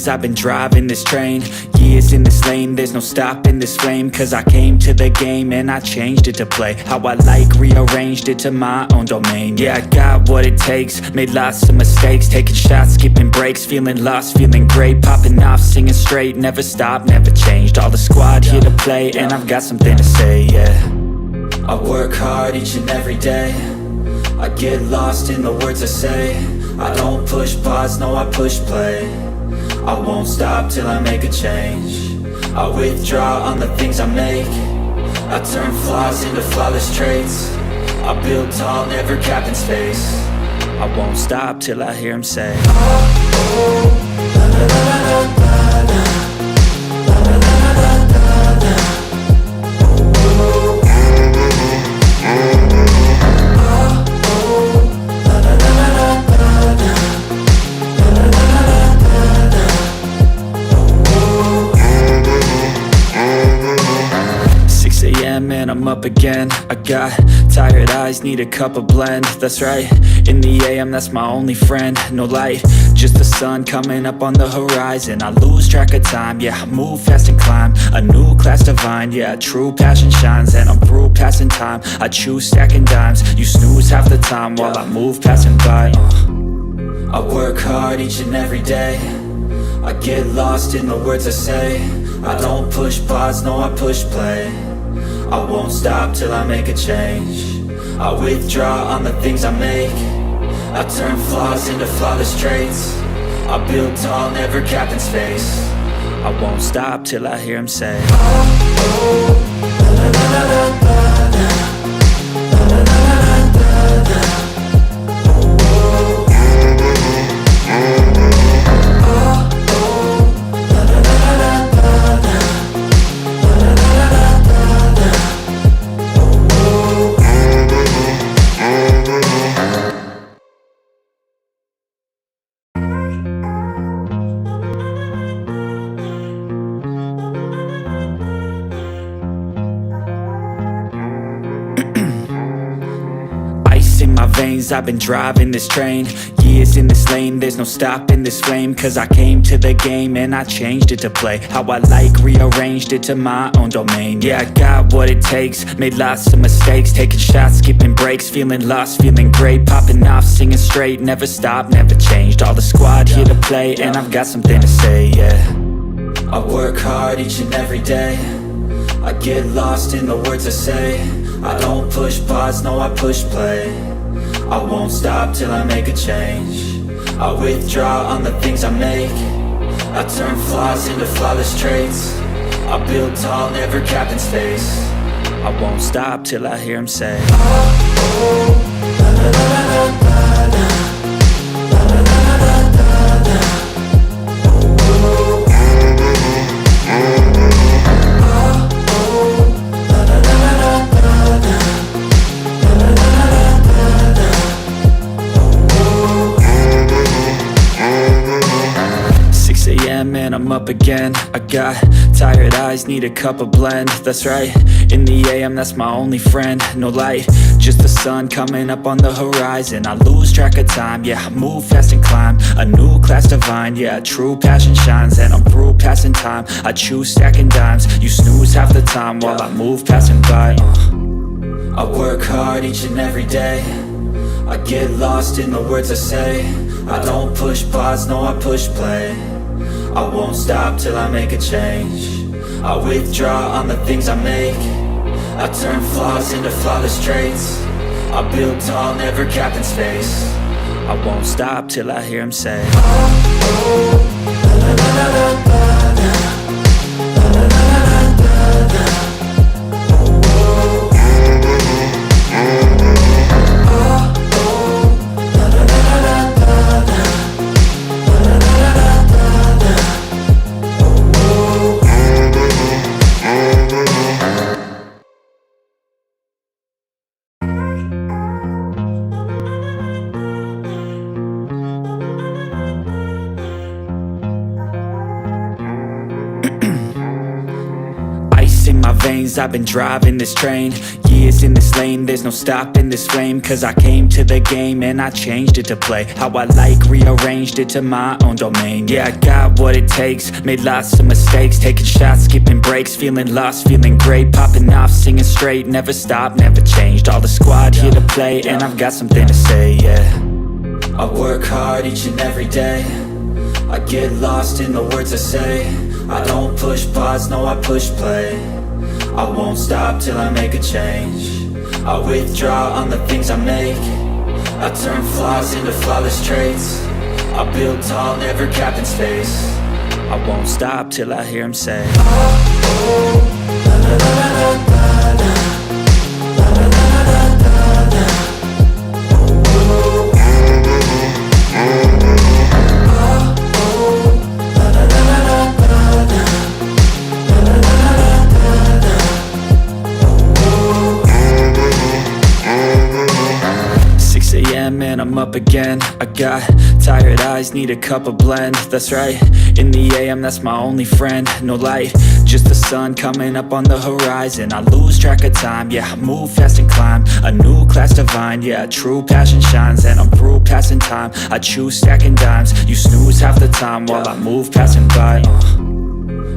veins, I've been driving this train. Years in this lane, there's no stopping this flame. Cause I came to the game and I changed it to play how I like, rearranged it to my own domain. Yeah, I got what it takes, made lots of mistakes, taking shots, skipping breaks, feeling lost, feeling great, popping off, singing straight, never stopped, never changed. All the squad here to play and I've got something to say, yeah. I work hard each and every day, I get lost in the words I say. I don't push pause, no I push play. I won't stop till I make a change. I withdraw on the things I make. I turn flaws into flawless traits. I build tall, never capped in space. I won't stop till I hear him say, oh, oh, la la la la la la, la la la la la la, oh, oh, and I'm up again. I got tired eyes, need a cup of blend. That's right, in the AM, that's my only friend. No light, just the sun coming up on the horizon. I lose track of time, yeah, I move fast and climb a new class divine, yeah, true passion shines. And I'm through passing time, I choose stacking dimes. You snooze half the time while I move passing by. I work hard each and every day, I get lost in the words I say. I don't push pause, no I push play. I won't stop till I make a change. I withdraw on the things I make. I turn flaws into flawless traits. I build tall, never capped in space. I won't stop till I hear him say, oh, oh, la la la la la la, la la la la la, oh, oh, oh, oh, la la la la la la, la la la la la, oh, oh. In my veins, I've been driving this train. Years in this lane, there's no stopping this flame. Cause I came to the game and I changed it to play how I like, rearranged it to my own domain. Yeah, I got what it takes, made lots of mistakes, taking shots, skipping breaks, feeling lost, feeling great, popping off, singing straight, never stopped, never changed. All the squad here to play and I've got something to say, yeah. I work hard each and every day, I get lost in the words I say. I don't push pause, no I push play. I won't stop till I make a change. I withdraw on the things I make. I turn flaws into flawless traits. I build tall, never capped in space. I won't stop till I hear him say, oh, oh, la la la la la la, la la la la la la, oh, oh, oh, la la la la la la, la la la la la la. 6 a.m. and I'm up again. I got tired eyes, need a cup of blend. That's right, in the AM, that's my only friend. No light, just the sun coming up on the horizon. I lose track of time, yeah, I move fast and climb a new class divine, yeah, true passion shines. And I'm through passing time, I choose stacking dimes. You snooze half the time while I move passing by. I work hard each and every day, I get lost in the words I say. I don't push pause, no I push play. I won't stop till I make a change. I withdraw on the things I make. I turn flaws into flawless traits. I build tall, never capped in space. I won't stop till I hear him say, oh, oh, la la la la la la, la la la la la la, oh, oh, veins, I've been driving this train. Years in this lane, there's no stopping this flame. Cause I came to the game and I changed it to play how I like, rearranged it to my own domain. Yeah, I got what it takes, made lots of mistakes, taking shots, skipping breaks, feeling lost, feeling great, popping off, singing straight, never stopped, never changed. All the squad here to play, and I've got something to say, yeah. I work hard each and every day, I get lost in the words I say. I don't push pause, no I push play. I won't stop till I make a change. I withdraw on the things I make. I turn flaws into flawless traits. I build tall, never capped in space. I won't stop till I hear him say, oh, oh, la la la la la la. And I'm up again. I got tired eyes, need a cup of blend. That's right, in the AM, that's my only friend. No light, just the sun coming up on the horizon. I lose track of time, yeah, I move fast and climb a new class divine, yeah, true passion shines. And I'm through passing time, I choose stacking dimes. You snooze half the time while I move passing by.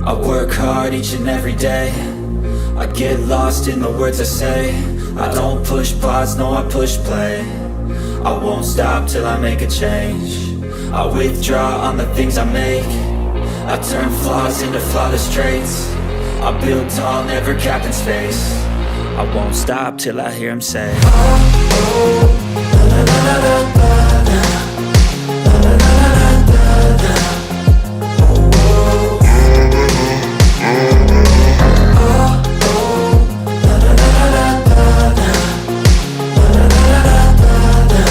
I work hard each and every day, I get lost in the words I say. I don't push pause, no I push play. I won't stop till I make a change. I withdraw on the things I make. I turn flaws into flawless traits. I build tall, never capped in space. I won't stop till I hear him say, oh, oh, la la la la la la. La la la la la la. Oh, oh, oh, oh, la la la la la la. La la la la la.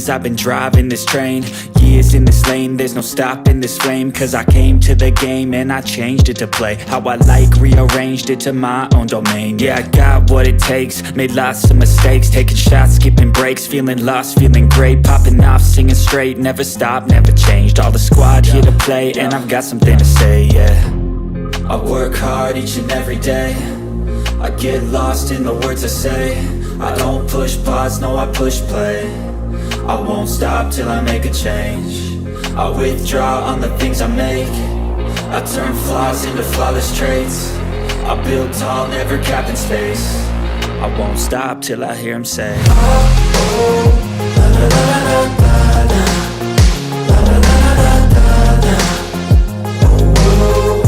'Cause I've been driving this train. Years in this lane, there's no stopping this flame. Cause I came to the game and I changed it to play how I like, rearranged it to my own domain. Yeah, I got what it takes, made lots of mistakes, taking shots, skipping breaks, feeling lost, feeling great, popping off, singing straight, never stopped, never changed. All the squad here to play, and I've got something to say, yeah. I work hard each and every day, I get lost in the words I say. I don't push pause, no I push play. I won't stop till I make a change. I withdraw on the things I make. I turn flaws into flawless traits. I build tall, never capped in space. I won't stop till I hear him say, oh, oh, la la la la la la. La la la la la la la. Oh, oh,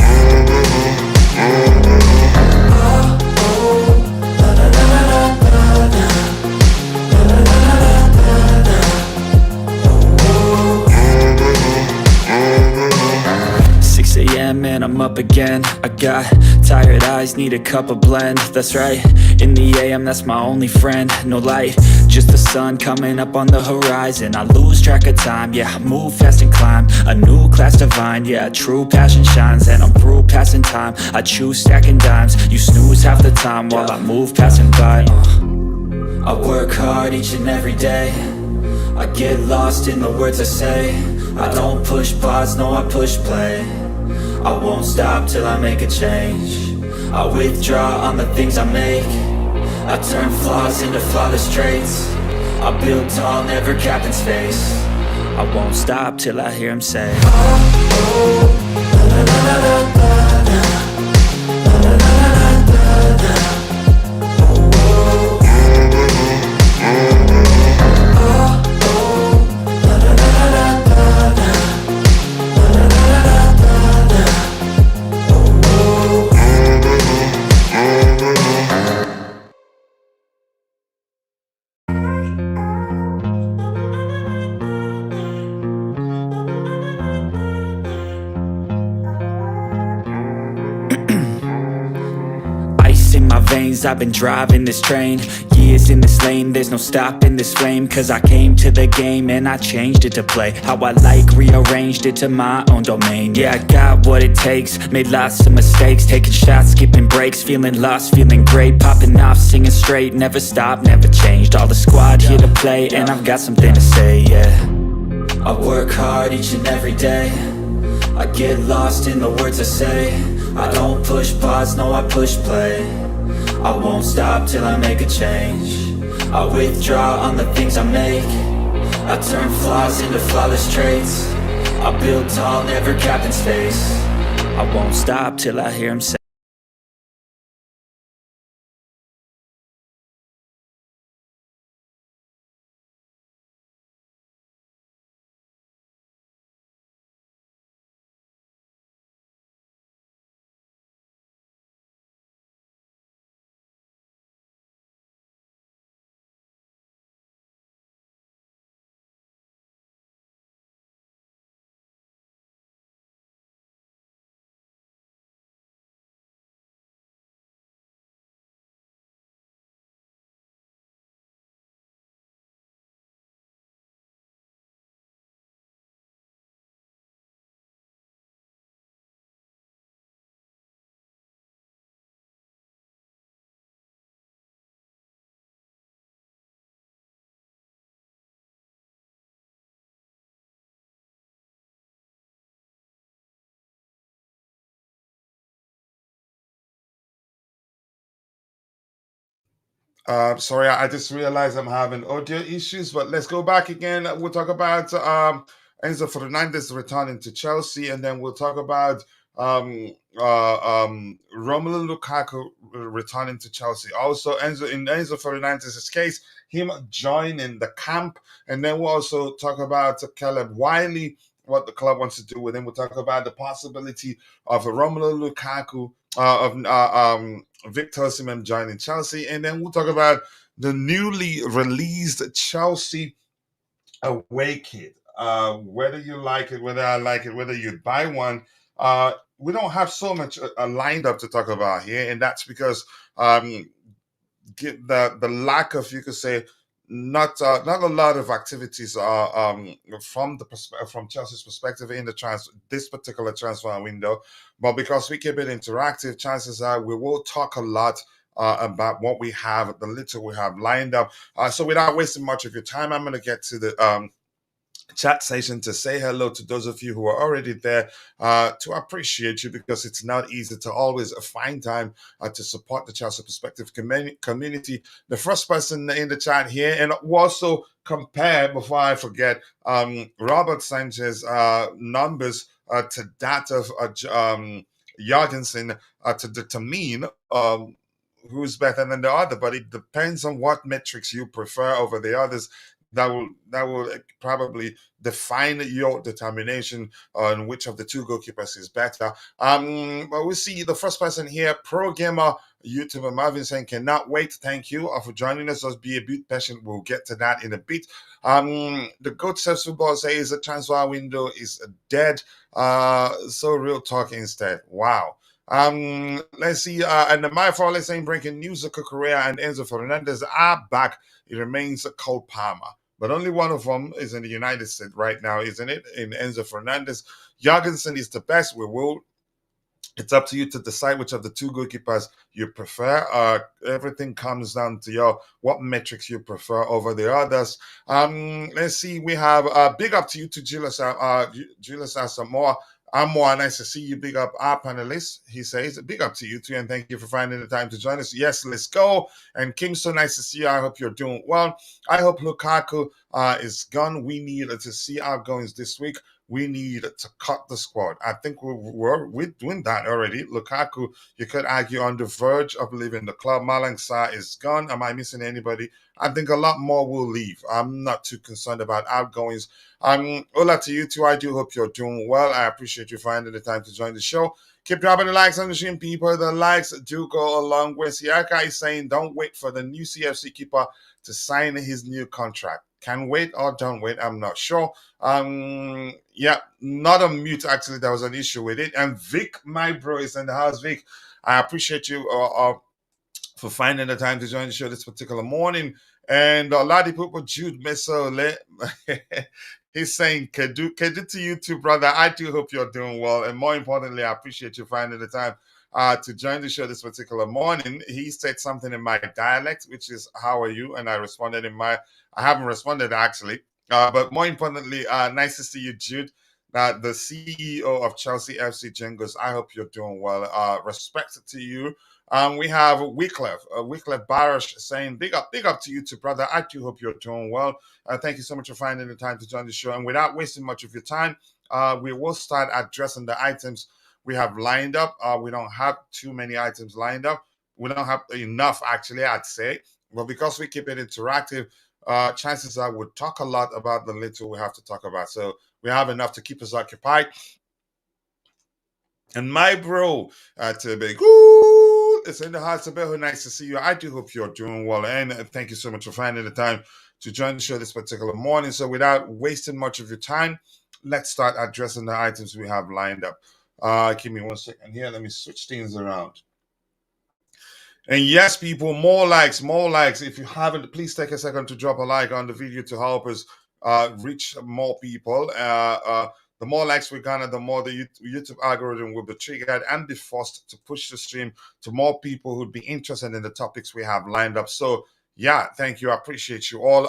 and I'm up again. I got tired eyes, need a cup of blend. That's right, in the AM, that's my only friend. No light, just the sun coming up on the horizon. I lose track of time, yeah, I move fast and climb a new class divine, yeah, true passion shines. And I'm through passing time, I choose stacking dimes. You snooze half the time while I move passing by. I work hard each and every day, I get lost in the words I say. I don't push pause, no I push play. I won't stop till I make a change. I withdraw on the things I make. I turn flaws into flawless traits. I build tall, never capped in space. I won't stop till I hear him say, oh, oh, la la la la la la. La la la la la la. Oh, oh, la la la la la la. La la la la la la. I've been driving this train. years in this lane, there's no stopping this flame. Cause I came to the game and I changed it to play how I like, rearranged it to my own domain. Yeah, I got what it takes, made lots of mistakes, taking shots, skipping breaks, feeling lost, feeling great, popping off, singing straight, never stopped, never changed. All the squad here to play, and I've got something to say, yeah. I work hard each and every day, I get lost in the words I say. I don't push pause, no I push play. I won't stop till I make a change. I withdraw on the things I make. I turn flaws into flawless traits. I build tall, never capped in space. I won't stop till I hear him say. Sorry, I just realized I'm having audio issues, but let's go back again. We'll talk about Enzo Fernandez returning to Chelsea, and then we'll talk about Romelu Lukaku returning to Chelsea. Also, in Enzo Fernandez's case, him joining the camp, and then we'll also talk about Caleb Wiley, what the club wants to do with him. We'll talk about the possibility of Romelu Lukaku, Victor Osimhen joining Chelsea, and then we'll talk about the newly released Chelsea away kit. Whether you like it, whether I like it, whether you buy one. We don't have so much lined up to talk about here, and that's because um, the lack of, you could say, not a lot of activities from from Chelsea's perspective in this particular transfer window, but because we keep it interactive, chances are we will talk a lot about what we have, the little we have lined up. So without wasting much of your time, I'm going to get to the chat session to say hello to those of you who are already there, to appreciate you, because it's not easy to always find time to support the Chelsea Perspective community. The first person in the chat here, and also compare, before I forget, Robert Sanchez numbers to that of Jorgensen, to determine who's better than the other, but it depends on what metrics you prefer over the others. That will probably define your determination on which of the two goalkeepers is better. But we see the first person here, Pro Gamer YouTuber Marvin, saying, "Cannot wait. Thank you for joining us. Just be a bit patient. We'll get to that in a bit." The Goat Says Football says the transfer window is dead. So real talk instead. Wow. Let's see. And the My Fall is saying, breaking news: Correa and Enzo Fernandez are back. It remains Cole Palmer, but only one of them is in the United States right now, isn't it? In Enzo Fernandez. Jorgensen is the best. It's up to you to decide which of the two goalkeepers you prefer. Everything comes down to your what metrics you prefer over the others. Let's see. We have big up to you to Julius Asamoah. Amor, nice to see you. Big up our panelists. He says, big up to you too, and thank you for finding the time to join us. Yes, let's go. And Kim, so nice to see you. I hope you're doing well. I hope Lukaku is gone. We need to see outgoings this week. We need to cut the squad. I think we're doing that already. Lukaku, you could argue, on the verge of leaving the club. Malang Sarr is gone. Am I missing anybody? I think a lot more will leave. I'm not too concerned about outgoings. Hola to you too. I do hope you're doing well. I appreciate you finding the time to join the show. Keep dropping the likes on the stream, people. The likes do go a long way. Siaka is saying, don't wait for the new CFC keeper to sign his new contract. Can wait or don't wait, I'm not sure. Yeah, not a mute. Actually, there was an issue with it. And Vic, my bro, is in the house. Vic, I appreciate you for finding the time to join the show this particular morning. And a lot of people, Jude Mesole, he's saying, Kedu to you too, brother. I do hope you're doing well. And more importantly, I appreciate you finding the time to join the show this particular morning. He said something in my dialect, which is, how are you? And I responded I haven't responded actually. But more importantly, nice to see you, Jude. The CEO of Chelsea FC Jingles. I hope you're doing well. Respect to you. We have Wycliffe Barish saying, big up to you too, brother. I do hope you're doing well. Thank you so much for finding the time to join the show. And without wasting much of your time, we will start addressing the items we have lined up. We don't have too many items lined up. We don't have enough, actually, I'd say. But because we keep it interactive, chances are we'll talk a lot about the little we have to talk about. So we have enough to keep us occupied. And my bro, to be good. It's in the house. Very nice to see you. I do hope you're doing well. And thank you so much for finding the time to join the show this particular morning. So without wasting much of your time, let's start addressing the items we have lined up. Give me 1 second here. Let me switch things around. And yes, people, more likes, more likes. If you haven't, please take a second to drop a like on the video to help us reach more people. The more likes we garner, the more the YouTube algorithm will be triggered and be forced to push the stream to more people who'd be interested in the topics we have lined up. So, yeah, thank you. I appreciate you all.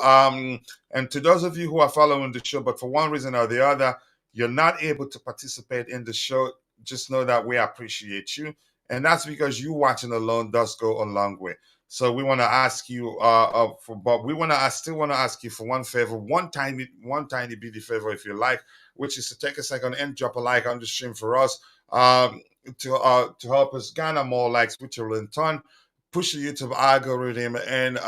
And to those of you who are following the show, but for one reason or the other, you're not able to participate in the show, just know that we appreciate you. And that's because you watching alone does go a long way. So we want to ask you, but we still want to ask you for one favor, one tiny bitty favor, if you like, which is to take a second and drop a like on the stream for us, to help us garner more likes, which will in turn push the YouTube algorithm and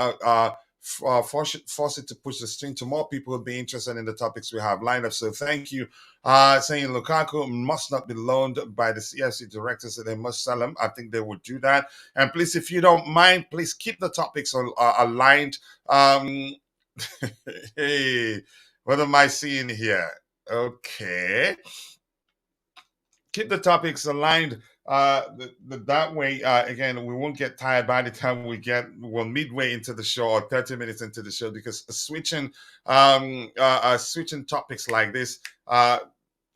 force it to push the stream to more people who be interested in the topics we have lined up. So thank you. Saying Lukaku must not be loaned by the CFC directors, so they must sell him. I think they would do that. And please, if you don't mind, please keep the topics aligned. Hey, what am I seeing here? Okay. Keep the topics aligned. That way, again, we won't get tired by the time we're midway into the show or 30 minutes into the show, because switching topics like this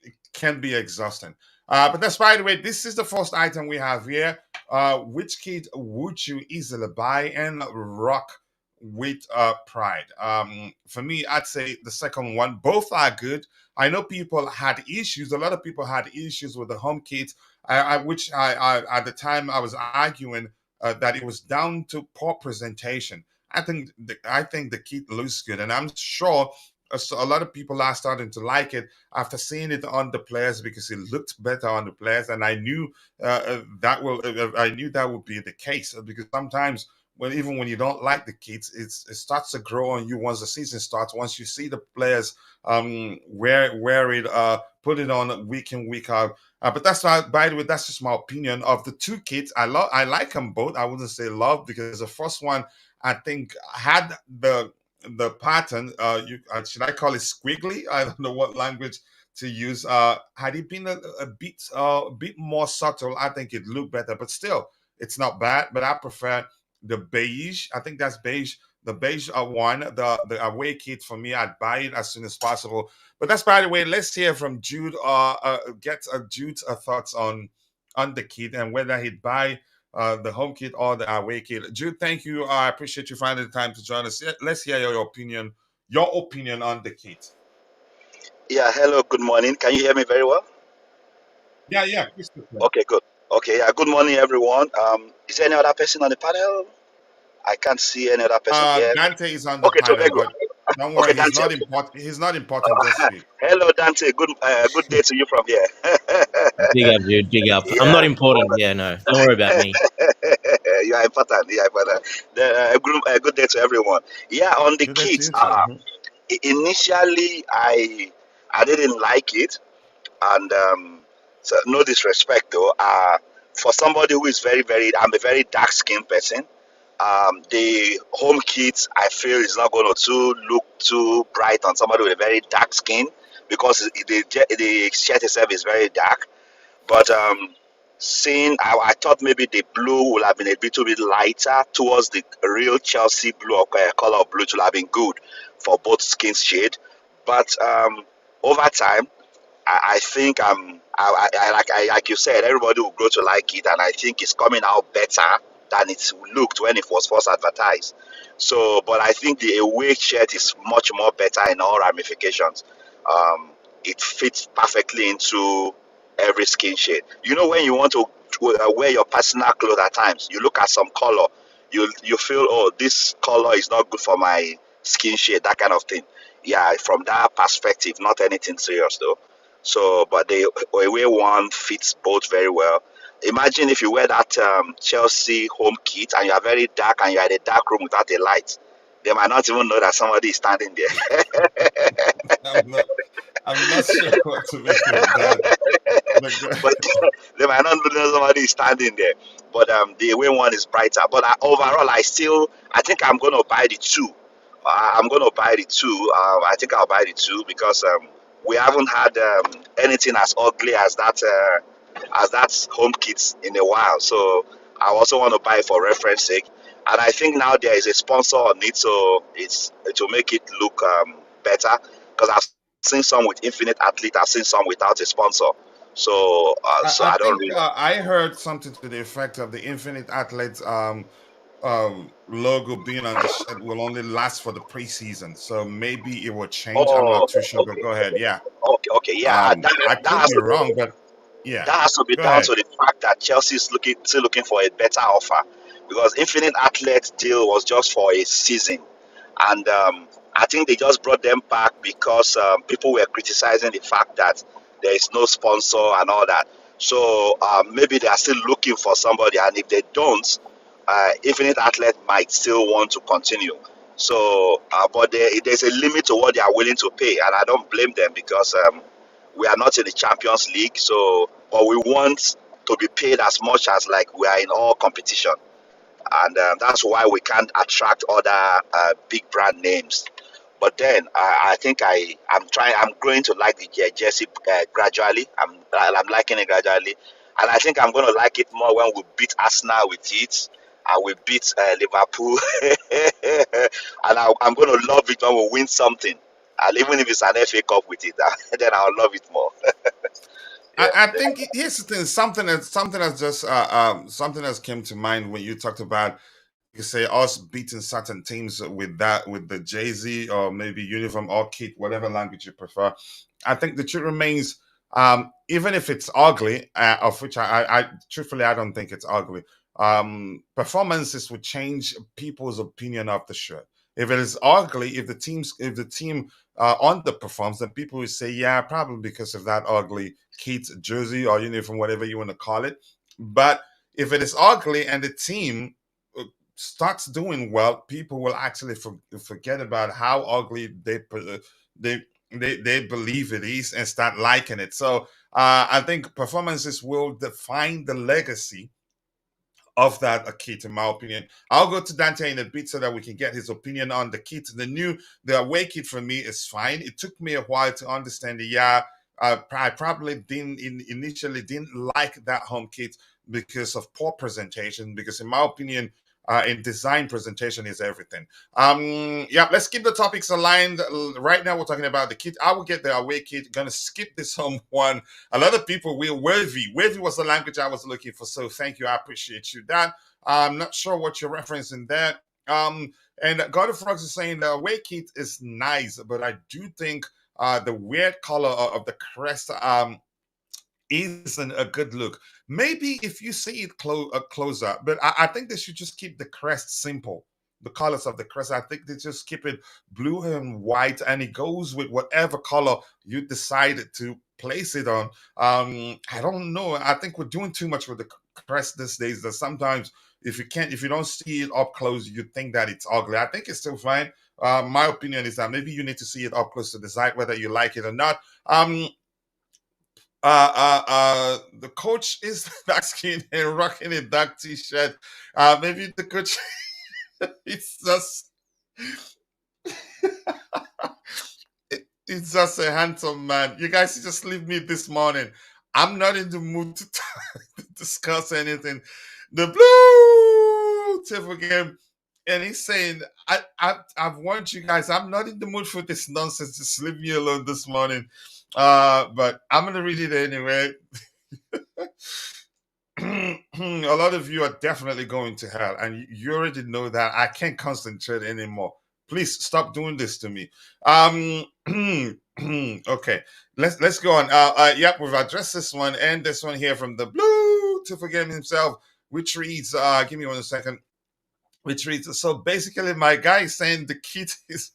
it can be exhausting. But that's, by the way, this is the first item we have here. Which kit would you easily buy and rock with pride? For me, I'd say the second one. Both are good. I know people had issues. A lot of people had issues with the home kit, which at the time I was arguing that it was down to poor presentation. I think the kit looks good, and I'm sure a lot of people are starting to like it after seeing it on the players, because it looked better on the players, and I knew that would be the case, because sometimes even when you don't like the kits, it starts to grow on you once the season starts. Once you see the players wear it, put it on week in, week out. But that's not, by the way, that's just my opinion of the two kits. I like them both. I wouldn't say love, because the first one I think had the pattern. Should I call it squiggly? I don't know what language to use. Had it been a bit more subtle, I think it looked better. But still, it's not bad. But I prefer the beige. I think that's beige. The beige one, the away kit, for me, I'd buy it as soon as possible. But that's, by the way, let's hear from Jude. Get Jude's thoughts on the kit and whether he'd buy the home kit or the away kit. Jude, thank you. I appreciate you finding the time to join us. Let's hear your opinion on the kit. Yeah, hello, good morning. Can you hear me very well? Yeah. Okay, good. Okay, yeah, good morning, everyone. Is there any other person on the panel? I can't see any other person here. Dante is on the Okay, panel, okay, good. but don't worry, Okay, he's Dante. not important. He's not important this week. Hello, Dante. Good day to you from here. Big up, dude. Big up. I'm Yeah, not important. Yeah, no. Don't worry about me. you are important. Yeah, but a good day to everyone. Yeah, on the Good day to kits. you, sir. Initially, I didn't like it, and so no disrespect though. For somebody who is I'm a very dark skinned person. The home kit I feel is not going to look too bright on somebody with a very dark skin, because the shirt itself is very dark. But Seeing, I thought maybe the blue would have been a little bit lighter towards the real Chelsea blue or color of blue, to have been good for both skin shade. But over time, I think like you said, everybody will grow to like it, and I think it's coming out better than it looked when it was first advertised. So, but I think the away shirt is much more better in all ramifications. Um, it fits perfectly into every skin shade. You know, when you want to wear your personal clothes at times, you look at some color, you feel, oh, this color is not good for my skin shade, that kind of thing. Yeah, from that perspective, not anything serious though. So, but the away one fits both very well. Imagine if you wear that Chelsea home kit and you are very dark and you are in a dark room without a light. They might not even know that somebody is standing there. I'm not. I'm not sure what to make of that. But But they might not know somebody is standing there. But the away one is brighter. But overall, I think I'm going to buy the two. I'm going to buy the two. I think I'll buy the two because we haven't had anything as ugly as that home kit in a while. So I also want to buy it for reference sake. And I think now there is a sponsor on it, so it will make it look better. Because I've seen some with Infinite Athlete, I've seen some without a sponsor. So I I don't think really. I heard something to the effect of the Infinite Athletes logo being on the shirt will only last for the preseason. So maybe it will change. I'm Oh, not too sure, but okay, go ahead. Yeah. okay, yeah. I That could has be to wrong, but yeah. that has to be Go down ahead. to the fact that Chelsea is still looking for a better offer, because Infinite Athlete deal was just for a season, and I think they just brought them back because people were criticizing the fact that there is no sponsor and all that. So maybe they are still looking for somebody, and if they don't, Infinite Athlete might still want to continue. So, but there's a limit to what they are willing to pay, and I don't blame them because we are not in the Champions League. So, but we want to be paid as much as like we are in all competition, and that's why we can't attract other big brand names. But then I think I'm growing to like the jersey gradually. I'm liking it gradually, and I think I'm going to like it more when we beat Arsenal with it, and we beat Liverpool, and I'm going to love it when we win something, and even if it's an FA Cup with it, then I'll love it more. Yeah. I think here's the thing. Something that's just something that's came to mind when you talked about, you say, us beating certain teams with the Jay Z or maybe uniform or kit, whatever language you prefer. I think the truth remains, even if it's ugly, of which I truthfully I don't think it's ugly. Performances would change people's opinion of the shirt. If it is ugly, if the team underperforms, then people will say, yeah, probably because of that ugly kit, jersey, or uniform, whatever you want to call it. But if it is ugly and the team starts doing well, people will actually forget about how ugly they they believe it is and start liking it. So I think performances will define the legacy of that kit, in my opinion. I'll go to Dante in a bit so that we can get his opinion on the kit. The away kit for me is fine. It took me a while to understand the I probably initially didn't like that home kit because of poor presentation. Because in my opinion, in design, presentation is everything. Yeah, let's keep the topics aligned. Right now, we're talking about the kit. I will get the away kit. Gonna skip this home one. A lot of people will. Worthy was the language I was looking for. So thank you. I appreciate you. That I'm not sure what you're referencing there. And God of Frogs is saying the away kit is nice, but I do think the weird color of the crest isn't a good look. Maybe if you see it closer, but I think they should just keep the crest simple. The colors of the crest, I think they just keep it blue and white, and it goes with whatever color you decided to place it on. I don't know. I think we're doing too much with the crest these days. That sometimes if you don't see it up close, you think that it's ugly. I think it's still fine. My opinion is that maybe you need to see it up close to decide whether you like it or not. The coach is dark skin and rocking a dark t-shirt. Maybe the coach it's just it's just a handsome man. You guys just leave me this morning. I'm not in the mood to discuss anything. The blue Trevoh game, and he's saying, I've warned you guys, I'm not in the mood for this nonsense. Just leave me alone this morning. But I'm gonna read it anyway. A lot of you are definitely going to hell, and you already know that. I can't concentrate anymore. Please stop doing this to me. Okay, let's go on. Yep, we've addressed this one and this one here from the blue to forget himself, which reads, give me 1 second. Which reads, so basically, my guy is saying the kid is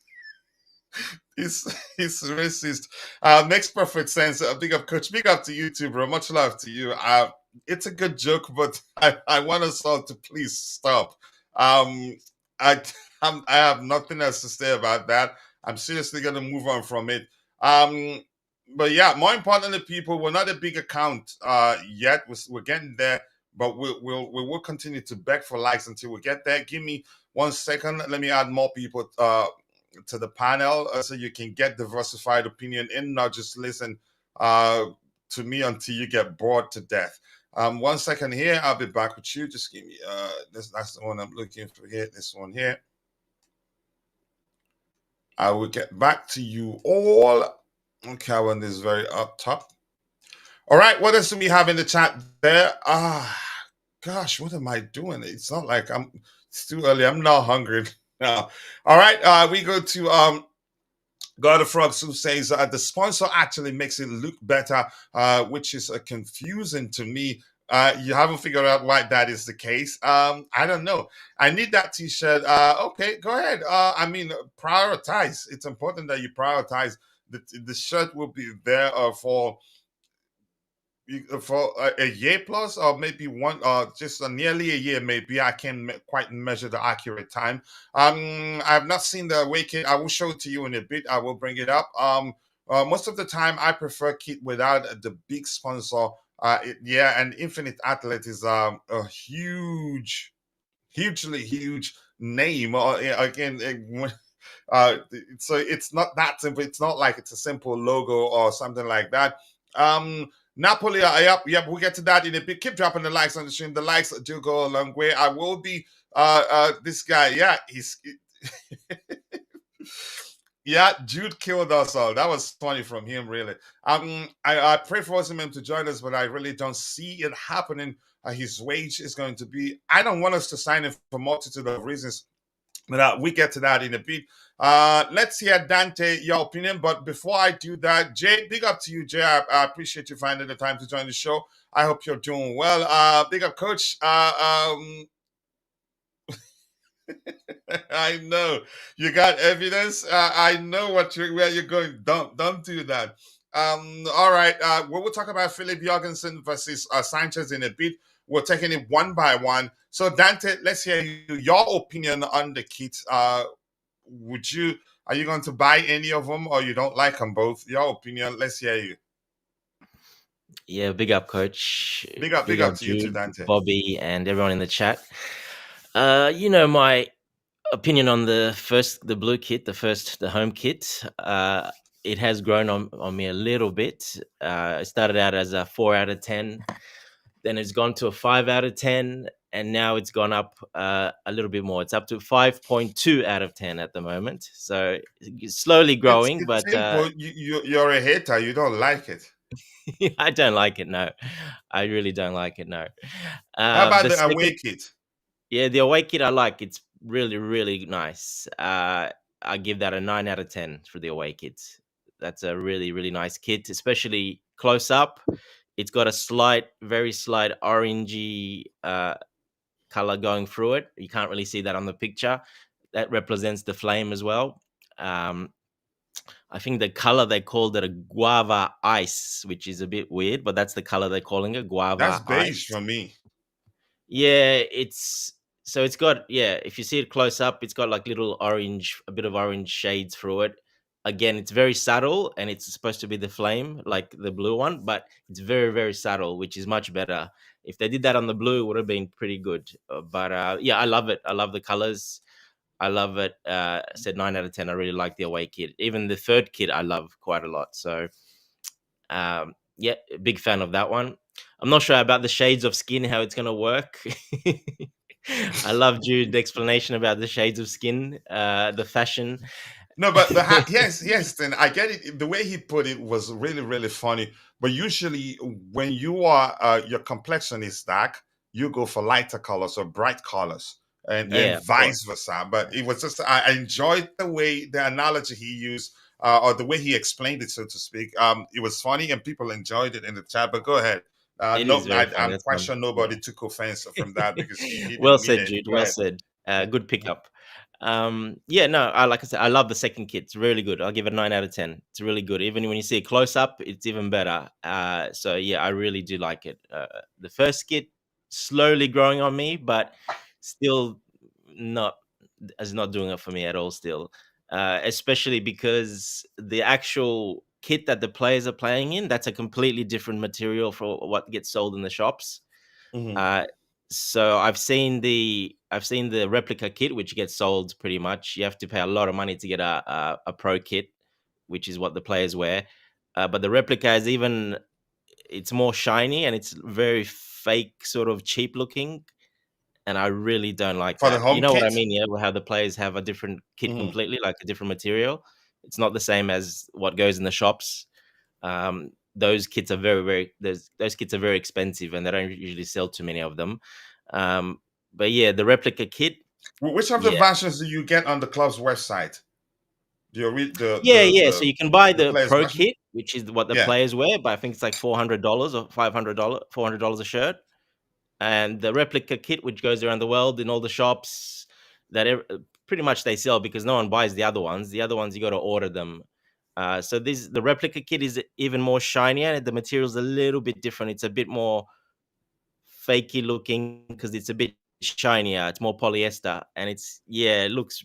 He's racist. Makes perfect sense. Big up, coach. Big up to you too, bro. Much love to you. It's a good joke, but I want us all to please stop. Um, I I have nothing else to say about that. I'm seriously gonna move on from it. But yeah, more importantly, people, we're not a big account yet. We're getting there, but we will continue to beg for likes until we get there. Give me 1 second. Let me add more people to the panel so you can get diversified opinion and not just listen to me until you get bored to death. 1 second here, I'll be back with you. Just give me that's the one I'm looking for here. This one here. I will get back to you all. Okay, one is very up top. All right, what else do we have in the chat there? Gosh, what am I doing? It's not like it's too early. I'm not hungry now. All right, we go to God of Frogs, who says the sponsor actually makes it look better, which is confusing to me. You haven't figured out why that is the case. I don't know. I need that T-shirt. Okay, go ahead. I mean, prioritize. It's important that you prioritize. The shirt will be there for a year plus, or maybe one just nearly a year. Maybe I can quite measure the accurate time. I have not seen the away kit. I will show it to you in a bit. I will bring it up. Most of the time I prefer kit without the big sponsor. Yeah, and Infinite Athlete is a hugely huge name. Again, uh, so it's not that simple. It's not like it's a simple logo or something like that. Napoli, yep, we'll get to that in a bit. Keep dropping the likes on the stream. The likes do go a long way. I will be this guy, yeah, he's yeah, Jude killed us all. That was funny from him, really. I pray for Osimhen to join us, but I really don't see it happening. His wage is going to be. I don't want us to sign him for a multitude of reasons, but we get to that in a bit. Let's hear Dante, your opinion. But before I do that, Jay, big up to you, Jay. I appreciate you finding the time to join the show. I hope you're doing well. Big up, Coach. I know you got evidence. I know where you're going. Don't do that. All right. We will talk about Philip Jorgensen versus Sanchez in a bit. We're taking it one by one. So Dante, let's hear your opinion on the kit. Are you going to buy any of them, or you don't like them both? Your opinion. Let's hear you. Yeah, big up, coach. Big up to you too, Dante. Bobby, and everyone in the chat. My opinion on the blue kit, the home kit. It has grown on me a little bit. It started out as a 4 out of 10, then it's gone to a 5 out of 10, and now it's gone up a little bit more. It's up to 5.2 out of 10 at the moment. So it's slowly growing, it's but simple. You're a hater. You don't like it. I don't like it. No, I really don't like it. No. How about the away kit? Yeah, the away kit I like. It's really, really nice. I give that a 9 out of 10 for the away kit. That's a really, really nice kit, especially close up. It's got a very slight orangey color going through it. You can't really see that on the picture. That represents the flame as well. I think the color, they called it a guava ice, which is a bit weird, but that's the color they're calling it, guava That's beige ice. for me. Yeah, it's got, if you see it close up, it's got like a bit of orange shades through it. Again, it's very subtle, and it's supposed to be the flame, like the blue one, but it's very, very subtle, which is much better. If they did that on the blue, it would have been pretty good. But I love it. I love the colors. I love it. I said 9 out of 10. I really like the away kit. Even the third kit, I love quite a lot. So, big fan of that one. I'm not sure about the shades of skin, how it's gonna work. I love Jude's explanation about the shades of skin, the fashion. No, but yes, then I get it. The way he put it was really, really funny. But usually, when you are your complexion is dark, you go for lighter colors or bright colors, and Yeah, of course. vice versa. But it was just I enjoyed the way the analogy he used, or the way he explained it, so to speak. It was funny, and people enjoyed it in the chat. But go ahead. It No, is very funny. I'm That's quite sure yeah. nobody took offense from that because he Well didn't mean said, it. Jude. Go Well ahead. said. Good pickup. Yeah, no, I like I said, I love the second kit. It's really good. I'll give it a 9 out of 10. It's really good. Even when you see it close up, it's even better. So yeah, I really do like it. The first kit slowly growing on me, but still not not doing it for me at all. Still, especially because the actual kit that the players are playing in, that's a completely different material for what gets sold in the shops. Mhm. Uh, so I've seen the replica kit, which gets sold pretty much. You have to pay a lot of money to get a pro kit, which is what the players wear. But the replica is even it's more shiny and it's very fake, sort of cheap looking. And I really don't like For the that. You home know what I kit. mean? Yeah, how the players have a different kit Mhm. completely, like a different material. It's not the same as what goes in the shops. Those kits are those kits are very expensive, and they don't usually sell too many of them. Um, but yeah, the replica kit, Which of the yeah, versions do you get on the club's website? Do you read yeah, yeah. So you can buy the the players pro version? kit, which is what the Yeah. players wear, but I think it's like $400 or $400 a shirt. And the replica kit, which goes around the world in all the shops pretty much they sell because no one buys the other ones. The other ones you got to order them. So the replica kit is even more shinier. The material's a little bit different. It's a bit more fakey looking because it's a bit shinier. It's more polyester, and it looks.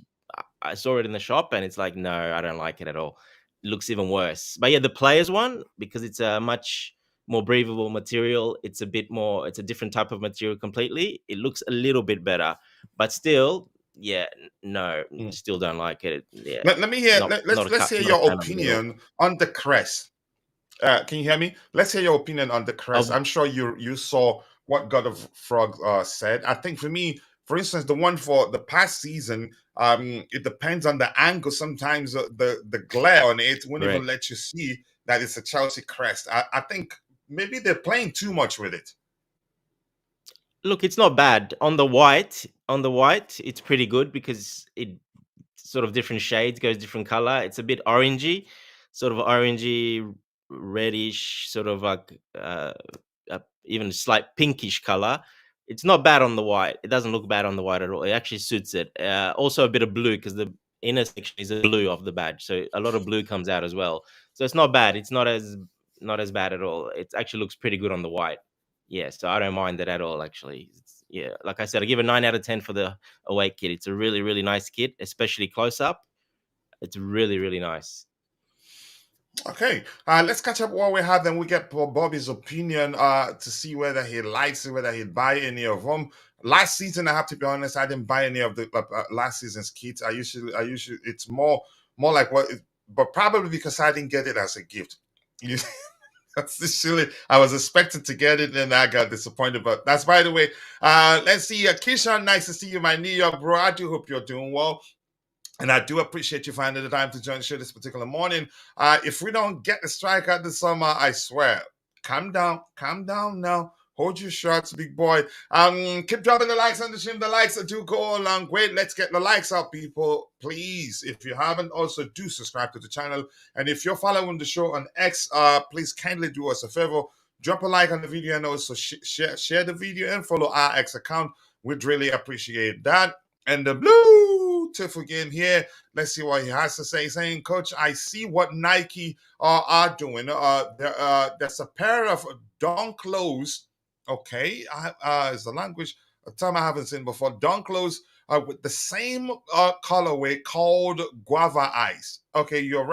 I saw it in the shop, and it's like, no, I don't like it at all. It looks even worse. But yeah, the players one, because it's a much more breathable material. It's a bit more. It's a different type of material completely. It looks a little bit better, but still, yeah, no, Mm. still don't like it. Yeah, Let me hear. Let's hear not a your fan of it at all. opinion on the crest. Can you hear me? Let's hear your opinion on the crest. Of I'm sure you saw what God of Frog said. I think for me, for instance, the one for the past season, it depends on the angle. Sometimes the glare on it won't even correct. let you see that it's a Chelsea crest. I think maybe they're playing too much with it. Look, it's not bad on the white. On the white, it's pretty good because it sort of different shades, goes different color. It's a bit orangey, sort of orangey, reddish, sort of like even slight pinkish color. It's not bad on the white. It doesn't look bad on the white at all. It actually suits it. Also a bit of blue because the inner section is a blue of the badge, so a lot of blue comes out as well. So it's not bad. It's not as bad at all. It actually looks pretty good on the white. Yeah, so I don't mind that at all. Actually, yeah, like I said, I give a 9 out of 10 for the away kit. It's a really, really nice kit, especially close up. It's really, really nice. Okay, let's catch up what we have. Then we get Bobby's opinion to see whether he likes it, whether he'd buy any of them. Last season, I have to be honest, I didn't buy any of the last season's kits. I usually, it's more like but probably because I didn't get it as a gift. You- That's usually I was expecting to get it, and I got disappointed. But that's by the way. Let's see, Keisha, nice to see you, my New York bro. I do hope you're doing well. And I do appreciate you finding the time to join the show this particular morning. If we don't get the strikeout this summer, I swear, calm down now. Hold your shots, big boy. Keep dropping the likes on the stream. The likes do go a long way. Let's get the likes up, people. Please, if you haven't, also do subscribe to the channel. And if you're following the show on X, please kindly do us a favor. Drop a like on the video and also share the video and follow our X account. We'd really appreciate that. And the blue Tiff again here. Let's see what he has to say. Saying, Coach, I see what Nike are doing. There's a pair of dunk lows. Okay, is the language a term I haven't seen before. Dunk lows with the same colorway called guava ice. Okay, you're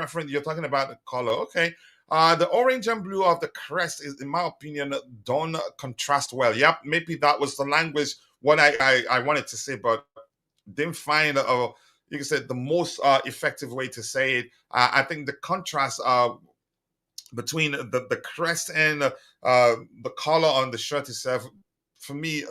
talking about the color. Okay. The orange and blue of the crest is, in my opinion, don't contrast well. Yep, maybe that was the language what I wanted to say, but didn't find you can say the most effective way to say it. I think the contrast between the crest and the color on the shirt itself, for me,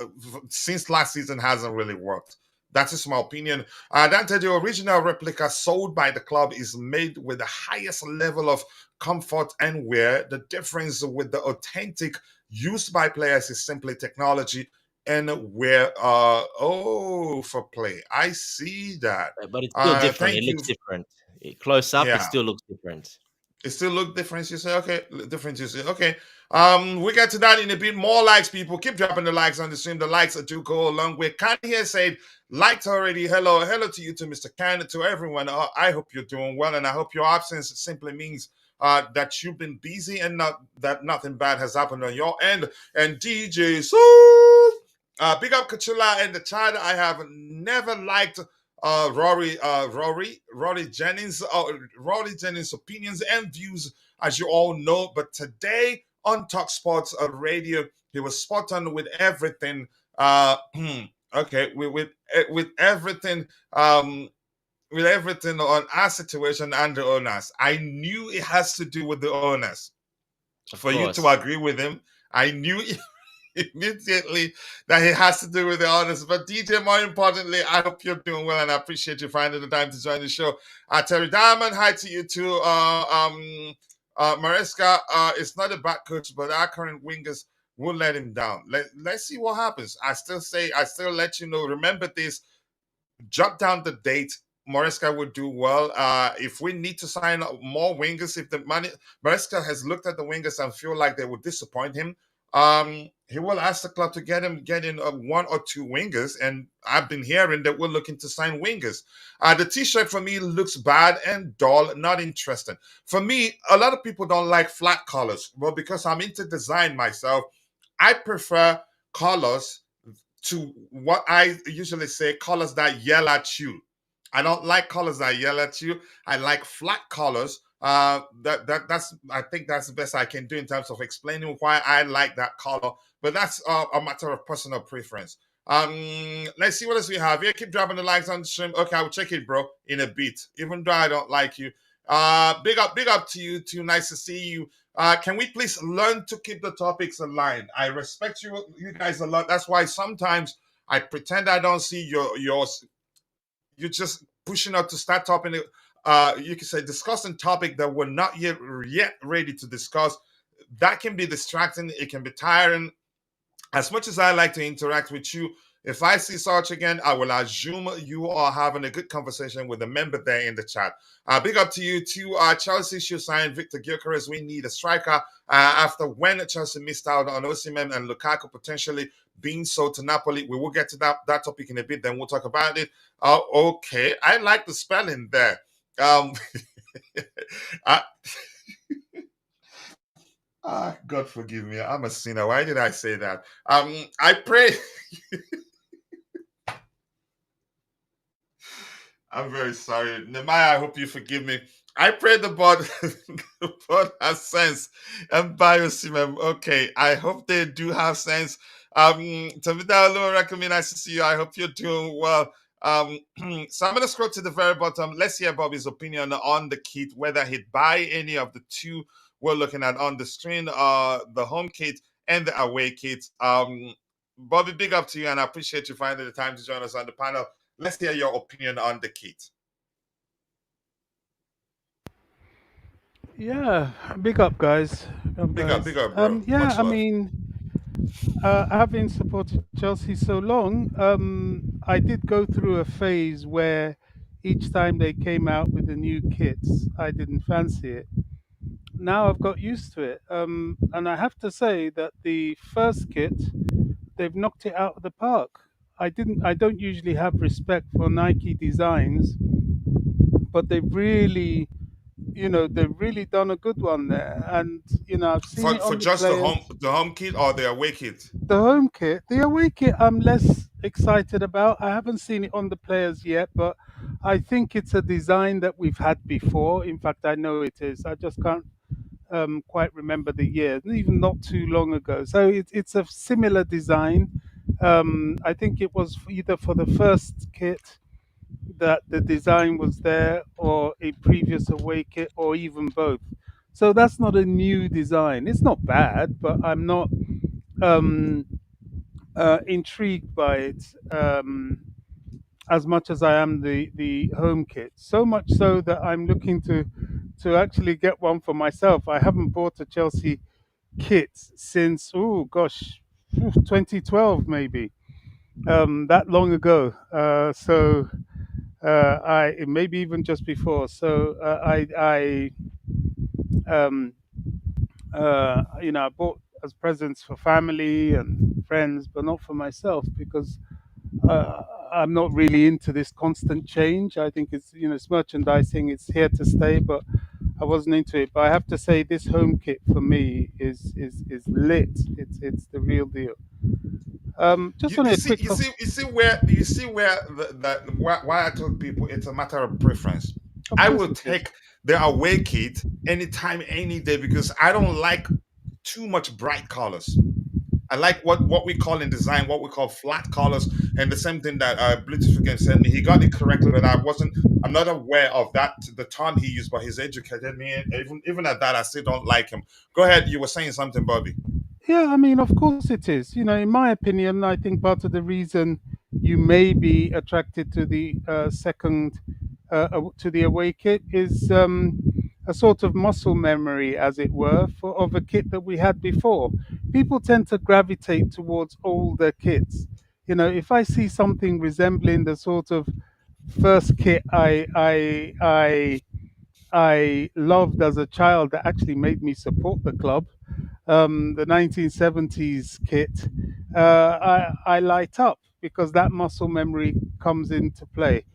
since last season hasn't really worked. That's just my opinion. Dante, the original replica sold by the club is made with the highest level of comfort and wear. The difference with the authentic used by players is simply technology and wear. For play. I see that. But it's still different. It Thank you. looks different. Close up, it Yeah. still looks different. It still look different. You say, okay, different. You say, okay. We get to that in a bit. More likes, people. Keep dropping the likes on the stream. The likes do go a long way. Can here said, liked already. Hello to you, to Mr. Can, to everyone. I hope you're doing well, and I hope your absence simply means that you've been busy and not that nothing bad has happened on your end. And DJ Sooth, big up Kachula and the chat. I have never liked Rory Jennings' opinions and views, as you all know. But today on Talk Sports Radio, he was spot on with everything. Okay, with everything. With everything on our situation and the owners. I knew it has to do with the owners. For you to agree with him, I knew immediately that it has to do with the owners. But DJ, more importantly, I hope you're doing well, and I appreciate you finding the time to join the show. Terry Diamond, hi to you too. Maresca is not a bad coach, but our current wingers will let him down. Let's see what happens. I still let you know. Remember this. Jot down the date. Maresca would do well. If we need to sign more wingers, if the money Maresca has looked at the wingers and feel like they would disappoint him, he will ask the club to get in one or two wingers. And I've been hearing that we're looking to sign wingers. The t-shirt for me looks bad and dull, not interesting. For me, a lot of people don't like flat colors. Well, because I'm into design myself, I prefer colors to what I usually say, colors that yell at you. I don't like colors that yell at you. I like flat colors. That's I think that's the best I can do in terms of explaining why I like that color. But that's a matter of personal preference. Let's see what else we have here. Keep dropping the likes on the stream. Okay, I will check it, bro, in a bit. Even though I don't like you. Big up to you too. Nice to see you. Can we please learn to keep the topics aligned? I respect you guys a lot. That's why sometimes I pretend I don't see yours. You're just pushing up to start talking. You can say discussing topic that we're not yet ready to discuss. That can be distracting. It can be tiring. As much as I like to interact with you, if I see such again, I will assume you are having a good conversation with a member there in the chat. Big up to you too. Chelsea should sign Victor Gyökeres. We need a striker after when Chelsea missed out on Osimhen and Lukaku potentially being sold to Napoli. We will get to that topic in a bit. Then we'll talk about it. Okay, I like the spelling there. God forgive me. I'm a sinner. Why did I say that? I pray. I'm very sorry. Nehemiah, I hope you forgive me. I pray the board has sense and Osimhen. Okay, I hope they do have sense. Tamida recommend nice to see you. I hope you're doing well. So I'm gonna scroll to the very bottom. Let's hear Bobby's opinion on the kit, whether he'd buy any of the two we're looking at on the screen, the home kit and the away kit. Bobby, big up to you, and I appreciate you finding the time to join us on the panel. Let's hear your opinion on the kit. Yeah, big up, guys. Big up, bro. Yeah, Much I love. mean, having supported Chelsea so long, I did go through a phase where each time they came out with the new kits, I didn't fancy it. Now I've got used to it, and I have to say that the first kit, they've knocked it out of the park. I don't usually have respect for Nike designs, but they've really done a good one there. And I've seen it on For the just players. the home kit or the away kit? The home kit, the away kit, I'm less excited about. I haven't seen it on the players yet, but I think it's a design that we've had before. In fact, I know it is. I just can't quite remember the year, even not too long ago. So it's a similar design. I think it was either for the first kit that the design was there, or a previous away kit, or even both. So that's not a new design. It's not bad, but I'm not um, intrigued by it as much as I am the home kit. So much so that I'm looking to actually get one for myself. I haven't bought a Chelsea kit since, oh gosh, 2012 maybe, that long ago. I maybe even just before. So um, I bought as presents for family and friends, but not for myself because uh, I'm not really into this constant change. I think it's merchandising. It's here to stay, but I wasn't into it. But I have to say, this home kit for me is lit. It's the real deal. Just You wanted a see, quick. you see where why I told people it's a matter of preference. Of I course will it is. take the away kit anytime, any day, because I don't like too much bright colors. I like what we call in design, what we call flat colors, and the same thing that Bluetooth again sent me. He got it correctly, but I'm not aware of that the term he used, but he's educated me. And even at that, I still don't like him. Go ahead, you were saying something, Bobby. Yeah, I mean, of course it is. In my opinion, I think part of the reason you may be attracted to the to the away kit is a sort of muscle memory, as it were, of a kit that we had before. People tend to gravitate towards older kits. If I see something resembling the sort of first kit I loved as a child that actually made me support the club, the 1970s kit, I light up because that muscle memory comes into play.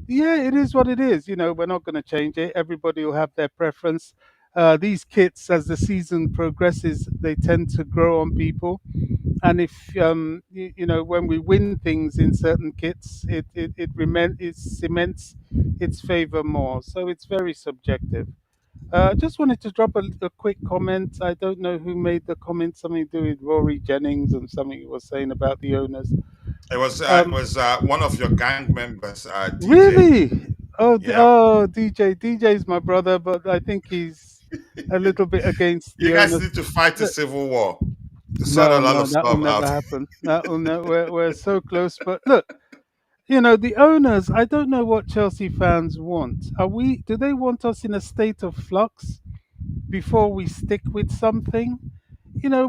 Yeah, it is what it is. We're not going to change it. Everybody will have their preference. These kits, as the season progresses, they tend to grow on people. And if when we win things in certain kits, it cements its favor more. So it's very subjective. Just wanted to drop a quick comment. I don't know who made the comment, something to do with Rory Jennings and something he was saying about the owners. It Um, was one of your gang members, DJ. really? Oh, Yeah, oh, DJ. DJ is my brother, but I think he's a little bit against you the guys owners. need to fight a Look, civil war to sort a no, lot no, of that will stuff never out. happen. That will never. We're so close, but look. The owners. I don't know what Chelsea fans want. Are we? Do they want us in a state of flux before we stick with something?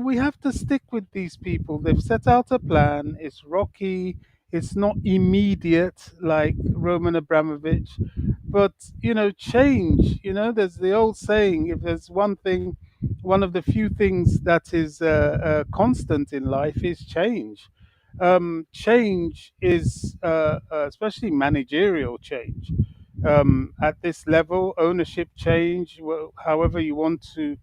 We have to stick with these people. They've set out a plan. It's rocky. It's not immediate like Roman Abramovich, but change. There's the old saying: if there's one thing, one of the few things that is constant in life is change. Change is, especially managerial change, at this level, ownership change, however you want to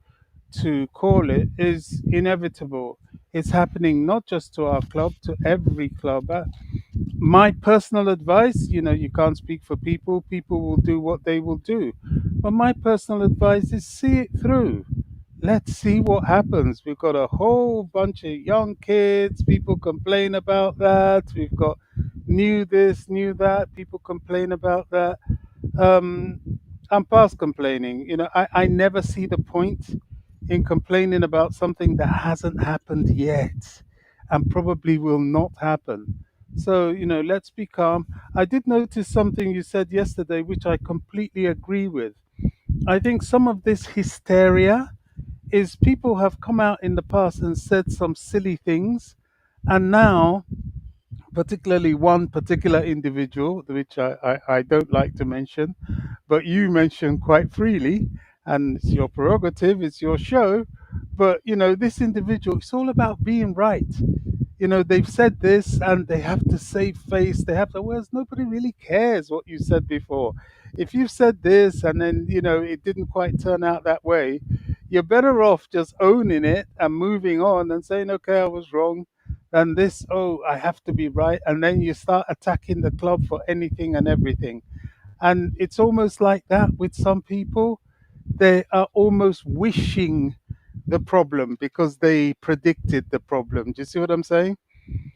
call it, is inevitable. It's happening not just to our club, to every club. My personal advice, you can't speak for people. People will do what they will do. But my personal advice is see it through. Let's see what happens. We've got a whole bunch of young kids. People complain about that. We've got new this, new that. People complain about that. um, I'm past complaining. I never see the point in complaining about something that hasn't happened yet and probably will not happen. So, let's be calm. I did notice something you said yesterday, which I completely agree with. I think some of this hysteria is people have come out in the past and said some silly things, and now particularly one particular individual, which I don't like to mention, but you mention quite freely, and it's your prerogative, it's your show. But, this individual, it's all about being right. They've said this and they have to save face. They have to, whereas nobody really cares what you said before. If you've said this and then, it didn't quite turn out that way, you're better off just owning it and moving on and saying, okay, I was wrong. And this, oh, I have to be right. And then you start attacking the club for anything and everything. And it's almost like that with some people. They are almost wishing the problem because they predicted the problem. Do you see what I'm saying?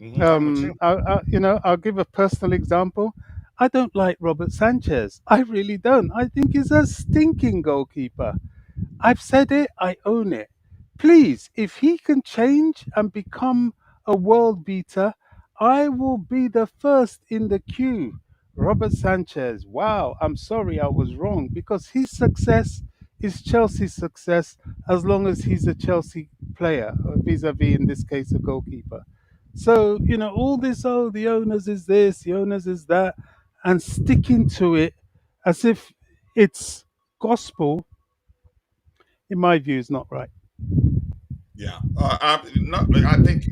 I'm with you. I'll give a personal example. I don't like Robert Sanchez. I really don't. I think he's a stinking goalkeeper. I've said it, I own it. Please, if he can change and become a world beater, I will be the first in the queue. Robert Sanchez, wow, I'm sorry I was wrong because his success is Chelsea's success as long as he's a Chelsea player, vis a vis, in this case, a goalkeeper. So, all this, oh, the owners is this, the owners is that, and sticking to it as if it's gospel, in my view, is not right. Yeah. Not, I think.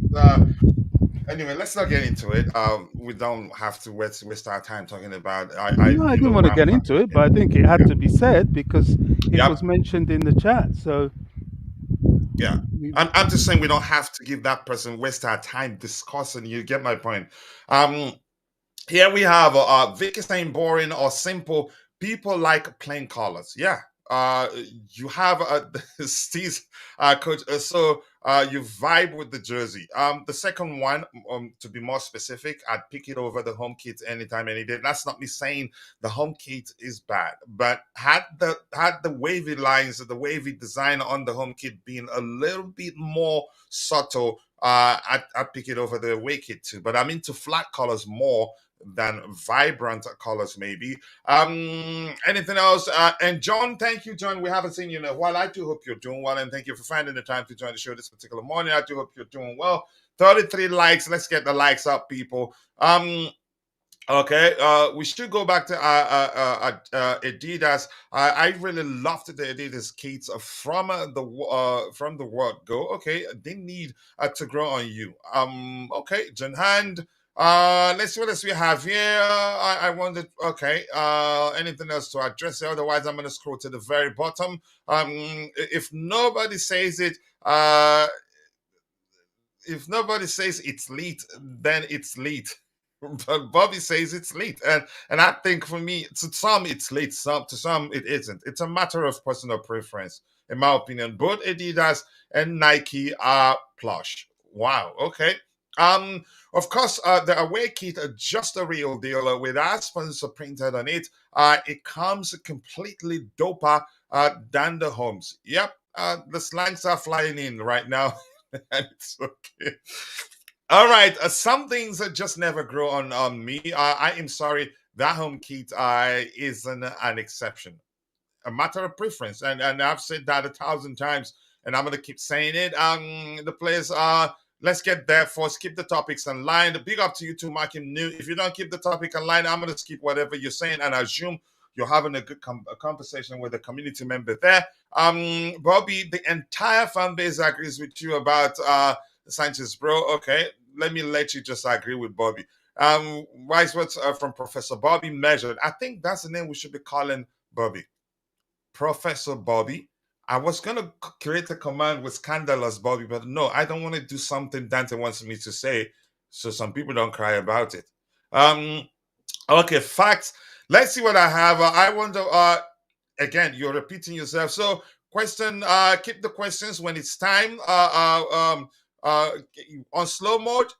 Anyway, let's not get into it. We don't have to waste our time talking about. No, I You didn't know, want to get into it, but I think it had yeah, to be said because it yep, was mentioned in the chat. So, yeah. we, I'm just saying we don't have to give that person waste our time discussing. You get my point. Um, Here we have Vicky saying boring or simple. People like plain colors. Yeah. Uh, you have Steve's coach. You vibe with the jersey. The second one, to be more specific, I'd pick it over the home kit anytime, any day. That's not me saying the home kit is bad, but had the wavy lines, the wavy design on the home kit been a little bit more subtle, I'd pick it over the away kit too. But I'm into flat colors more than vibrant colors, maybe. Anything else? And John, thank you, John. We haven't seen you in a while. I do hope you're doing well, and thank you for finding the time to join the show this particular morning. I do hope you're doing well. 33 likes. Let's get the likes up, people. Okay, we should go back to Adidas. I really loved the Adidas kits from the word go. Okay, they need to grow on you. Okay, John Hand. Let's see what else we have here. I wondered. Okay, anything else to address it? Otherwise, I'm gonna scroll to the very bottom. If nobody says it, if nobody says it's lead, then it's lead. But Bobby says it's late, and I think for me, to some it's late, to some it isn't. It's a matter of personal preference, in my opinion. Both Adidas and Nike are plush. Wow. Okay. Of course, the away kit are just a real deal with our sponsor printed on it. It comes completely doper than the homes. Yep. The slangs are flying in right now, and it's okay. All right, some things that just never grow on me. I am sorry, that home kit is an exception, a matter of preference, and I've said that 1,000 times, and I'm gonna keep saying it. The players let's get there first. Keep the topics in line. Big up to you too, Mark and New. If you don't keep the topic in line, I'm gonna skip whatever you're saying, and I assume you're having a good a conversation with a community member there. Bobby, the entire fan base agrees with you about Sanchez, bro. Okay, let you just agree with Bobby. Wise words from Professor Bobby Measured. I think that's the name we should be calling Bobby. Professor Bobby. I was gonna create a command with scandalous Bobby, but no, I don't want to do something Dante wants me to say, so some people don't cry about it. Um, okay, facts. Let's see what I have. I wonder. Again, you're repeating yourself. So, question. Keep the questions when it's time. On slow mode,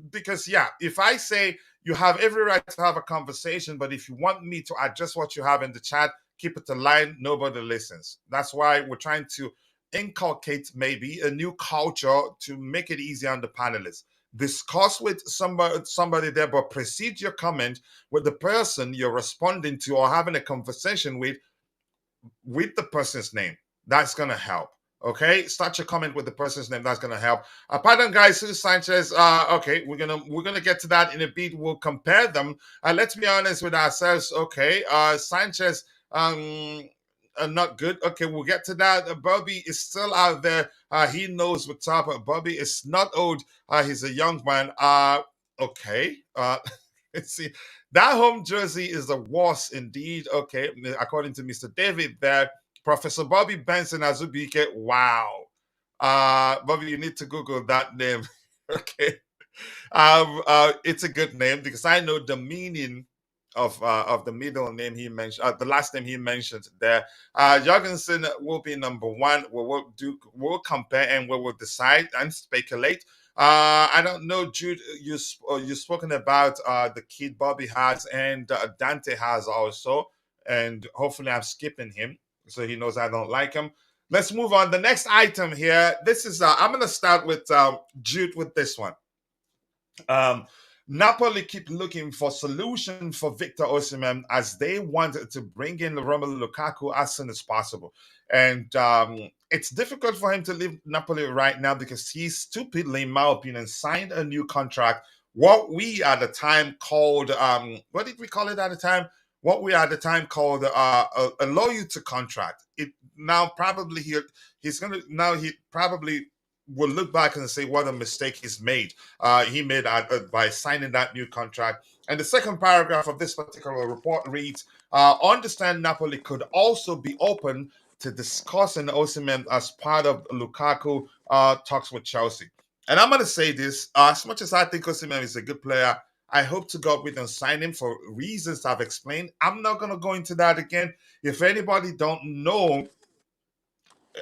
because yeah, if I say you have every right to have a conversation, but if you want me to adjust what you have in the chat, keep it aligned, nobody listens. That's why we're trying to inculcate maybe a new culture to make it easier on the panelists. Discuss with somebody there, but precede your comment with the person you're responding to or having a conversation with the person's name. That's gonna help. Okay, start your comment with the person's name. That's gonna help. Pardon, guys. Who's Sanchez? Okay, we're gonna get to that in a bit. We'll compare them. Let's be honest with ourselves. Okay, Sanchez, not good. Okay, we'll get to that. Bobby is still out there. He knows what's up. Bobby is not old. He's a young man. Okay. Let's see. That home jersey is the worst indeed. Okay, according to Mr. David there, Professor Bobby Benson Azubike. Wow. Bobby, you need to Google that name. Okay. It's a good name because I know the meaning of the middle name he mentioned, the last name he mentioned there. Jorgensen will be number one. We'll compare and we will decide and speculate. I don't know, Jude. You've spoken about the kid Bobby has and Dante has also, and hopefully I'm skipping him so he knows I don't like him. Let's move on. The next item here. This is I'm gonna start with Jude with this one. Um, Napoli keep looking for solution for Victor Osimhen as they wanted to bring in Romelu Lukaku as soon as possible. And it's difficult for him to leave Napoli right now because he stupidly, in my opinion, signed a new contract. What we at the time called, what did we call it at the time? What we at the time called a loyalty contract. It now probably he's gonna now he probably will look back and say what a mistake he made by signing that new contract. And the second paragraph of this particular report reads, understand Napoli could also be open to discussing Osimhen as part of Lukaku talks with Chelsea. And I'm going to say this, as much as I think Osimhen is a good player, I hope to God we don't sign him for reasons I've explained. I'm not going to go into that again. If anybody don't know,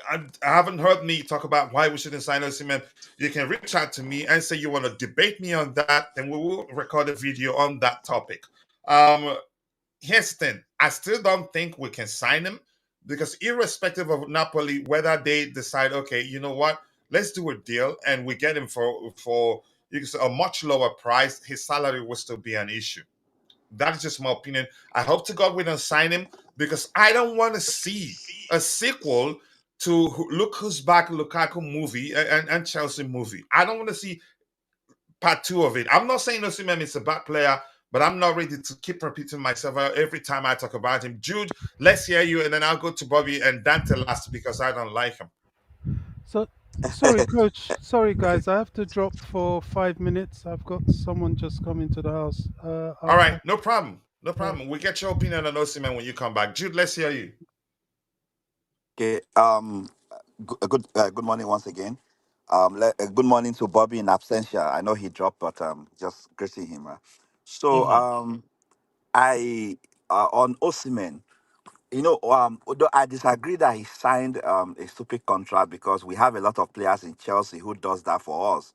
I haven't heard me talk about why we shouldn't sign Osimhen. You can reach out to me and say you want to debate me on that, then we will record a video on that topic. Um, Here's the thing: I still don't think we can sign him because, irrespective of Napoli, whether they decide, okay, you know what, let's do a deal and we get him for you can say a much lower price, his salary will still be an issue. That is just my opinion. I hope to God we don't sign him because I don't want to see a sequel to Look Who's Back Lukaku movie and Chelsea movie. I don't want to see part two of it. I'm not saying Osimhen is a bad player, but I'm not ready to keep repeating myself every time I talk about him. Jude, let's hear you, and then I'll go to Bobby and Dante last because I don't like him. So, sorry, coach. Sorry, guys. I have to drop for 5 minutes. I've got someone just come into the house. All right, no I'll problem. No all right. problem. We get your opinion on Osimhen when you come back. Jude, let's hear you. Okay. Good morning once again. Good morning to Bobby in absentia. I know he dropped, but just greeting him. So Mm-hmm. I on Osimhen, although I disagree that he signed a stupid contract because we have a lot of players in Chelsea who does that for us,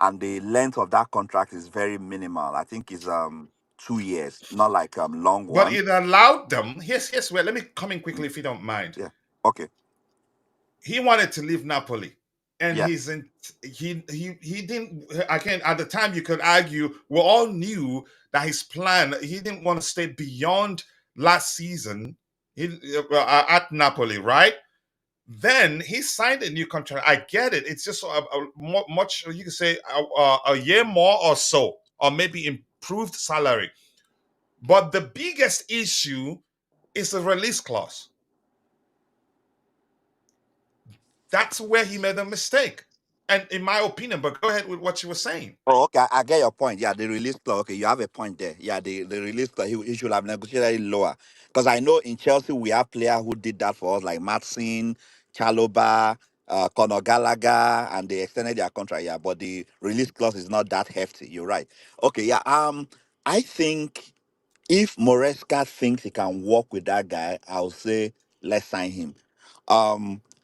and the length of that contract is very minimal. I think it's 2 years, not like long But one. it allowed them. Yes. Well, let me come in quickly Mm, if you don't mind. yeah. Okay. He wanted to leave Napoli, and Yeah. he didn't. Again, at the time, you could argue we all knew that his plan. He didn't want to stay beyond last season. At Napoli, right? Then he signed a new contract. I get it. It's just much you could say a year more or so, or maybe improved salary. But the biggest issue is the release clause. That's where he made a mistake. And in my opinion, but go ahead with what you were saying. Oh, okay. I get your point. Yeah, the release clause. Okay, you have a point there. Yeah, the release clause. He should have negotiated it lower. Because I know in Chelsea we have players who did that for us, like Matson, Chalobah, Conor Gallagher, and they extended their contract. Yeah, but the release clause is not that hefty. You're right. Okay. Yeah. I think if Moresca thinks he can work with that guy, I'll say let's sign him.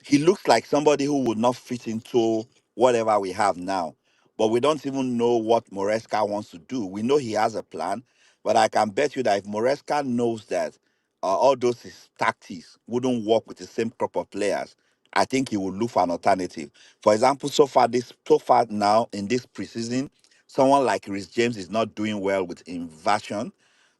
He looks like somebody who would not fit into whatever we have now. But we don't even know what Moresca wants to do. We know he has a plan, but I can bet you that if Moresca knows that all those his tactics wouldn't work with the same crop of players, I think he will look for an alternative. For example, so far now in this preseason, someone like Rhys James is not doing well with inversion.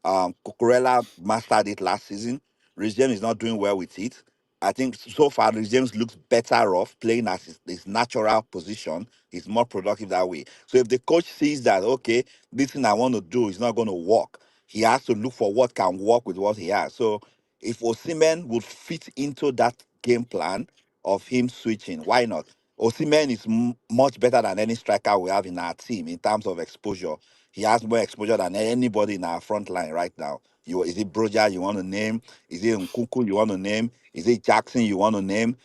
Cucurella mastered it last season. Rhys James is not doing well with it. I think so far Rhys James looks better off playing as his natural position. He's more productive that way. So if the coach sees that, okay, this thing I want to do is not going to work, he has to look for what can work with what he has. So if Osimhen would fit into that game plan of him switching, why not? Osimhen is much better than any striker we have in our team in terms of exposure. He has more exposure than anybody in our front line right now. Is it Broja you want to name? Is it Nkunku you want to name? Is it Jackson you want to name?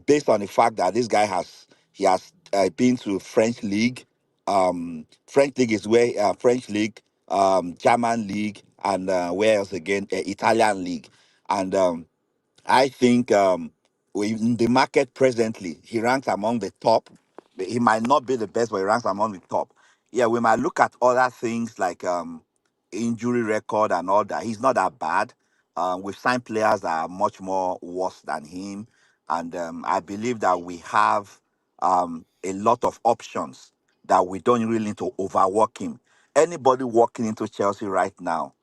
Based on the fact that this guy has been to French league. French league is where French league, German league, and where else again? Italian league, and I think in the market presently, he ranks among the top. He might not be the best, but he ranks among the top. Yeah, we might look at other things like injury record and all that. He's not that bad. We've signed players that are much more worse than him. And I believe that we have a lot of options that we don't really need to overwork him. Anybody walking into Chelsea right now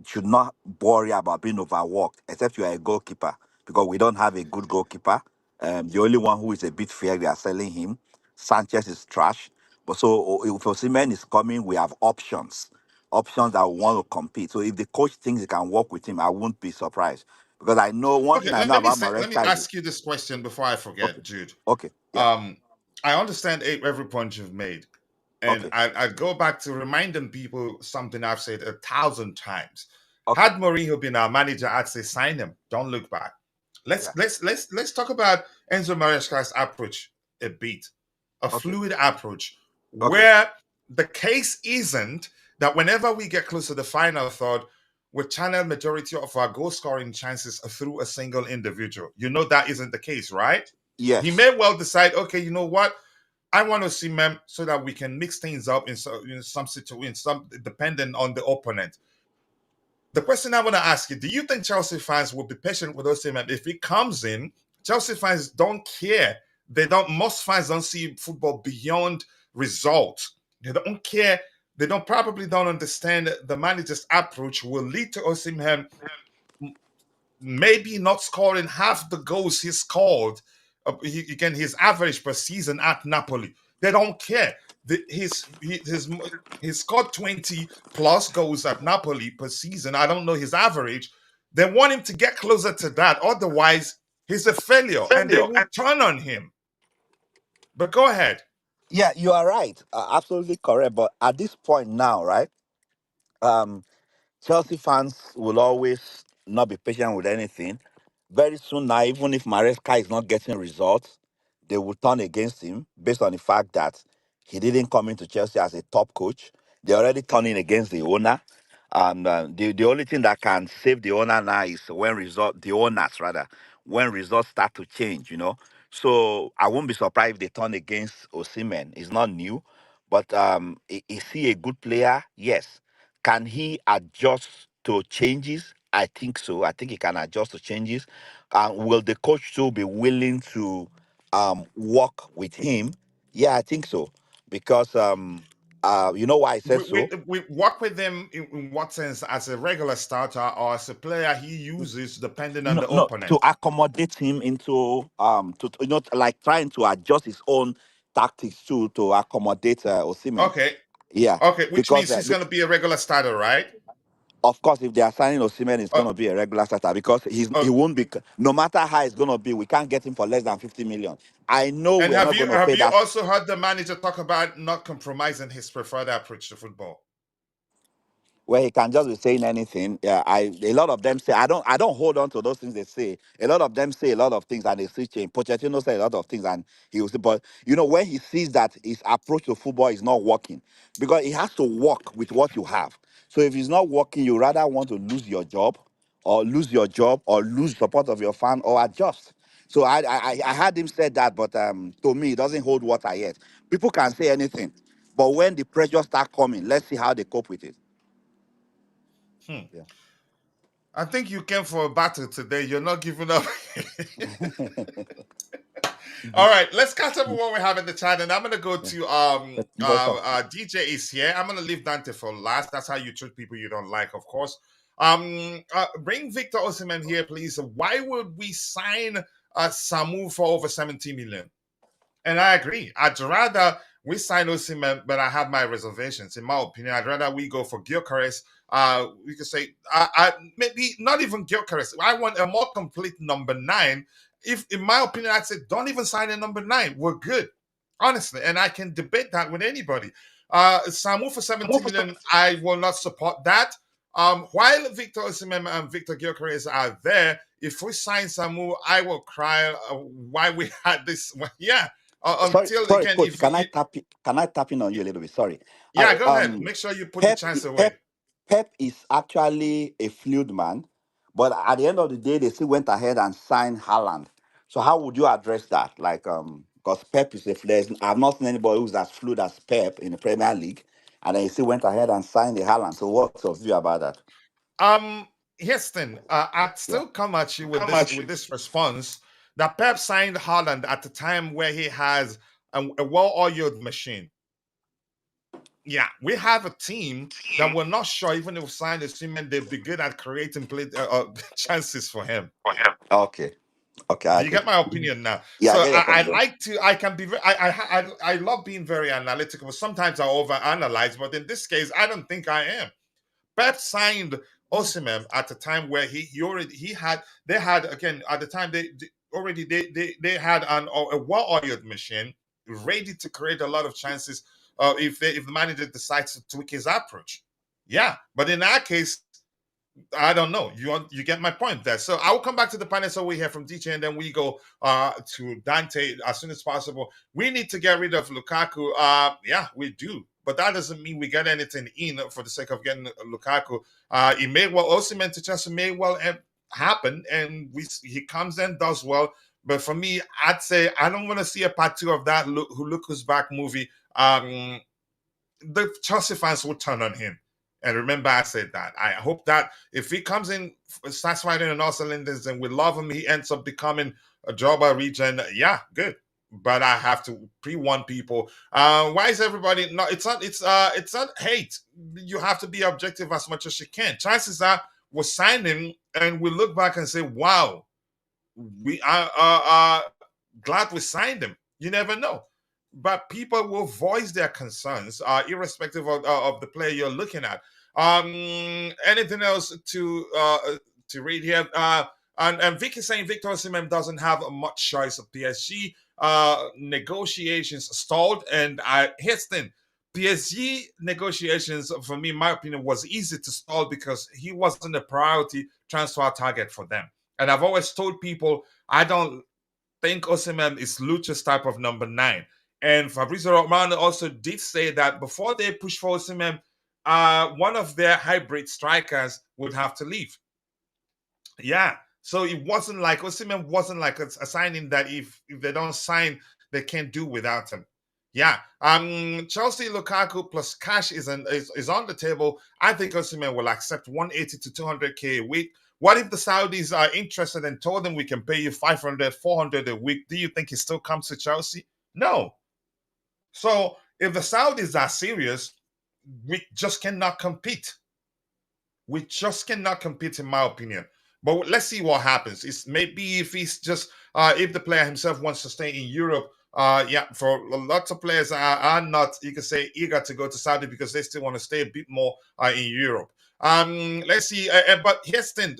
should not worry about being overworked, except you are a goalkeeper, because we don't have a good goalkeeper. The only one who is a bit fair, they are selling him. Sanchez is trash. But so if Osimhen is coming, we have options that want to compete. So if the coach thinks he can work with him, I won't be surprised, because I know one Okay, thing I know about let me Maresca is ask you this question before I okay, forget, Jude. okay, yeah, Um, I understand every point you've made, and okay, I go back to reminding people something I've said 1,000 times. okay, Had Mourinho been our manager, I'd say sign him. Don't look back. yeah, Let's talk about Enzo Maresca's approach a bit, a okay, fluid approach, okay, where the case isn't that whenever we get close to the final third, we channel majority of our goal scoring chances through a single individual. You know that isn't the case, right? He yes, may well decide, okay, you know what? I want to see Mem so that we can mix things up in some situations, some depending on the opponent. The question I want to ask you: do you think Chelsea fans will be patient with Osimhen if he comes in? Chelsea fans don't care. They don't. Most fans don't see football beyond results. They don't care. They don't understand the manager's approach will lead to Osimhen maybe not scoring half the goals he scored again his average per season at Napoli. They don't care. He scored 20 plus goals at Napoli per season. I don't know his average. They want him to get closer to that. Otherwise, he's a failure and they will turn on him. But go ahead. yeah. You are right, absolutely correct. But at this point now, right? Um, Chelsea fans will always not be patient with anything. Very soon now, even if Maresca is not getting results, they will turn against him based on the fact that he didn't come into Chelsea as a top coach. They're already turning against the owner. And the only thing that can save the owner now is when the owners rather, when results start to change, you know. So I won't be surprised if they turn against Osimhen. It's not new, but is he a good player? Yes. Can he adjust to changes? I think so. I think he can adjust to changes. Will the coach too be willing to work with him? Yeah, I think so. Because you know why I said so? We work with him in what sense? As a regular starter or as a player he uses depending on No, the no, to opponent? accommodate him into like trying to adjust his own tactics too to accommodate Osimhen. Okay. Yeah, Okay, which because means he's going to be a regular starter, right? of course, if they are signing Osimhen, it's Uh, going to be a regular starter because he uh, won't be. No matter how it's going to be, we can't get him for less than 50 million. I know and we're not going to have pay you that. also heard the manager talk about not compromising his preferred approach to football? Where he can just be saying anything. Yeah, a lot of them say I don't hold on to those things they say. A lot of them say a lot of things and they still change. Pochettino say a lot of things and he was but when he sees that his approach to football is not working, because he has to work with what you have. So if it's not working, you rather want to lose your job or lose support of your fan or adjust. So I had him said that, but to me it doesn't hold water yet. People can say anything, but when the pressure start coming, let's see how they cope with it. Hmm. Yeah. I think you came for a battle today. You're not giving up. All right, let's catch up with what we have in the chat, and I'm gonna go Yeah. to Voice of DJ is here. I'm gonna leave Dante for last. That's how you treat people you don't like, of course. Bring Victor Osimhen here, please. Why would we sign Samu for over 70 million? And I agree. I'd rather we sign Osimhen, but I have my reservations. In my opinion, I'd rather we go for Gyökeres. We could say, maybe not even Gyökeres. I want a more complete number 9. If, in my opinion, I'd say don't even sign a number 9. We're good, honestly, and I can debate that with anybody. Samu for 70 million, I will not support that. While Victor Osimhen and Victor Gyökeres are there, if we sign Samu, I will cry why we had this. Yeah, until sorry, again, coach. if you, Can I tap in on you a little bit? Sorry. yeah, I go ahead. Make sure you put the Pep chance away. Pep Pep is actually a fluid man, but at the end of the day, they still went ahead and signed Haaland. So how would you address that? Like because Pep is a fluid. I've not seen anybody who's as fluid as Pep in the Premier League, and then he still went ahead and signed the Haaland. So what's your view about that? Yes, then I'd Yeah. still come at you with this response that Pep signed Haaland at the time where he has a well-oiled machine. Yeah, we have a team that we're not sure, even if we signed Osimhen, they'd be good at creating chances for him. Okay. Okay, Do I you get. get my opinion now? Yeah, I So get your I point. like to. I can be. I love being very analytical. But sometimes I overanalyze, but in this case, I don't think I am. Pep signed Osimhen at a time where he had they had again at the time they had a well-oiled machine ready to create a lot of chances if the manager decides to tweak his approach. Yeah, but in that case, I don't know. You get my point there. So I will come back to the panel so we hear from DJ and then we go to Dante as soon as possible. We need to get rid of Lukaku. Yeah, we do. But that doesn't mean we get anything in for the sake of getting Lukaku. It may well Osimhen to Chelsea may well happen, and he comes in, does well. But for me, I'd say I don't want to see a part 2 of that Look Who's Back movie. The Chelsea fans will turn on him. And remember, I said that. I hope that if he comes in, starts fighting on all cylinders, and we love him, he ends up becoming a Joba region. Yeah, good. But I have to pre-warn people. Why is everybody not? It's not hate. You have to be objective as much as you can. Chances are we'll sign him, and we look back and say, "Wow, we are glad we signed him." You never know. But people will voice their concerns, irrespective of the player you're looking at. Anything else to read here? And Vic is saying Victor Osimhen doesn't have much choice of PSG. Negotiations stalled, and here's the thing. PSG negotiations, for me, in my opinion, was easy to stall because he wasn't a priority transfer target for them. And I've always told people I don't think Osimhen is Lucha's type of number 9. And Fabrizio Romano also did say that before they push for Osimhen, one of their hybrid strikers would have to leave. Yeah. So it wasn't like Osimhen wasn't like a signing that if they don't sign, they can't do without him. Yeah. Chelsea Lukaku plus cash is on the table. I think Osimhen will accept 180 to 200k a week. What if the Saudis are interested and told them we can pay you 500, 400 a week? Do you think he still comes to Chelsea? No. So if the Saudis are serious, we just cannot compete. We just cannot compete, in my opinion. But let's see what happens. It's maybe if he's just if the player himself wants to stay in Europe. Yeah, for lots of players are not, you can say, eager to go to Saudi because they still want to stay a bit more in Europe. Let's see. But here's the thing.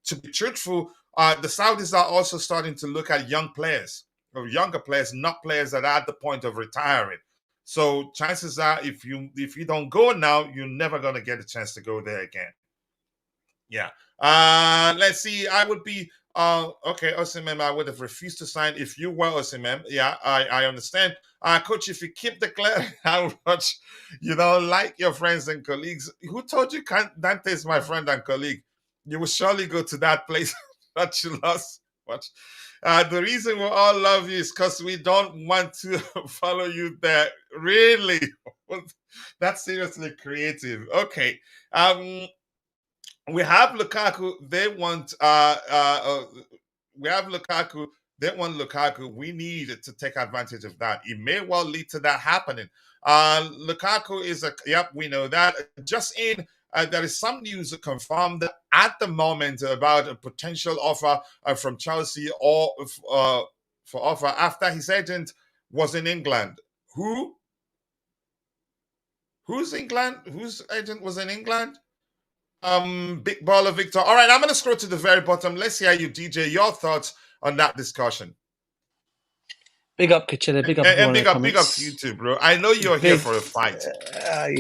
To be truthful, the Saudis are also starting to look at young players. Younger players, not players that are at the point of retiring. So chances are, if you don't go now, you're never gonna get a chance to go there again. Yeah. Let's see. I would be okay. Osimhen, I would have refused to sign if you were Osimhen. Yeah, I understand. Coach, if you keep declaring how much you don't like your friends and colleagues, who told you Dante is my friend and colleague? You will surely go to that place that you lost. What? The reason we all love you is because we don't want to follow you there. Really? That's seriously creative. Okay. We have Lukaku. They want we have Lukaku. They want Lukaku. We need to take advantage of that. It may well lead to that happening. Lukaku is we know that. Just in, there is some news confirmed at the moment about a potential offer from Chelsea or for offer after his agent was in England. Whose England? Whose agent was in England? Big Baller Victor. All right, I'm going to scroll to the very bottom. Let's hear you, DJ. Your thoughts on that discussion. Big up, Kachilla. Big up, and big up comments. to you too, bro. I know you're here for a fight.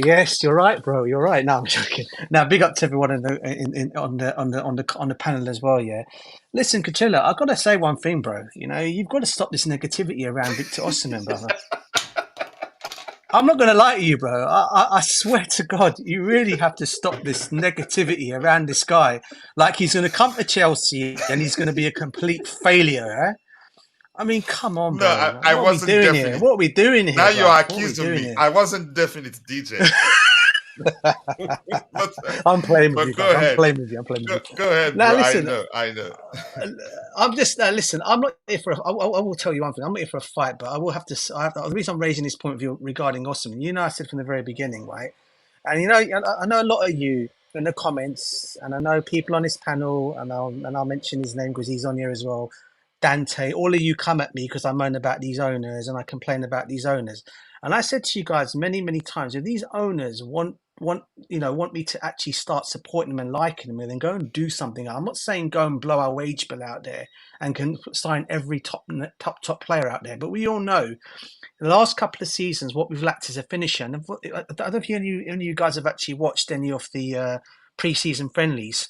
Yes, you're right, bro. You're right. No, I'm joking. Now, big up to everyone on the panel as well. Yeah, listen, Kachilla. I've got to say one thing, bro. You know, you've got to stop this negativity around Victor Osimhen, brother. I'm not going to lie to you, bro. I swear to God, you really have to stop this negativity around this guy. Like he's going to come to Chelsea and he's going to be a complete failure. Eh? I mean, come on, bro. No, I wasn't doing here? What are we doing here? Now bro? you're accusing me. I wasn't definite, DJ. but, I'm playing with you but go guys. I'm ahead. playing with you. I'm playing with you. Go ahead, Now bro. I listen, know. I know. I'm just listen. I'm not here for. I will tell you one thing. I'm not here for a fight, but I will have to. The reason I'm raising this point of view regarding Osimhen, I said from the very beginning, right? And I know a lot of you in the comments, and I know people on this panel, and I'll mention his name because he's on here as well. Dante, all of you come at me because I moan about these owners and I complain about these owners. And I said to you guys many, many times, if these owners want me to actually start supporting them and liking them, and then go and do something. I'm not saying go and blow our wage bill out there and can sign every top player out there, but we all know the last couple of seasons what we've lacked is a finisher. And I don't know if any of you guys have actually watched any of the pre-season friendlies.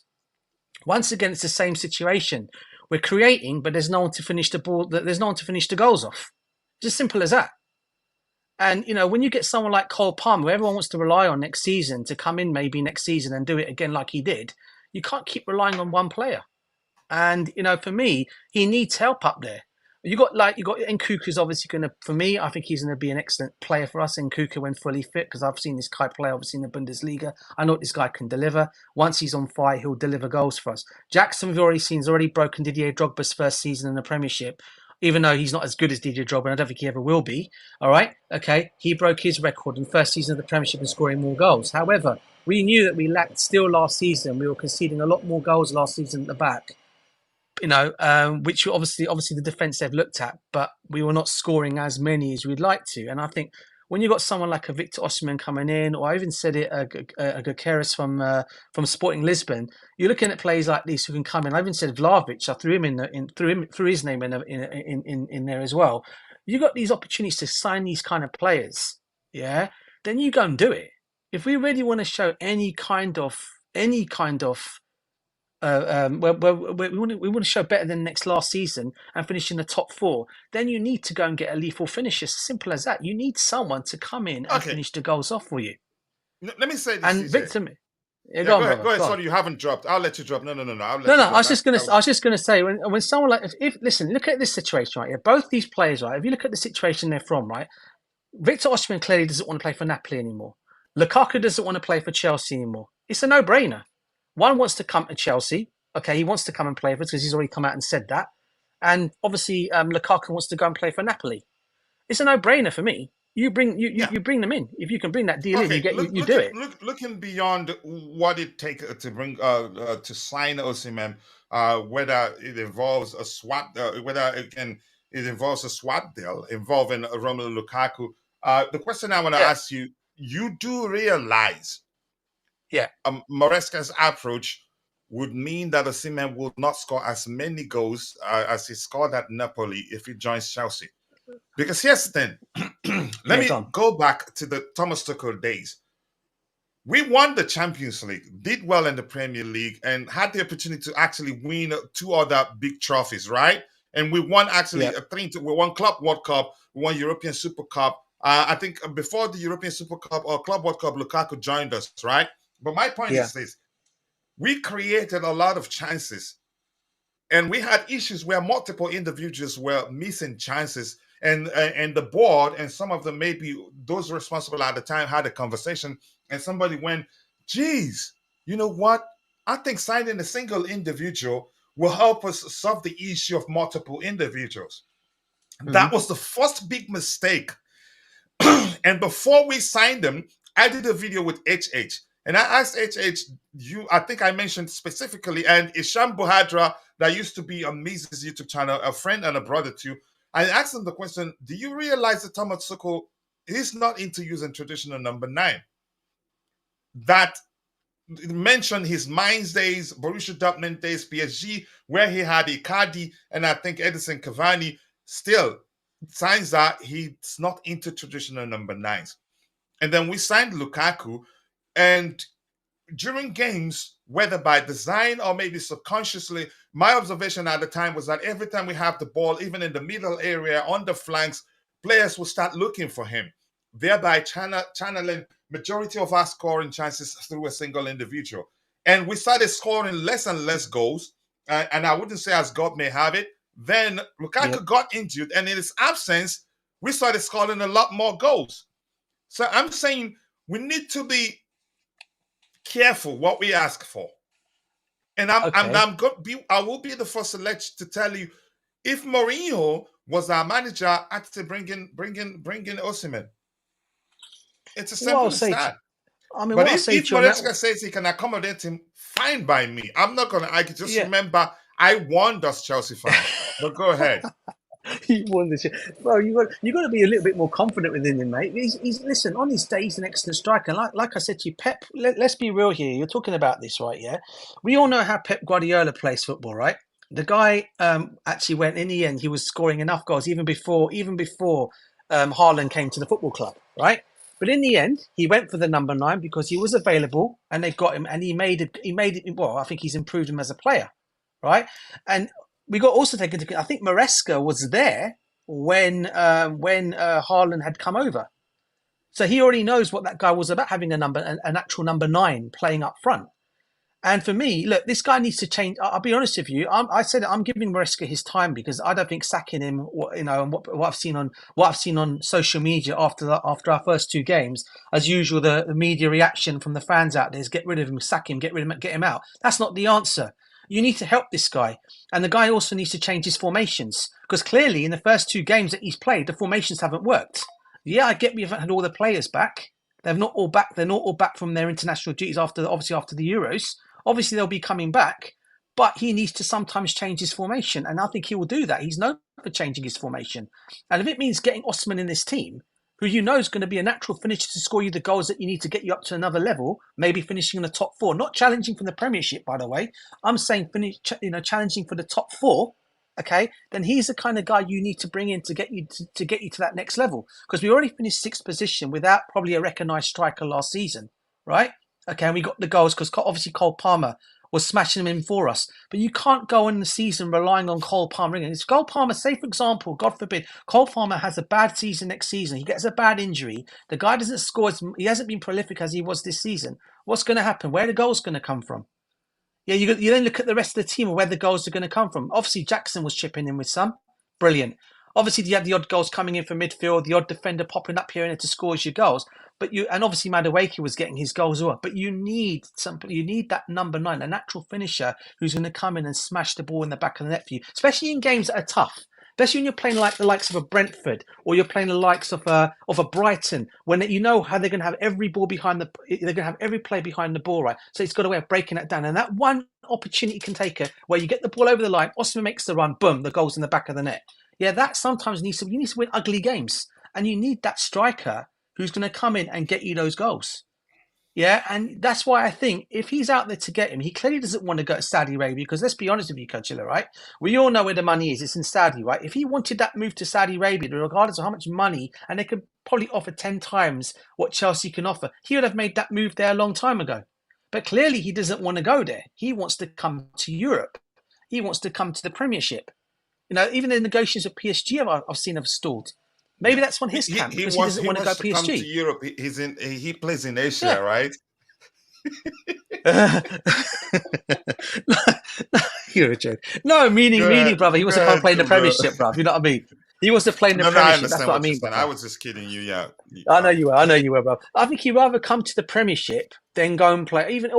Once again, it's the same situation. We're creating, but there's no one to finish the ball. There's no one to finish the goals off. It's as simple as that. And when you get someone like Cole Palmer, who everyone wants to rely on next season to come in maybe next season and do it again like he did, you can't keep relying on one player. And for me, he needs help up there. You got Nkuku's obviously going to. For me, I think he's going to be an excellent player for us. Nkuku when fully fit, because I've seen this guy play obviously in the Bundesliga. I know what this guy can deliver. Once he's on fire, he'll deliver goals for us. Jackson, we've already seen, has already broken Didier Drogba's first season in the Premiership. Even though he's not as good as Didier Drogba, and I don't think he ever will be. All right, okay, he broke his record in the first season of the Premiership and scoring more goals. However, we knew that we lacked still last season. We were conceding a lot more goals last season at the back. Which obviously the defence they've looked at, but we were not scoring as many as we'd like to. And I think when you've got someone like a Victor Osimhen coming in, or I even said it, a Gukeres from Sporting Lisbon, you're looking at players like these who can come in. I even said Vlahovic. I threw his name in there as well. You got these opportunities to sign these kind of players, yeah. Then you go and do it. If we really want to show any kind of we want to show better than next last season and finish in the top 4, then you need to go and get a lethal finisher. Simple as that. You need someone to come in and finish the goals off for you. Let me say this, and CJ. Victor, go ahead. Go ahead. Sorry, you haven't dropped. I'll let you drop. No. I'll let you drop. I was just gonna say when someone like if listen, look at this situation right here. Both these players, right? If you look at the situation they're from, right? Victor Osimhen clearly doesn't want to play for Napoli anymore. Lukaku doesn't want to play for Chelsea anymore. It's a no-brainer. One wants to come to Chelsea. Okay, he wants to come and play for us because he's already come out and said that. And obviously, Lukaku wants to go and play for Napoli. It's a no-brainer for me. You bring them in. If you can bring that deal in, you do it. Looking beyond what it takes to bring to sign Osimhen, whether it involves a swap, it involves a swap deal involving Romelu Lukaku. The question I want to ask you: you do realize, Maresca's approach would mean that Osimhen will not score as many goals as he scored at Napoli if he joins Chelsea. Because here's the thing. Let me go back to the Thomas Tuchel days. We won the Champions League, did well in the Premier League, and had the opportunity to actually win 2 other big trophies, right? And we won we won Club World Cup, we won European Super Cup. I think before the European Super Cup or Club World Cup, Lukaku joined us, right? But my point is this. We created a lot of chances, and we had issues where multiple individuals were missing chances, and the board and some of them, maybe those responsible at the time, had a conversation, and somebody went, geez, you know what? I think signing a single individual will help us solve the issue of multiple individuals. Mm-hmm. That was the first big mistake. And before we signed them, I did a video with HH. And I asked HH, I think I mentioned specifically, and Isham Buhadra, that used to be on Mises' YouTube channel, a friend and a brother too. I asked him the question, do you realize that Thomas Tuchel is not into using traditional number 9? That mentioned his Mainz days, Borussia Dortmund days, PSG, where he had Icardi and I think Edison Cavani. Still, signs that he's not into traditional number 9s. And then we signed Lukaku, and during games, whether by design or maybe subconsciously, my observation at the time was that every time we have the ball, even in the middle area, on the flanks, players will start looking for him, thereby channeling majority of our scoring chances through a single individual. And we started scoring less and less goals, and I wouldn't say as God may have it. Then Lukaku got injured, and in his absence, we started scoring a lot more goals. So I'm saying we need to be careful what we ask for. And Okay. I will be the first to tell you, if Mourinho was our manager, I'd say bring in Osimhen. It's as What I'll simple as say, that. what But I'll if say to you on that, Maresca says he can accommodate him, fine by me. I'm not gonna argue. Just yeah. remember, I warned us Chelsea fans. But go ahead. You won this year. Bro, you got to be a little bit more confident within him, mate. He's listen, on his day, he's an excellent striker. Like I said to you, Pep, let's be real here. You're talking about this, right? Yeah. We all know how Pep Guardiola plays football, right? The guy actually went, in the end, he was scoring enough goals even before Haaland came to the football club, right? But in the end, he went for the number 9 because he was available and they got him and he made it. Well, I think he's improved him as a player, right? And we got also taken into. I think Maresca was there when Haaland had come over, so he already knows what that guy was about, having an actual number 9 playing up front. And for me, look, this guy needs to change. I'll be honest with you. I said I'm giving Maresca his time because I don't think sacking him. And what I've seen on social media after our first 2 games, as usual, the media reaction from the fans out there is get rid of him, sack him, get rid of him, get him out. That's not the answer. You need to help this guy, and the guy also needs to change his formations because clearly in the first 2 games that he's played, the formations haven't worked. Yeah, I get we haven't had all the players back. They're not all back. They're not all back from their international duties after the Euros. Obviously, they'll be coming back, but he needs to sometimes change his formation, and I think he will do that. He's known for changing his formation, and if it means getting Osimhen in this team, who you know is going to be a natural finisher to score you the goals that you need to get you up to another level, maybe finishing in the top 4, not challenging for the Premiership, by the way. I'm saying challenging for the top 4. Okay, then he's the kind of guy you need to bring in to get you to that next level. Because we already finished 6th position without probably a recognised striker last season, right? Okay, and we got the goals because obviously Cole Palmer was smashing them in for us. But you can't go in the season relying on Cole Palmer. If Cole Palmer, say for example, God forbid, Cole Palmer has a bad season next season, he gets a bad injury, the guy doesn't score, he hasn't been prolific as he was this season. What's going to happen? Where are the goals going to come from? Yeah, you then look at the rest of the team and where the goals are going to come from. Obviously, Jackson was chipping in with some. Brilliant. Obviously, you had the odd goals coming in from midfield, the odd defender popping up here and there to score your goals. And obviously Madueke was getting his goals as well. But you need that number 9, a natural finisher who's going to come in and smash the ball in the back of the net for you, especially in games that are tough. Especially when you're playing like the likes of a Brentford or you're playing the likes of a Brighton, when you know how they're going to have every ball they're going to have every play behind the ball, right? So it's got a way of breaking that down. And that one opportunity can take it where you get the ball over the line, Osimhen makes the run, boom, the goal's in the back of the net. Yeah, that sometimes you need to win ugly games. And you need that striker who's going to come in and get you those goals. Yeah, and that's why I think if he's out there to get him, he clearly doesn't want to go to Saudi Arabia because let's be honest with you, Coachella, right? We all know where the money is. It's in Saudi, right? If he wanted that move to Saudi Arabia, regardless of how much money, and they could probably offer 10 times what Chelsea can offer, he would have made that move there a long time ago. But clearly he doesn't want to go there. He wants to come to Europe. He wants to come to the Premiership. Even the negotiations with PSG I've seen have stalled. Maybe that's on his camp because he doesn't want to go PSG. Come to Europe. He plays in Asia, right? You're a joke. No, meaning, brother. He wants to come play in the Premiership, brother. You know what I mean? He wants to play in the Premiership. That's what I mean. I was just kidding you. Yeah, I know you were, bro. I think he'd rather come to the Premiership than go and play. Even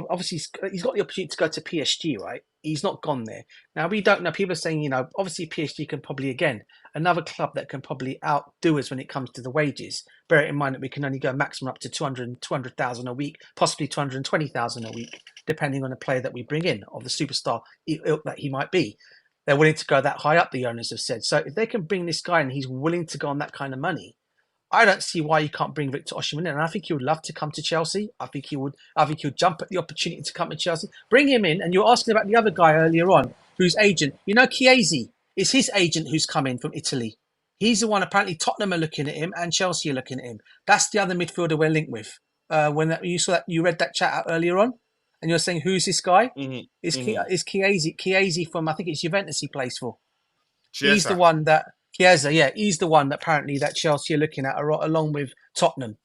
obviously he's got the opportunity to go to PSG, right? He's not gone there. Now we don't know. People are saying, obviously PSG can probably again another club that can probably outdo us when it comes to the wages. Bear it in mind that we can only go maximum up to 200,000 a week, possibly 220,000 a week, depending on the player that we bring in or the superstar that he might be. They're willing to go that high up, the owners have said. So if they can bring this guy and he's willing to go on that kind of money, I don't see why you can't bring Victor Osimhen in. And I think he would love to come to Chelsea. I think he would jump at the opportunity to come to Chelsea. Bring him in. And you're asking about the other guy earlier on, whose agent, Chiesi, is his agent who's coming from Italy. He's the one, apparently Tottenham are looking at him and Chelsea are looking at him. That's the other midfielder we're linked with. You read that chat out earlier on, and you're saying, who's this guy? Is Chiesi from, I think it's Juventus he plays for. Chiesa. He's the one that, Chiesa, yeah, he's the one that apparently that Chelsea are looking at along with Tottenham.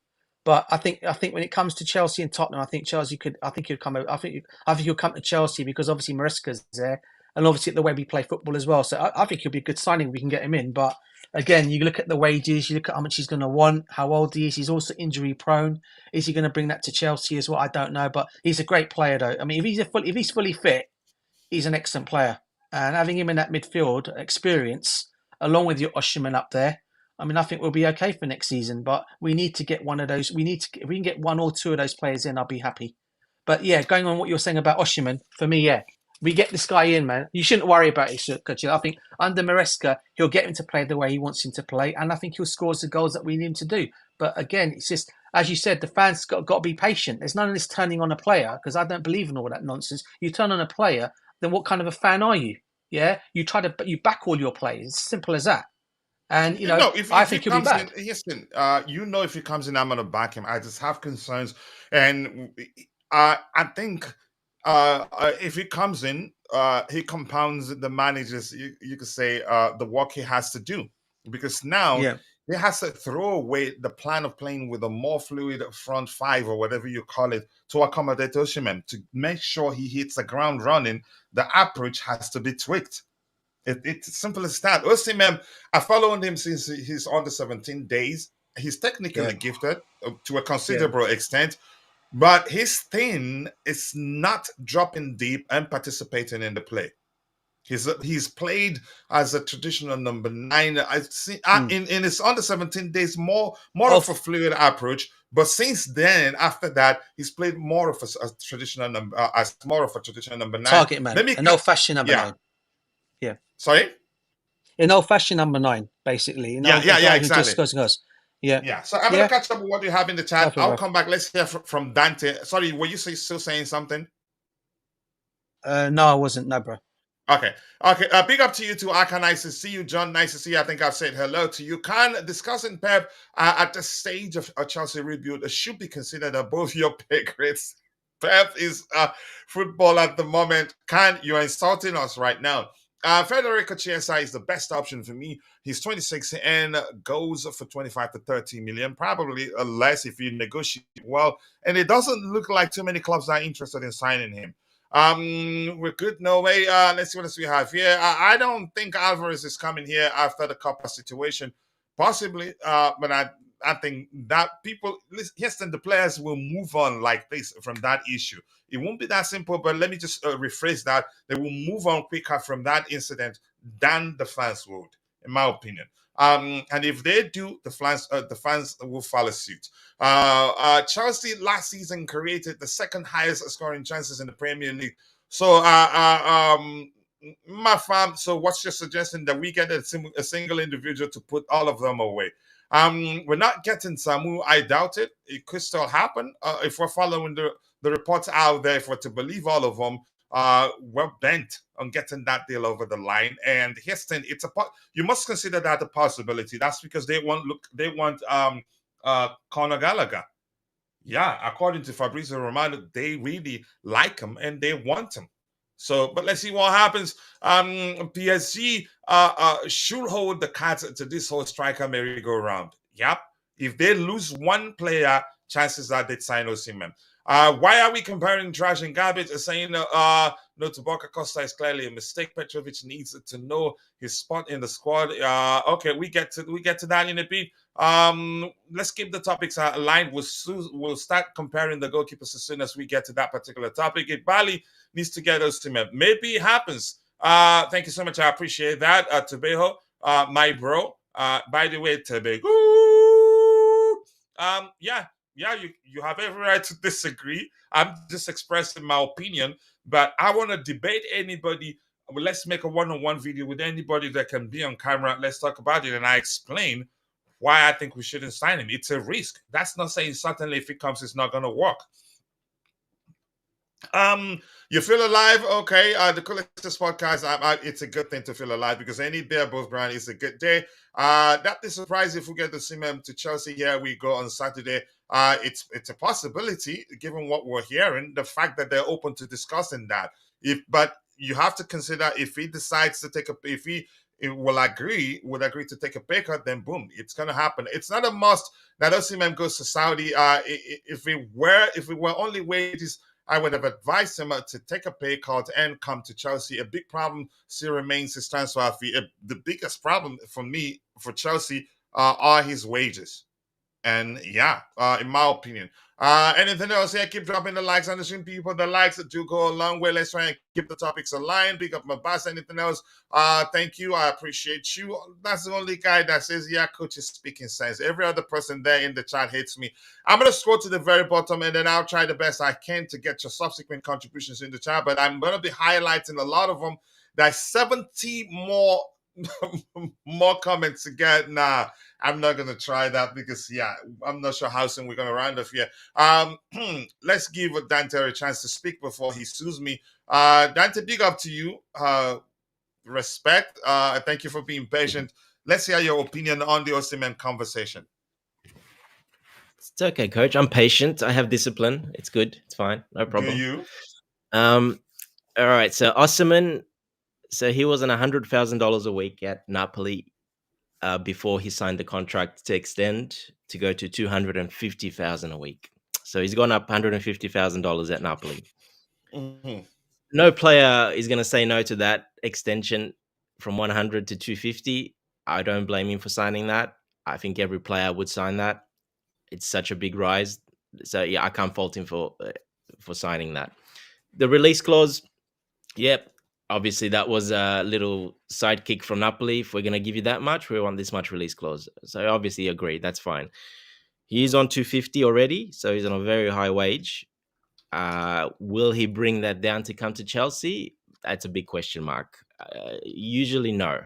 But I think when it comes to Chelsea and Tottenham, I think he'll come to Chelsea because obviously Maresca's there. and obviously the way we play football as well. So I think he'll be a good signing. We can get him in, but again, you look at the wages, you look at how much he's going to want, how old he is. He's also injury prone. Is he going to bring that to Chelsea as well? I don't know, but he's a great player though. I mean, if he's fully fit, he's an excellent player, and having him in that midfield experience along with your Osimhen up there. I mean, I think we'll be okay for next season, but we need to get one of those. If we can get one or two of those players in, I'll be happy. But yeah, going on what you're saying about Osimhen, for me, yeah, we get this guy in, man. You shouldn't worry about it, Kutcher. I think under Maresca, he'll get him to play the way he wants him to play, and I think he'll score the goals that we need him to do. But again, it's just, as you said, the fans got to be patient. There's none of this turning on a player, because I don't believe in all that nonsense. You turn on a player, then what kind of a fan are you? Yeah, you back all your players. It's simple as that. And I think he'll be back. Listen, if he comes in, I'm gonna back him. I just have concerns, and I think if he comes in, he compounds the managers. You could say the work he has to do, because now he has to throw away the plan of playing with a more fluid front five or whatever you call it to accommodate Osimhen. To make sure he hits the ground running, the approach has to be tweaked. It's simple as that. Osimhen, I followed him since he's under 17 days. He's technically gifted to a considerable extent, but his thing is not dropping deep and participating in the play. He's played as a traditional number 9. I see in his under 17 days more of a fluid approach. But since then, after that, he's played more of a traditional number number 9. Target man, an old-fashioned number 9. Yeah. Sorry? An old-fashioned number 9, basically. Exactly. Just goes. Yeah. So I'm going to catch up with what you have in the chat. I'll come back. Let's hear from Dante. Sorry, were you still saying something? No, I wasn't. No, bro. Okay. Big up to you too, Aka. Nice to see you, John. Nice to see you. I think I've said hello to you. Discussing Pep at the stage of a Chelsea rebuild, it should be considered both your pick grades. Pep is football at the moment. You're insulting us right now. Federico Chiesa is the best option for me. He's 26 and goes for 25 to 30 million, probably less if you negotiate well. And it doesn't look like too many clubs are interested in signing him. We're good. No way. Let's see what else we have here. I don't think Alvarez is coming here after the Copa situation. Possibly, but I think that the players will move on like this from that issue. It won't be that simple, but let me just rephrase that. They will move on quicker from that incident than the fans would, in my opinion. And if they do, the fans will follow suit. Chelsea last season created the second highest scoring chances in the Premier League. So, my fam. So, what's your suggestion that we get a single individual to put all of them away? We're not getting Samu. I doubt it. It could still happen if we're following the reports out there. If we're to believe all of them, we're bent on getting that deal over the line. And Houston, you must consider that a possibility. That's because they want Conor Gallagher. Yeah, according to Fabrizio Romano, they really like him and they want him. So, but let's see what happens. PSG should hold the cards to this whole striker merry-go-round. Yep. If they lose one player, chances are they'd sign Osimhen. Why are we comparing trash and garbage? Saying no, Tuboka Costa is clearly a mistake. Petrovic needs to know his spot in the squad. Okay, we get to that in a bit. Let's keep the topics aligned. We'll start comparing the goalkeepers as soon as we get to that particular topic. If Bali needs to get us to him, maybe it happens. Thank you so much. I appreciate that. Tebeho, my bro. By the way, Tebeho. You have every right to disagree. I'm just expressing my opinion, but I want to debate anybody. Let's make a one-on-one video with anybody that can be on camera. Let's talk about it, and I explain why I think we shouldn't sign him. It's a risk. That's not saying certainly if it comes, it's not going to work. You feel alive? Okay. The coolest podcast. It's a good thing to feel alive because any day above ground is a good day. Not be surprised if we get to see him to Chelsea. Here we go on Saturday. It's a possibility given what we're hearing. The fact that they're open to discussing that. But you have to consider if he decides to if he will agree to take a pay cut, then boom, it's gonna happen. It's not a must that Osimhen goes to Saudi. If we were only wages I would have advised him to take a pay cut and come to Chelsea. A big problem still remains his transfer fee. The biggest problem for me, for Chelsea, are his wages. And yeah, in my opinion. Anything else here? Keep dropping the likes on the stream, people. The likes do go a long way. Let's try and keep the topics aligned. Pick up my boss. Anything else? Thank you. I appreciate you. That's the only guy that says, yeah, coach is speaking sense. Every other person there in the chat hates me. I'm going to scroll to the very bottom, and then I'll try the best I can to get your subsequent contributions in the chat. But I'm going to be highlighting a lot of them. There's 70 more comments to get. Nah, I'm not gonna try that because I'm not sure how soon we're gonna round off here. Let's give Dante a chance to speak before he sues me. Dante, big up to you. Respect. Thank you for being patient. Let's hear your opinion on the Osimhen conversation. It's okay, coach. I'm patient. I have discipline. It's good. It's fine. No problem. Do you? All right. So Osimhen. So he was on $100,000 a week at Napoli before he signed the contract to extend to go to $250,000 a week. So he's gone up $150,000 at Napoli. Mm-hmm. No player is going to say no to that extension from 100 to 250. I don't blame him for signing that. I think every player would sign that. It's such a big rise. So yeah, I can't fault him for signing that. The release clause, yep. Obviously, that was a little sidekick from Napoli. If we're going to give you that much, we want this much release clause. So obviously, agree. That's fine. He's on 250 already, so he's on a very high wage. Will he bring that down to come to Chelsea? That's a big question mark. Usually, no.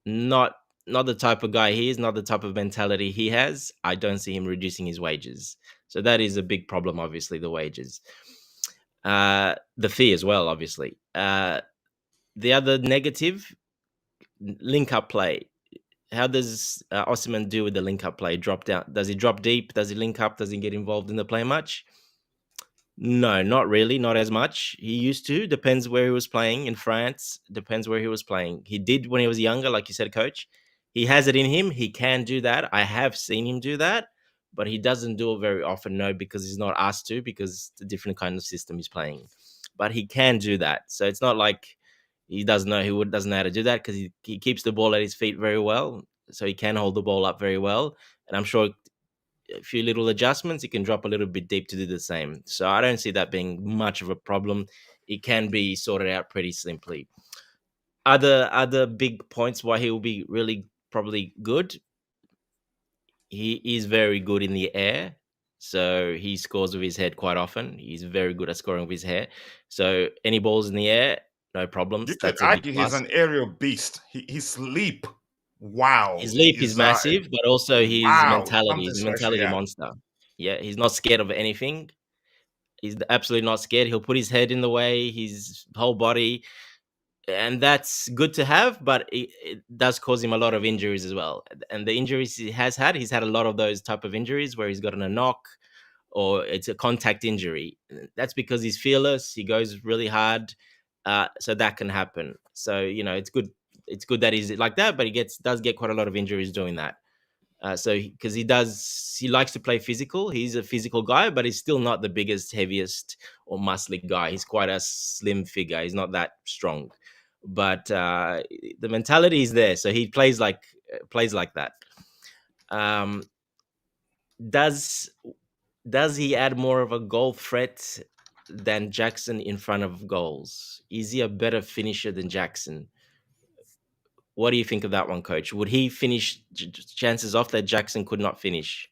Not the type of guy he is, not the type of mentality he has. I don't see him reducing his wages. So that is a big problem, obviously, the wages. The fee as well, obviously. The other negative, link-up play. How does Osimhen do with the link-up play? Drop down? Does he drop deep? Does he link up? Does he get involved in the play much? No, not really. Not as much. He used to. Depends where he was playing. In France, depends where he was playing. He did when he was younger, like you said, coach. He has it in him. He can do that. I have seen him do that, but he doesn't do it very often, no, because he's not asked to, because it's a different kind of system he's playing. But he can do that. So it's not like he doesn't know how to do that, because he keeps the ball at his feet very well. So he can hold the ball up very well. And I'm sure a few little adjustments, he can drop a little bit deep to do the same. So I don't see that being much of a problem. It can be sorted out pretty simply. Other big points why he will be really probably good. He is very good in the air. So he scores with his head quite often. He's very good at scoring with his hair. So any balls in the air, no problems. You could That's a big argue plus. he's an aerial beast. His leap, wow. His leap is massive, but also his mentality. He's a mentality yeah. monster. Yeah, he's not scared of anything. He's absolutely not scared. He'll put his head in the way, his whole body, and that's good to have, but it does cause him a lot of injuries as well. And the injuries he's had a lot of those type of injuries where he's gotten a knock or it's a contact injury. That's because he's fearless. He goes really hard, so that can happen. So it's good. It's good that he's like that, but he does get quite a lot of injuries doing that. So because he likes to play physical. He's a physical guy, but he's still not the biggest, heaviest or muscly guy. He's quite a slim figure. He's not that strong, but the mentality is there. So he plays like that. Does he add more of a goal threat than Jackson in front of goals? Is he a better finisher than Jackson? What do you think of that one, coach? Would he finish chances off that Jackson could not finish?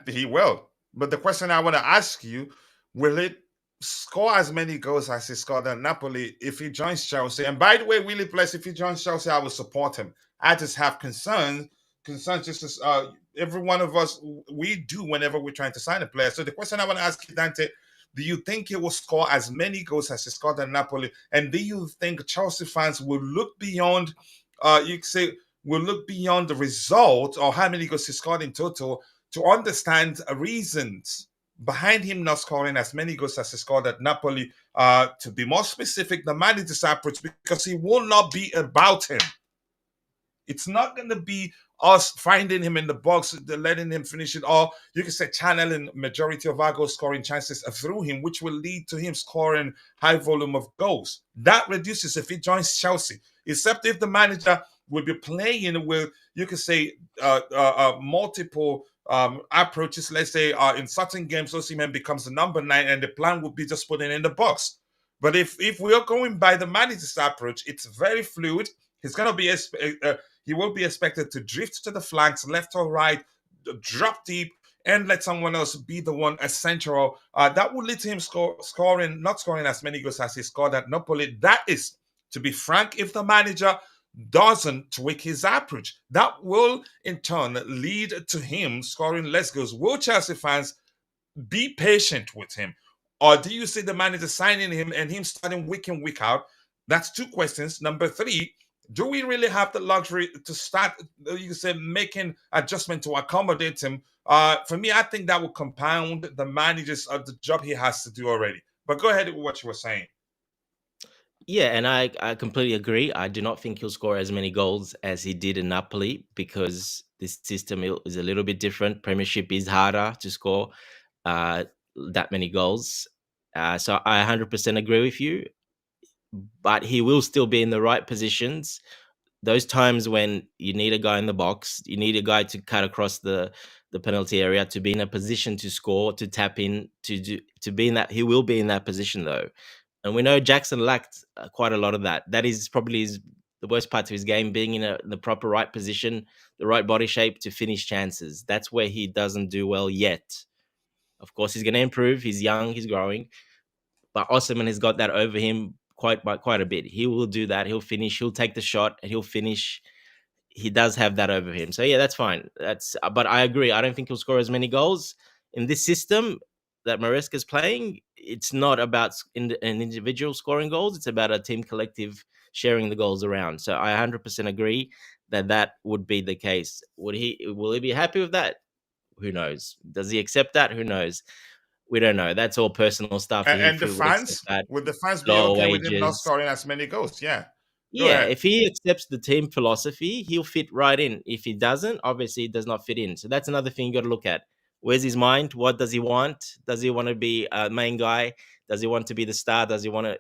He will. But the question I want to ask you, will it score as many goals as he scored at Napoli if he joins Chelsea? And by the way, Willie Place, if he joins Chelsea, I will support him. I just have concerns just as every one of us, we do whenever we're trying to sign a player. So the question I want to ask you, Dante, do you think he will score as many goals as he scored at Napoli? And do you think Chelsea fans will look beyond, will look beyond the result or how many goals he scored in total to understand reasons behind him not scoring as many goals as he scored at Napoli? To be more specific, the manager's approach, because he will not be about him. It's not going to be us finding him in the box, letting him finish it, or you can say channeling majority of our goal scoring chances through him, which will lead to him scoring high volume of goals. That reduces if he joins Chelsea, except if the manager will be playing with, you can say, multiple approaches. Let's say in certain games, Osimhen becomes the number 9, and the plan would be just putting in the box. But if we are going by the manager's approach, it's very fluid. He's gonna be he will be expected to drift to the flanks, left or right, drop deep, and let someone else be the one central. That would lead to him not scoring as many goals as he scored at Napoli. That is, to be frank, if the manager doesn't tweak his approach, that will in turn lead to him scoring less goals. Will Chelsea fans be patient with him? Or do you see the manager signing him and him starting week in, week out? That's 2 questions. Number 3, do we really have the luxury to start, you can say, making adjustment to accommodate him? For me, I think that will compound the manager's the job he has to do already. But go ahead with what you were saying. Yeah, and I completely agree. I do not think he'll score as many goals as he did in Napoli because this system is a little bit different. Premiership is harder to score that many goals. So I 100% agree with you, but he will still be in the right positions. Those times when you need a guy in the box, you need a guy to cut across the penalty area, to be in a position to score, to tap in, to be in that. He will be in that position though. And we know Jackson lacked quite a lot of that. That is probably the worst part of his game, being in the proper right position, the right body shape to finish chances. That's where he doesn't do well yet. Of course, he's going to improve. He's young, he's growing. But Osimhen has got that over him quite a bit. He will do that. He'll finish. He'll take the shot and he'll finish. He does have that over him. So yeah, that's fine. But I agree. I don't think he'll score as many goals in this system that Maresca is playing. It's not about an individual scoring goals. It's about a team collective sharing the goals around. So I 100% agree that would be the case. Will he be happy with that? Who knows? Does he accept that? Who knows? We don't know. That's all personal stuff. And If the he would accept fans, that, would the fans be lower okay with him not wages. scoring as many goals? Yeah. Go Yeah, ahead. if he accepts the team philosophy, he'll fit right in. If he doesn't, obviously, he does not fit in. So that's another thing you got to look at. Where's his mind? What does he want? Does he want to be a main guy? Does he want to be the star? Does he want to?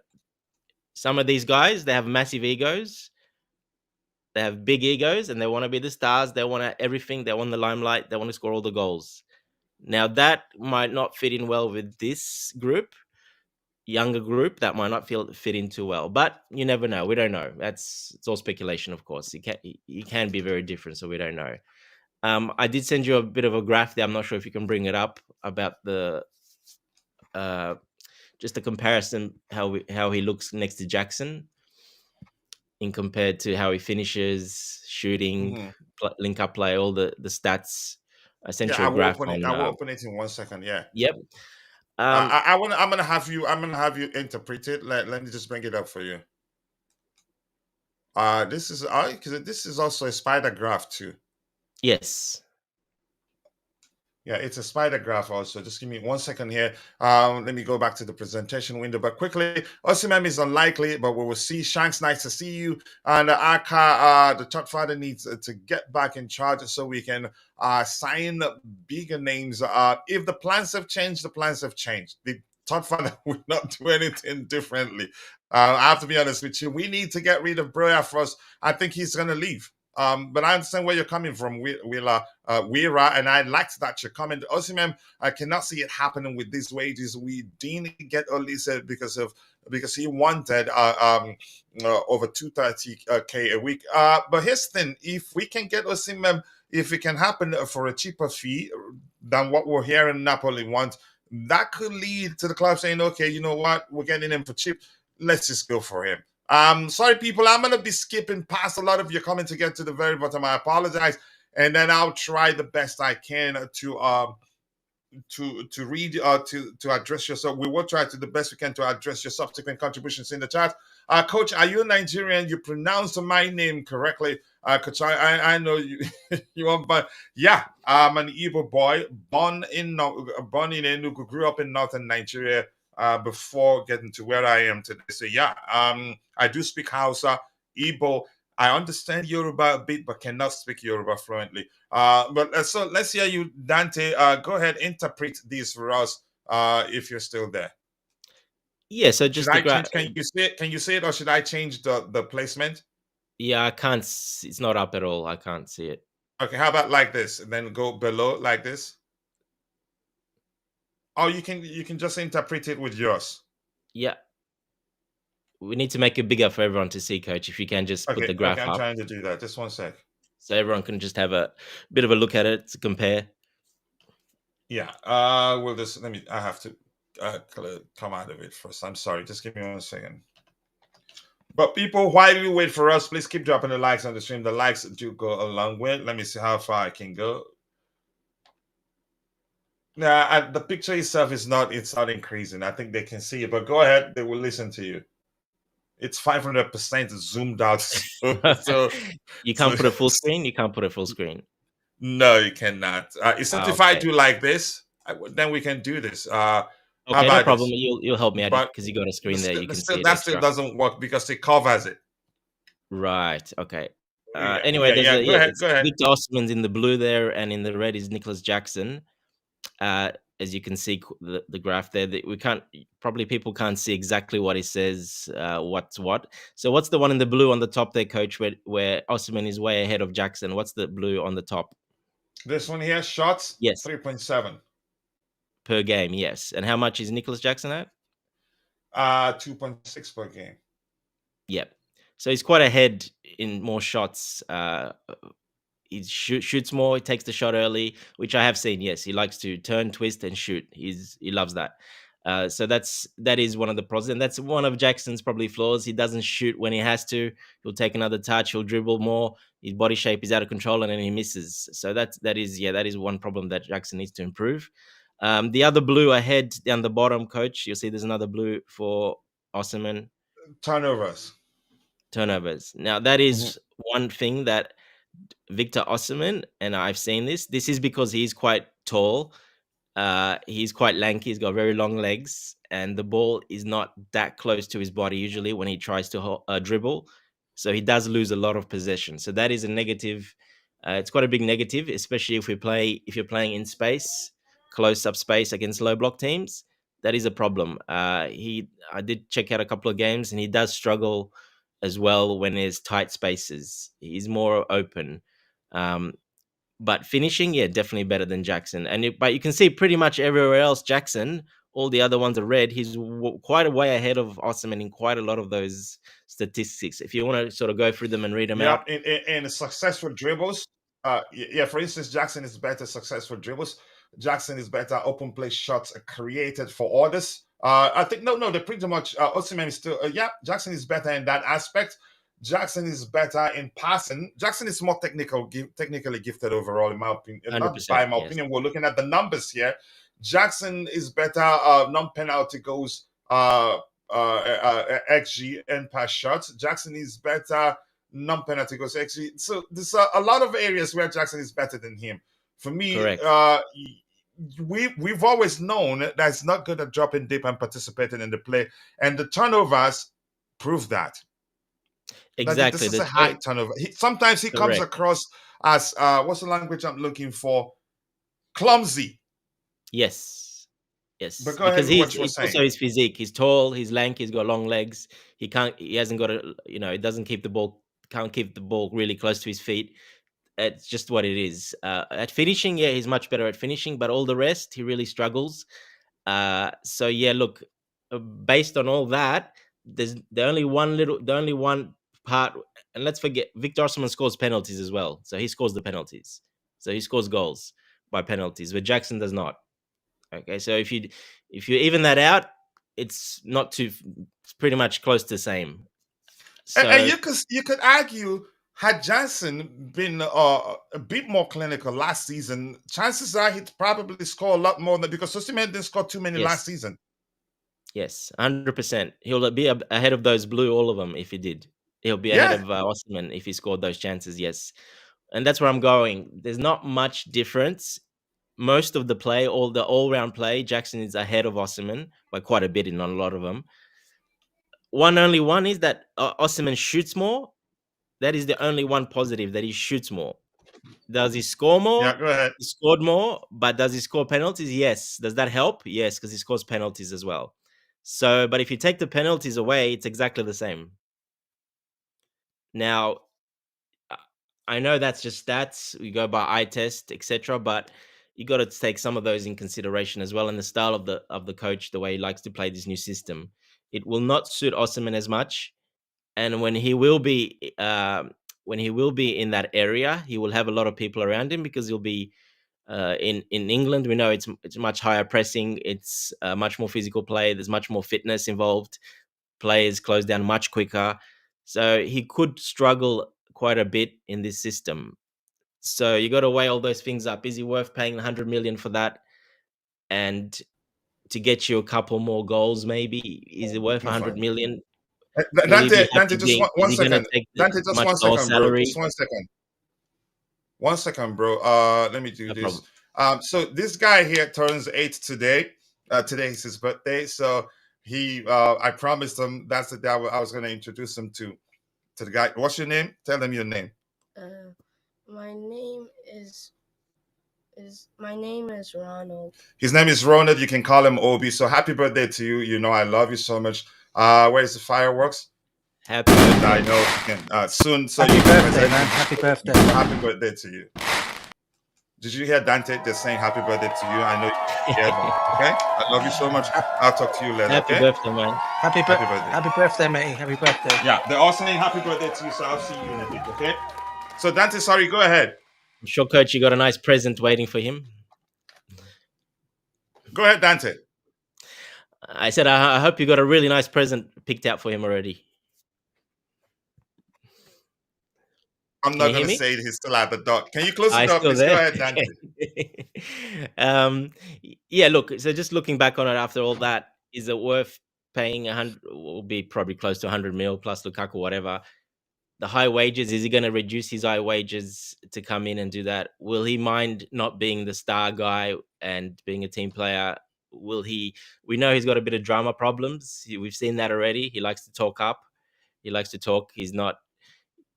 Some of these guys, they have massive egos. They have big egos, and they want to be the stars. They want everything. They want the limelight. They want to score all the goals. Now that might not fit in well with this group. Younger group that might not fit in too well, but you never know. We don't know. It's all speculation, of course. You can be very different, so we don't know. I did send you a bit of a graph there. I'm not sure if you can bring it up about the just a comparison how he looks next to Jackson in compared to how he finishes, shooting, link up play, all the stats. I sent you I a will graph open it. on. I will open it in 1 second. Yeah. Yep. I'm gonna have you interpret it. Let me just bring it up for you. This is because this is also a spider graph too. Yes. Yeah, it's a spider graph also. Just give me 1 second here. Let me go back to the presentation window. But quickly, Osimhen is unlikely, but we will see. Shanks, nice to see you. And Aka, the top father, needs to get back in charge so we can sign bigger names. If the plans have changed, the plans have changed. The top father will not do anything differently. I have to be honest with you. We need to get rid of Broya first. I think he's going to leave. But I understand where you're coming from, Wira, and I liked that you're coming. Osimhen, I cannot see it happening with these wages. We didn't get Olise because he wanted over 230k a week. But here's the thing: if we can get Osimhen, if it can happen for a cheaper fee than what we're hearing Napoli want, that could lead to the club saying, okay, you know what, we're getting him for cheap. Let's just go for him. Sorry, people, I'm going to be skipping past a lot of your comments to get to the very bottom. I apologize. And then I'll try the best I can to read to address yourself. We will try to the best we can to address your subsequent contributions in the chat. Coach, are you Nigerian? You pronounced my name correctly. Coach, I know you you are, but yeah, I'm an Igbo boy, born in Enugu, grew up in northern Nigeria. Before getting to where I am today. So yeah, I do speak Hausa, Igbo, I understand Yoruba a bit, but cannot speak Yoruba fluently. So let's hear you, Dante. Go ahead, interpret this for us. If you're still there, Yeah, so should just the I graph. change? Can you say it? Can you say it, or should I change the placement? Yeah, I can't. It's not up at all. I can't see it. Okay, how about like this, and then go below like this? Or you can just interpret it with yours. Yeah, we need to make it bigger for everyone to see, Coach. If you can just put Okay, the okay, graph I'm up, trying to do that. Just one sec. so everyone can just have a bit of a look at it to compare. Yeah. We'll just let me. I have to come out of it first. I'm sorry. Just give me 1 second. But people, while you wait for us, please keep dropping the likes on the stream. The likes do go a long way. Let me see how far I can go. Now, the picture itself is not. It's not increasing. I think they can see it. But go ahead. They will listen to you. It's 500% zoomed out. So, You so can't put a full screen. You can't put a full screen. no, you cannot. It's not if I Okay. do like this, then we can do this. How Okay, no about problem. this? You'll help me out But because you got a screen there. You can see it that still extra. doesn't work because it covers it. Right. Okay. Yeah, Anyway, yeah, there's yeah. a Go ahead, it's go ahead. Victor Osimhen's in the blue there, and in the red is Nicholas Jackson. As you can see the graph there, that we can't probably people can't see exactly what it says. What's what? So what's the one in the blue on the top there, Coach? Where Osimhen is way ahead of Jackson. What's the blue on the top? This one here, shots Yes, 3.7, per game. Yes, and how much is Nicholas Jackson at? 2.6 per game. Yep. So he's quite ahead in more shots. He shoots more. He takes the shot early, which I have seen. Yes, he likes to turn, twist, and shoot. He loves that. So that is one of the pros, and that's one of Jackson's probably flaws. He doesn't shoot when he has to. He'll take another touch. He'll dribble more. His body shape is out of control, and then he misses. So that is one problem that Jackson needs to improve. The other blue ahead down the bottom, Coach, you'll see there's another blue for Osimhen. Turnovers. Turnovers. Now that Mhm. is one thing that Victor Osimhen, and I've seen this. This is because he's quite tall. He's quite lanky. He's got very long legs, and the ball is not that close to his body usually when he tries to dribble. So he does lose a lot of possession. So that is a negative. It's quite a big negative, especially if you're playing in space, close up space against low block teams. That is a problem. I did check out a couple of games, and he does struggle as well when there's tight spaces. He's more open. Um, but finishing, yeah, definitely better than Jackson. But you can see pretty much everywhere else, Jackson, all the other ones are red. He's quite a way ahead of Osimhen in quite a lot of those statistics. If you want to sort of go through them and read them Yep, out. in successful dribbles. Yeah. For instance, Jackson is better successful dribbles. Jackson is better open play shots created for others. I think no, they pretty much. Osimhen is still. Yeah, Jackson is better in that aspect. Jackson is better in passing. Jackson is more technically gifted overall, in my opinion. Not by 100%, my yes. opinion. We're looking at the numbers here. Jackson is better non-penalty goals, xG and pass shots. Jackson is better non-penalty goals xG. So there's a lot of areas where Jackson is better than him. For me, Correct. we've always known that it's not good at dropping deep and participating in the play, and the turnovers prove that. This Exactly. is a high turnover. Sometimes he comes Correct. across as what's the language I'm looking for? Clumsy. Yes. But Yes. go ahead Because with what you were it's saying. also his physique. He's tall, he's lanky, he's got long legs. He hasn't got he doesn't can't keep the ball really close to his feet. It's just what it is. At finishing, yeah, he's much better at finishing, but all the rest, he really struggles. So yeah, look, based on all that, there's the only one part, and let's forget Victor Osimhen scores penalties as well. So he scores the penalties. So he scores goals by penalties, but Jackson does not. Okay, so if you even that out, it's not too. It's pretty much close to the same. And So you could argue, had Johnson been a bit more clinical last season, chances are he'd probably score a lot more than, because Osimhen didn't score too many last yes, season. yes, 100%. He'll be ahead of those blue, all of them. If he did, he'll be ahead Yeah. of Osimhen if he scored those chances. Yes, and that's where I'm going. There's not much difference. Most of the play, all the all-round play, Jackson is ahead of Osimhen by quite a bit in a lot of them. Only one is that Osimhen shoots more, That is the only one positive, that he shoots more. Does he score more? Yeah, go ahead. He scored more, but does he score penalties? Yes. Does that help? Yes, because he scores penalties as well. So, but if you take the penalties away, it's exactly the same. Now, I know that's just stats. We go by eye test, etc. But you got to take some of those in consideration as well, and the style of the coach, the way he likes to play this new system. It will not suit Osimhen as much, and when he will be in that area, he will have a lot of people around him because he'll be in England. We know it's much higher pressing. It's much more physical play. There's much more fitness involved. Players close down much quicker, so he could struggle quite a bit in this system. So you got to weigh all those things up. Is he worth paying 100 million for that? And to get you a couple more goals, maybe is it worth That's 100 fine. million? Will he be Dante, happy just being? Is one he going to second. take the Dante, just much one lower second, bro. salary? Just 1 second. 1 second, bro. Let me do No this. problem. So this guy here turns 8 today. Today is his birthday. So I promised him that's the day I was going to introduce him to the guy. What's your name? Tell them your name. My name is Ronald. His name is Ronald. You can call him Obi. So happy birthday to you. You know I love you so much. Where's the fireworks? Happy birthday. I know you can soon. So Happy you can birthday, present man. him. Happy birthday. Happy birthday to you. Did you hear Dante just saying happy birthday to you? I know you hear them. Okay? I love you so much. I'll talk to you later. Happy Okay? birthday, man. Happy birthday. Happy birthday, matey. Happy birthday. Yeah, they're all saying happy birthday to you, so I'll see you in a bit. Okay? So Dante, sorry, go ahead. I'm sure, coach, you got a nice present waiting for him. Go ahead, Dante. I said, I hope you got a really nice present picked out for him already. I'm Can not you going hear to me? say he's still at the door. Can you close the I door, still please? Go there. ahead, Dante. Yeah, look, so just looking back on it after all that, is it worth paying 100? Will be probably close to 100 mil plus Lukaku, whatever. The high wages, is he going to reduce his high wages to come in and do that? Will he mind not being the star guy and being a team player? Will he? We know he's got a bit of drama problems. We've seen that already. He likes to talk up. He likes to talk. He's not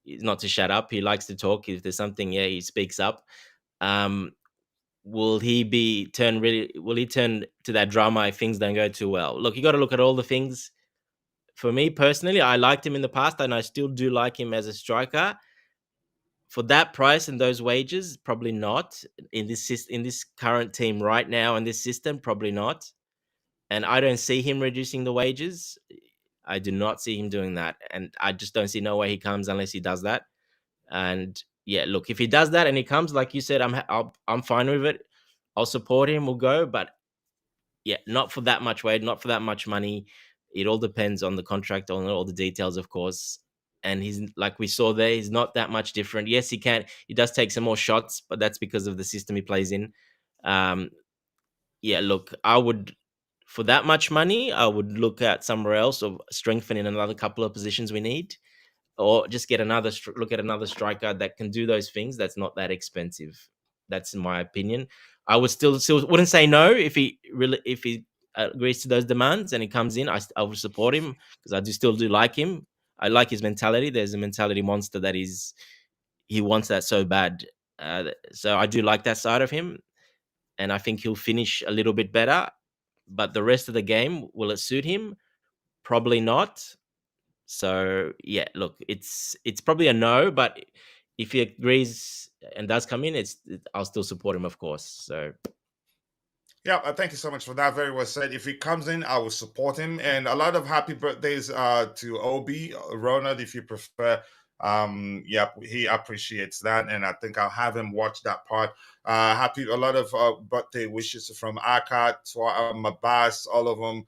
to shut up. He likes to talk. If there's something, yeah, he speaks up. Will he turn to that drama if things don't go too well? Look, you got to look at all the things. For me personally, I liked him in the past, and I still do like him as a striker. For that price and those wages, probably not in this current team right now in this system. Probably not, and I don't see him reducing the wages. I do not see him doing that, and I just don't see no way he comes unless he does that. And yeah, look, if he does that and he comes, like you said, I'm fine with it. I'll support him. We'll go, but yeah, not for that much wage, not for that much money. It all depends on the contract, on all the details, of course. And he's, like we saw there, he's not that much different. Yes, he does take some more shots, but that's because of the system he plays in. Yeah, look, for that much money, I would look at somewhere else or strengthening another couple of positions we need, or just get look at another striker that can do those things. That's not that expensive. That's in my opinion. I would still wouldn't say no if he agrees to those demands and he comes in. I would support him because I still do like him. I like his mentality. There's a mentality monster that he wants that so bad. So I do like that side of him, and I think he'll finish a little bit better. But the rest of the game, will it suit him? Probably not. So yeah, look, it's probably a no, but if he agrees and does come in, I'll still support him, of course. So Yeah, thank you so much for that. Very well said. If he comes in, I will support him. And a lot of happy birthdays to Obi, Ronald, if you prefer. Yeah, he appreciates that, and I think I'll have him watch that part. A lot of birthday wishes from Akat, to Mabas, all of them.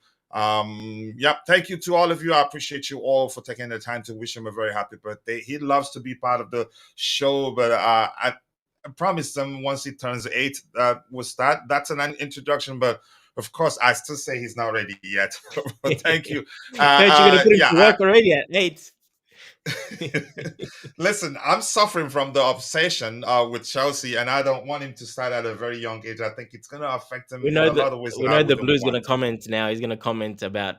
Yeah, thank you to all of you. I appreciate you all for taking the time to wish him a very happy birthday. He loves to be part of the show, but I promised him once he turns 8 that's an introduction, but of course I still say he's not ready yet. But thank you. Coach, you're gonna put him to work already at 8. Listen, I'm suffering from the obsession with Chelsea, and I don't want him to start at a very young age. I think it's going to affect him We in know a lot of ways. we know the Blues going to comment now. He's going to comment about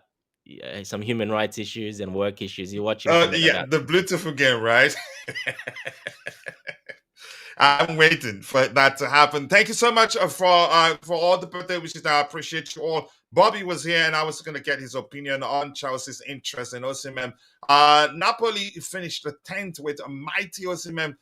some human rights issues and work issues. You watch him comment Yeah, about. the Bluetooth again, right? I'm waiting for that to happen. Thank you so much for all the birthday wishes. I appreciate you all. Bobby was here, and I was going to get his opinion on Chelsea's interest in Osimhen. Napoli finished the 10th with a mighty Osimhen.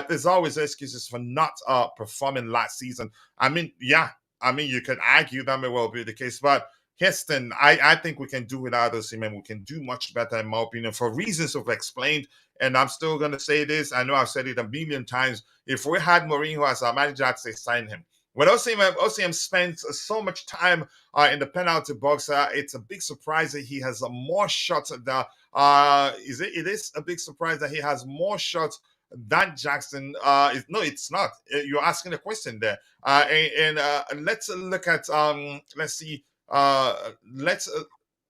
There's always excuses for not performing last season. I mean, yeah, you could argue that may well be the case, but Heston, I think we can do without Osimhen. We can do much better, in my opinion, for reasons we've explained. And I'm still going to say this. I know I've said it a million times. If we had Mourinho as our manager, I'd say sign him. When Osimhen spends so much time in the penalty box, it's a big surprise that he has more shots. It is a big surprise that he has more shots than Jackson. No, it's not. You're asking a question there. Let's look at let's see.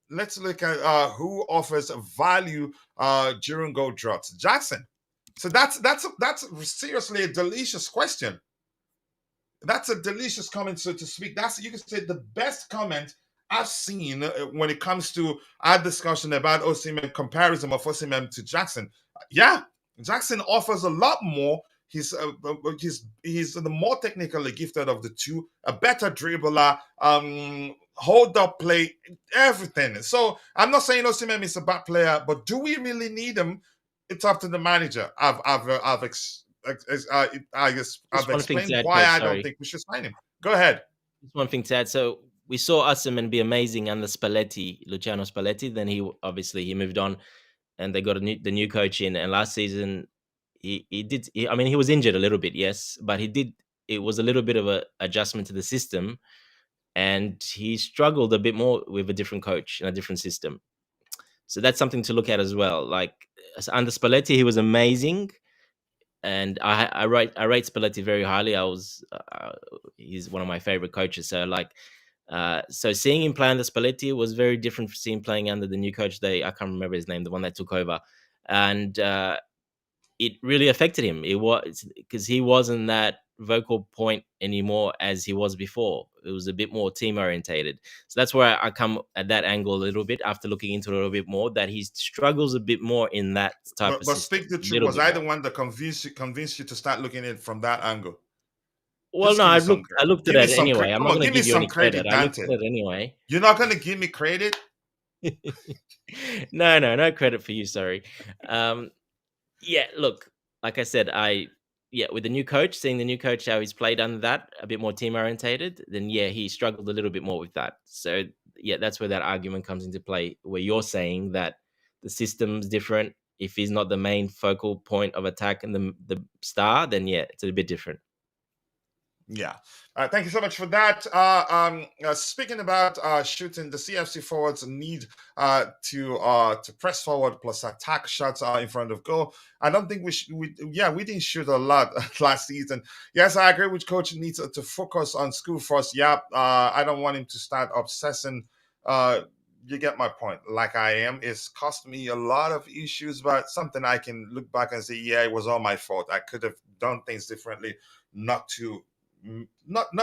Let's look at who offers value during goal drops. Jackson. So that's seriously a delicious question. That's a delicious comment, so to speak. That's, you can say, the best comment I've seen when it comes to our discussion about Osimhen, comparison of Osimhen to Jackson. Yeah, Jackson offers a lot more. He's the more technically gifted of the two, a better dribbler, hold up play, everything. So I'm not saying Osimhen is a bad player, but do we really need him? It's up to the manager. I've explained why I don't think we should sign him. Go ahead. Just one thing to add. So we saw Osimhen be amazing under Luciano Spalletti. Then he moved on, and they got the new coach in. And last season, he was injured a little bit, yes, but it was a little bit of a adjustment to the system, and he struggled a bit more with a different coach and a different system. So that's something to look at as well. Like under Spalletti, he was amazing, and I rate Spalletti very highly. He's one of my favorite coaches. So so seeing him play under Spalletti was very different from seeing him playing under the new coach. I can't remember his name, the one that took over, and it really affected him. It was because he wasn't that vocal point anymore as he was before. It was a bit more team orientated. So that's where I come at that angle a little bit after looking into it a little bit more, that he struggles a bit more in that type of system. But speak the truth, was I the one that convinced you to start looking at it from that angle? Well, no, I looked at it anyway. I'm not going to give you any credit. I looked at it anyway. You're not going to give me credit? No credit for you, sorry. Yeah, look, like I said, with the new coach, seeing the new coach, how he's played under that, a bit more team orientated, then yeah, he struggled a little bit more with that. So yeah, that's where that argument comes into play, where you're saying that the system's different. If he's not the main focal point of attack and the star, then yeah, it's a bit different. Yeah. Thank you so much for that. Speaking about shooting, the CFC forwards need to press forward plus attack shots in front of goal. I don't think we didn't shoot a lot last season. Yes, I agree with coach needs to focus on school first. Yeah, I don't want him to start obsessing. You get my point. Like I am, it's cost me a lot of issues, but something I can look back and say, yeah, it was all my fault. I could have done things differently, not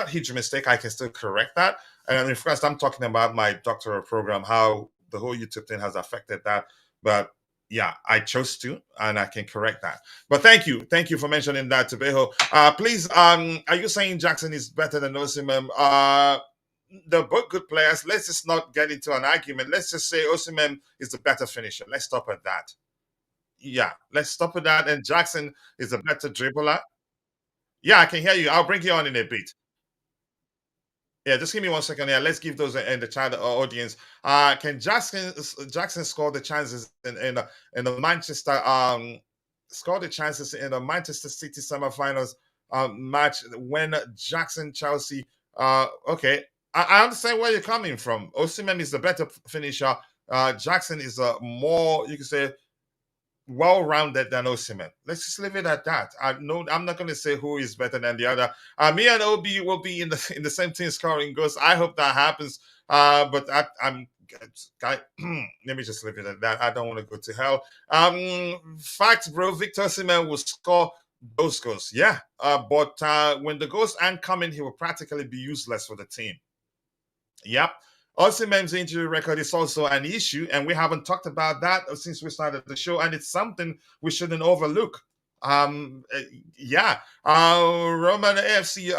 huge mistake. I can still correct that. And of course, I'm talking about my doctoral program, how the whole YouTube thing has affected that. But yeah, I chose to, and I can correct that. But thank you for mentioning that, Trevoh. Please, are you saying Jackson is better than Osimhen? They're both good players. Let's just not get into an argument. Let's just say Osimhen is the better finisher. Let's stop at that. Yeah, let's stop at that. And Jackson is a better dribbler. Yeah, I can hear you. I'll bring you on in a bit. Yeah, just give me 1 second here. Let's give those in the chat audience. Can Jackson score the chances in the Manchester Manchester City semifinals match when Jackson Chelsea? Okay, I understand where you're coming from. Osimhen is the better finisher. Jackson is a more, you can say, well-rounded than Osimhen. Let's just leave it at that. I'm not going to say who is better than the other. Me and Obi will be in the same team scoring goals. I hope that happens. But let me just leave it at that. I don't want to go to hell. Fact, bro, Victor Osimhen will score those goals. Yeah. But when the goals aren't coming, he will practically be useless for the team. Yep. Osimhen's injury record is also an issue, and we haven't talked about that since we started the show, and it's something we shouldn't overlook. Yeah, Roman AFC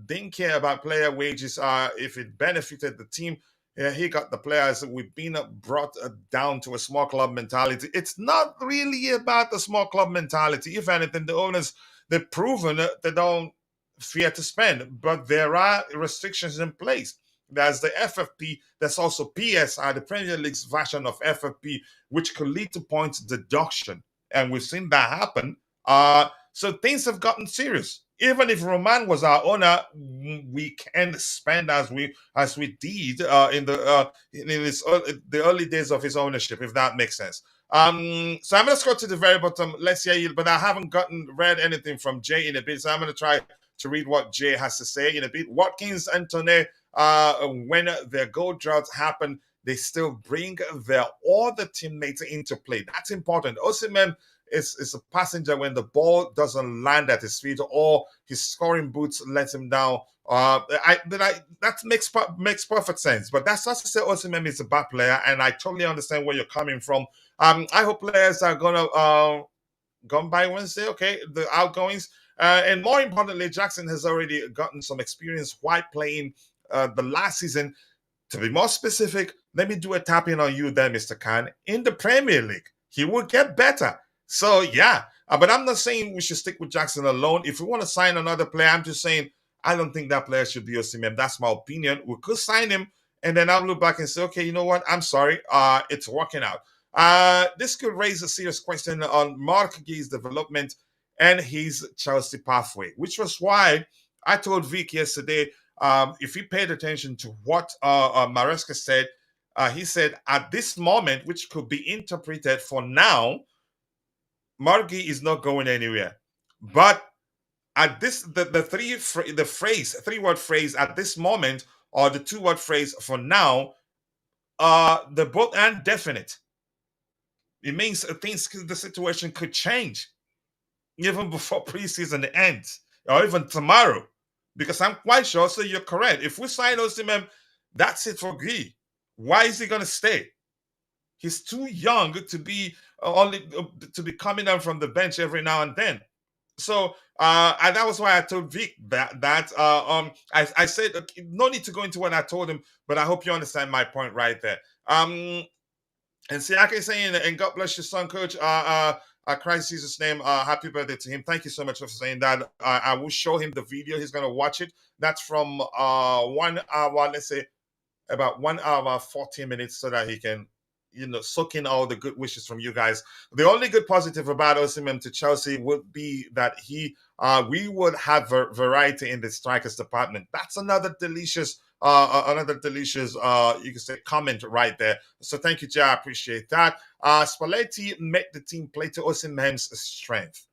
didn't care about player wages if it benefited the team. Yeah, he got the players. We've been brought down to a small club mentality. It's not really about the small club mentality. If anything, the owners, they've proven they don't fear to spend, but there are restrictions in place. There's the FFP. There's also PSI, the Premier League's version of FFP, which could lead to points deduction, and we've seen that happen. So things have gotten serious. Even if Roman was our owner, we can spend as we did the early days of his ownership, if that makes sense. So I'm gonna scroll to the very bottom. Let's hear you, but I haven't read anything from Jay in a bit, so I'm gonna try to read what Jay has to say in a bit. Watkins and Tone, when their goal droughts happen, they still bring their other teammates into play. That's important. Osimhen is a passenger when the ball doesn't land at his feet or his scoring boots let him down. That makes perfect sense. But that's not to say Osimhen is a bad player, and I totally understand where you're coming from. I hope players are gonna gone by Wednesday. Okay, the outgoings, and more importantly, Jackson has already gotten some experience while playing the last season. To be more specific, let me do a tapping on you there, Mr. Khan. In the Premier League, he will get better. So, yeah, but I'm not saying we should stick with Jackson alone. If we want to sign another player, I'm just saying I don't think that player should be Osimhen. That's my opinion. We could sign him, and then I'll look back and say, okay, you know what? I'm sorry. It's working out. This could raise a serious question on Mark Gay's development and his Chelsea pathway, which was why I told Vic yesterday, if he paid attention to what Maresca said, he said at this moment, which could be interpreted for now, Margi is not going anywhere. But at this, the three-word phrase at this moment, or the two-word phrase for now, they're both indefinite. It means the situation could change even before preseason ends, or even tomorrow. Because I'm quite sure, so you're correct. If we sign Osimhen, that's it for Guy. Why is he going to stay? He's too young to be to be coming down from the bench every now and then. So and that was why I told Vic that I said no need to go into what I told him, but I hope you understand my point right there. And Siaka is saying, and God bless your son, Coach. Christ Jesus' name. Happy birthday to him. Thank you so much for saying that. I will show him the video. He's gonna watch it. That's from 1 hour, let's say about 1 hour 14 minutes, so that he can soak in all the good wishes from you guys. The only good positive about Osimhen to Chelsea would be that we would have variety in the strikers department. That's another delicious you can say comment right there. So thank you, Jay. I appreciate that. Spalletti made the team play to Osimhen's strength.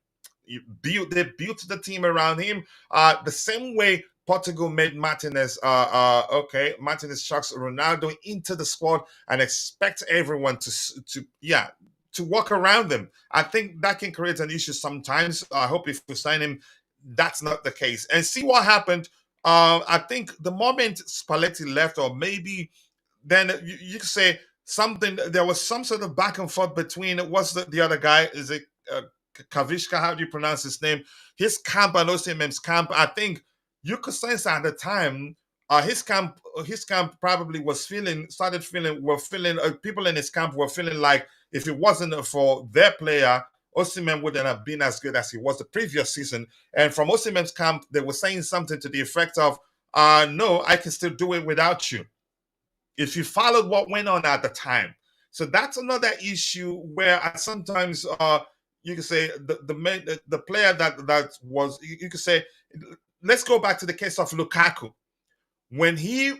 They built the team around him the same way Portugal made Martinez Martinez chucks Ronaldo into the squad and expect everyone to walk around them. I think that can create an issue sometimes. I hope if we sign him, that's not the case. And see what happened. I think the moment Spalletti left, or maybe then you could say something. There was some sort of back and forth between what's the other guy? Is it Kavishka? How do you pronounce his name? His camp and Osimhen's camp. I think you could sense at the time his camp probably people in his camp were feeling like if it wasn't for their player, Osimhen wouldn't have been as good as he was the previous season. And from Osimhen's camp, they were saying something to the effect of, no, I can still do it without you. If you followed what went on at the time. So that's another issue where sometimes you could say the player that was, you could say, let's go back to the case of Lukaku. When he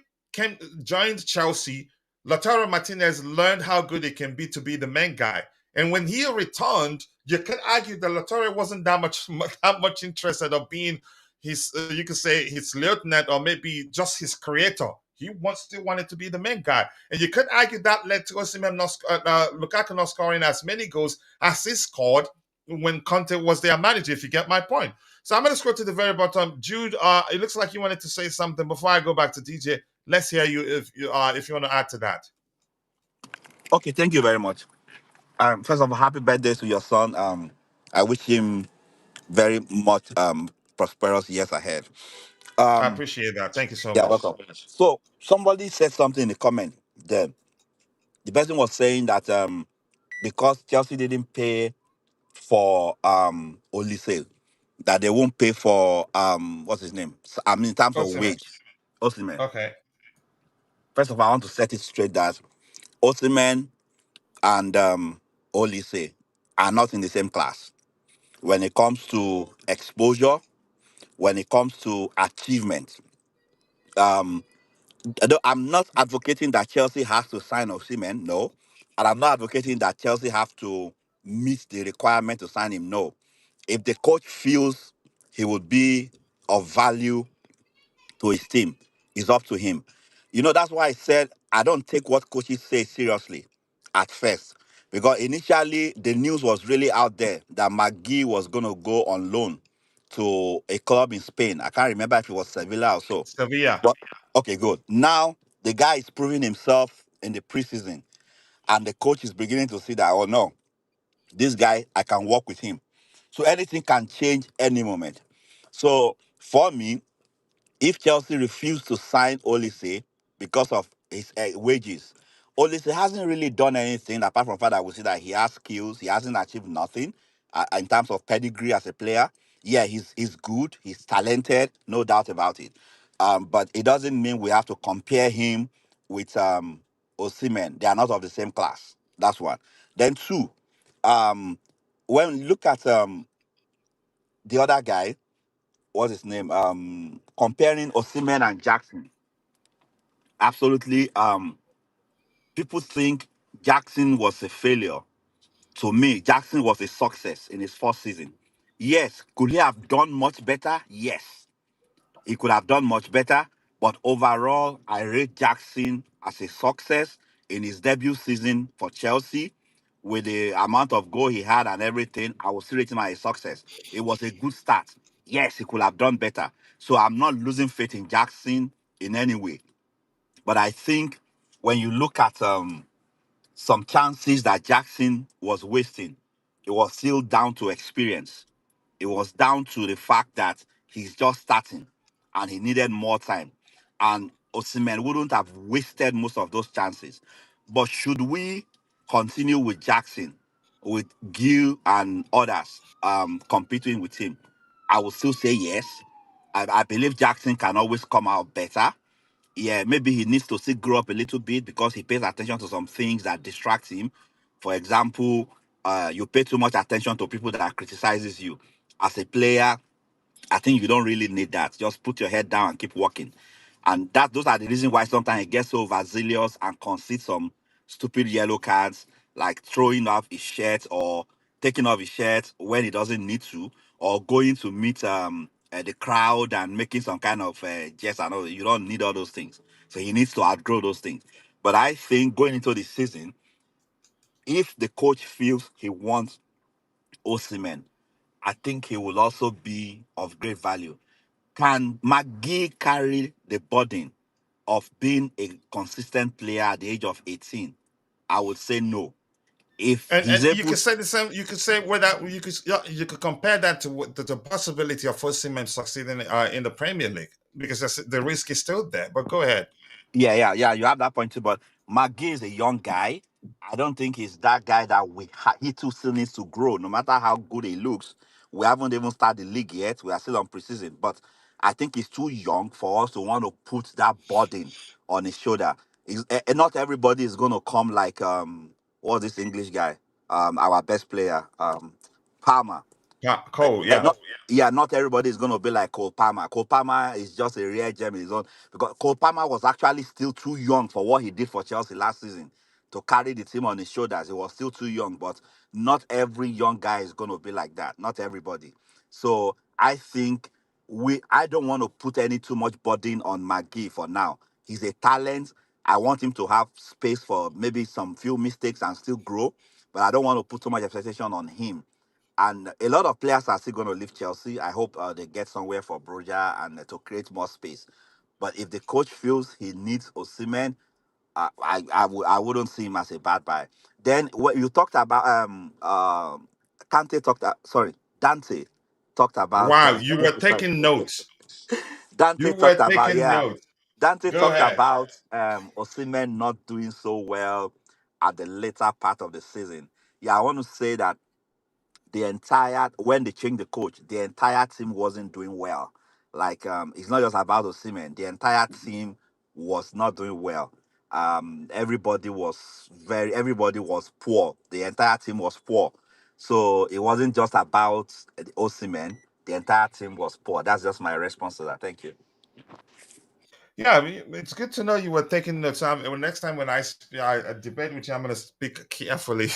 joined Chelsea, Lautaro Martinez learned how good it can be to be the main guy. And when he returned, you could argue that Lautaro wasn't that much interested of being his, you could say, his lieutenant or maybe just his creator. He still wanted to be the main guy. And you could argue that led to Osimhen Lukaku not scoring as many goals as he scored when Conte was their manager, if you get my point. So I'm going to scroll to the very bottom. Jude, it looks like you wanted to say something before I go back to DJ. let's hear you if you want to add to that. Okay, thank you very much. First of all, happy birthday to your son. I wish him very much prosperous years ahead. I Um, appreciate that. Thank you so yeah, much. welcome. So somebody said something in the comment. The person was saying that because Chelsea didn't pay for Olise, that they won't pay for what's his name? I mean, in terms of Osimhen. wage, Osimhen. Okay. First of all, I want to set it straight that Osimhen and Olise are not in the same class when it comes to exposure, when it comes to achievement. Um, I'm not advocating that Chelsea has to sign Osimhen, no, and I'm not advocating that Chelsea have to meet the requirement to sign him, no. If the coach feels he would be of value to his team, it's up to him. That's why I said I don't take what coaches say seriously at first. Because initially the news was really out there that McGee was gonna go on loan to a club in Spain. I can't remember if it was Sevilla or so. Sevilla. But okay, good. Now the guy is proving himself in the preseason, and the coach is beginning to see that, oh no, this guy, I can work with him. So anything can change any moment. So for me, if Chelsea refused to sign Olise because of his wages, Olise hasn't really done anything apart from the fact that we see that he has skills. He hasn't achieved nothing in terms of pedigree as a player. Yeah, he's good. He's talented, no doubt about it. But it doesn't mean we have to compare him with Osimhen. They are not of the same class. That's one. Then two, um, when you look at the other guy, what's his name? Comparing Osimhen and Jackson. Absolutely. People think Jackson was a failure. To me, Jackson was a success in his first season. Yes, could he have done much better? Yes, he could have done much better. But overall, I rate Jackson as a success in his debut season for Chelsea. With the amount of goal he had and everything, I would still rate him as a success. It was a good start. Yes, he could have done better. So I'm not losing faith in Jackson in any way. But I think when you look at some chances that Jackson was wasting, it was still down to experience. It was down to the fact that he's just starting and he needed more time. And Osimhen wouldn't have wasted most of those chances. But should we continue with Jackson, with Gil and others competing with him? I would still say yes. I believe Jackson can always come out better. Yeah, maybe he needs to still grow up a little bit because he pays attention to some things that distract him. For example, you pay too much attention to people that criticizes you. As a player, I think you don't really need that. Just put your head down and keep working. And those are the reasons why sometimes he gets so overzealous and concedes some stupid yellow cards, like throwing off his shirt or taking off his shirt when he doesn't need to, or going to meet the crowd and making some kind of jest and all. You don't need all those things. So he needs to outgrow those things. But I think going into the season, if the coach feels he wants Osimhen, I think he will also be of great value. Can McGee carry the burden of being a consistent player at the age of 18? I would say no. If And he's you able, could say the same. You could say where that you could, yeah, you could compare that to the possibility of Osimhen succeeding in the Premier League, because the risk is still there. But go ahead. yeah, you have that point too. But McGee is a young guy. I don't think he's that guy that he too still needs to grow. No matter how good he looks, we haven't even started the league yet. We are still on preseason. But I think he's too young for us to want to put that burden on his shoulder. Not everybody is going to come like what's this English guy? Our best player, Palmer. Yeah, Cole. Yeah. Not yeah, not everybody is gonna be like Cole Palmer. Cole Palmer is just a rare gem in his own because Cole Palmer was actually still too young for what he did for Chelsea last season to carry the team on his shoulders. He was still too young, but not every young guy is gonna be like that. Not everybody. So I think I don't want to put any too much burden on McGee for now. He's a talent. I want him to have space for maybe some few mistakes and still grow, but I don't want to put too much expectation on him. And a lot of players are still going to leave Chelsea. I hope they get somewhere for Broja and to create more space. But if the coach feels he needs Osimhen, I wouldn't see him as a bad buy. Then what you talked about Kante talked sorry Dante talked about Wow, you were taking notes. Dante You were talked about taking notes. Dante Go talked ahead. about Osimhen not doing so well at the later part of the season. Yeah, I want to say that the entire when they changed the coach, the entire team wasn't doing well. Like it's not just about Osimhen. The entire team was not doing well. Everybody was poor. The entire team was poor. So it wasn't just about the Osimhen. The entire team was poor. That's just my response to that. Thank you. Yeah, I mean, it's good to know you were taking notes. Next time when I debate with you, I'm going to speak carefully.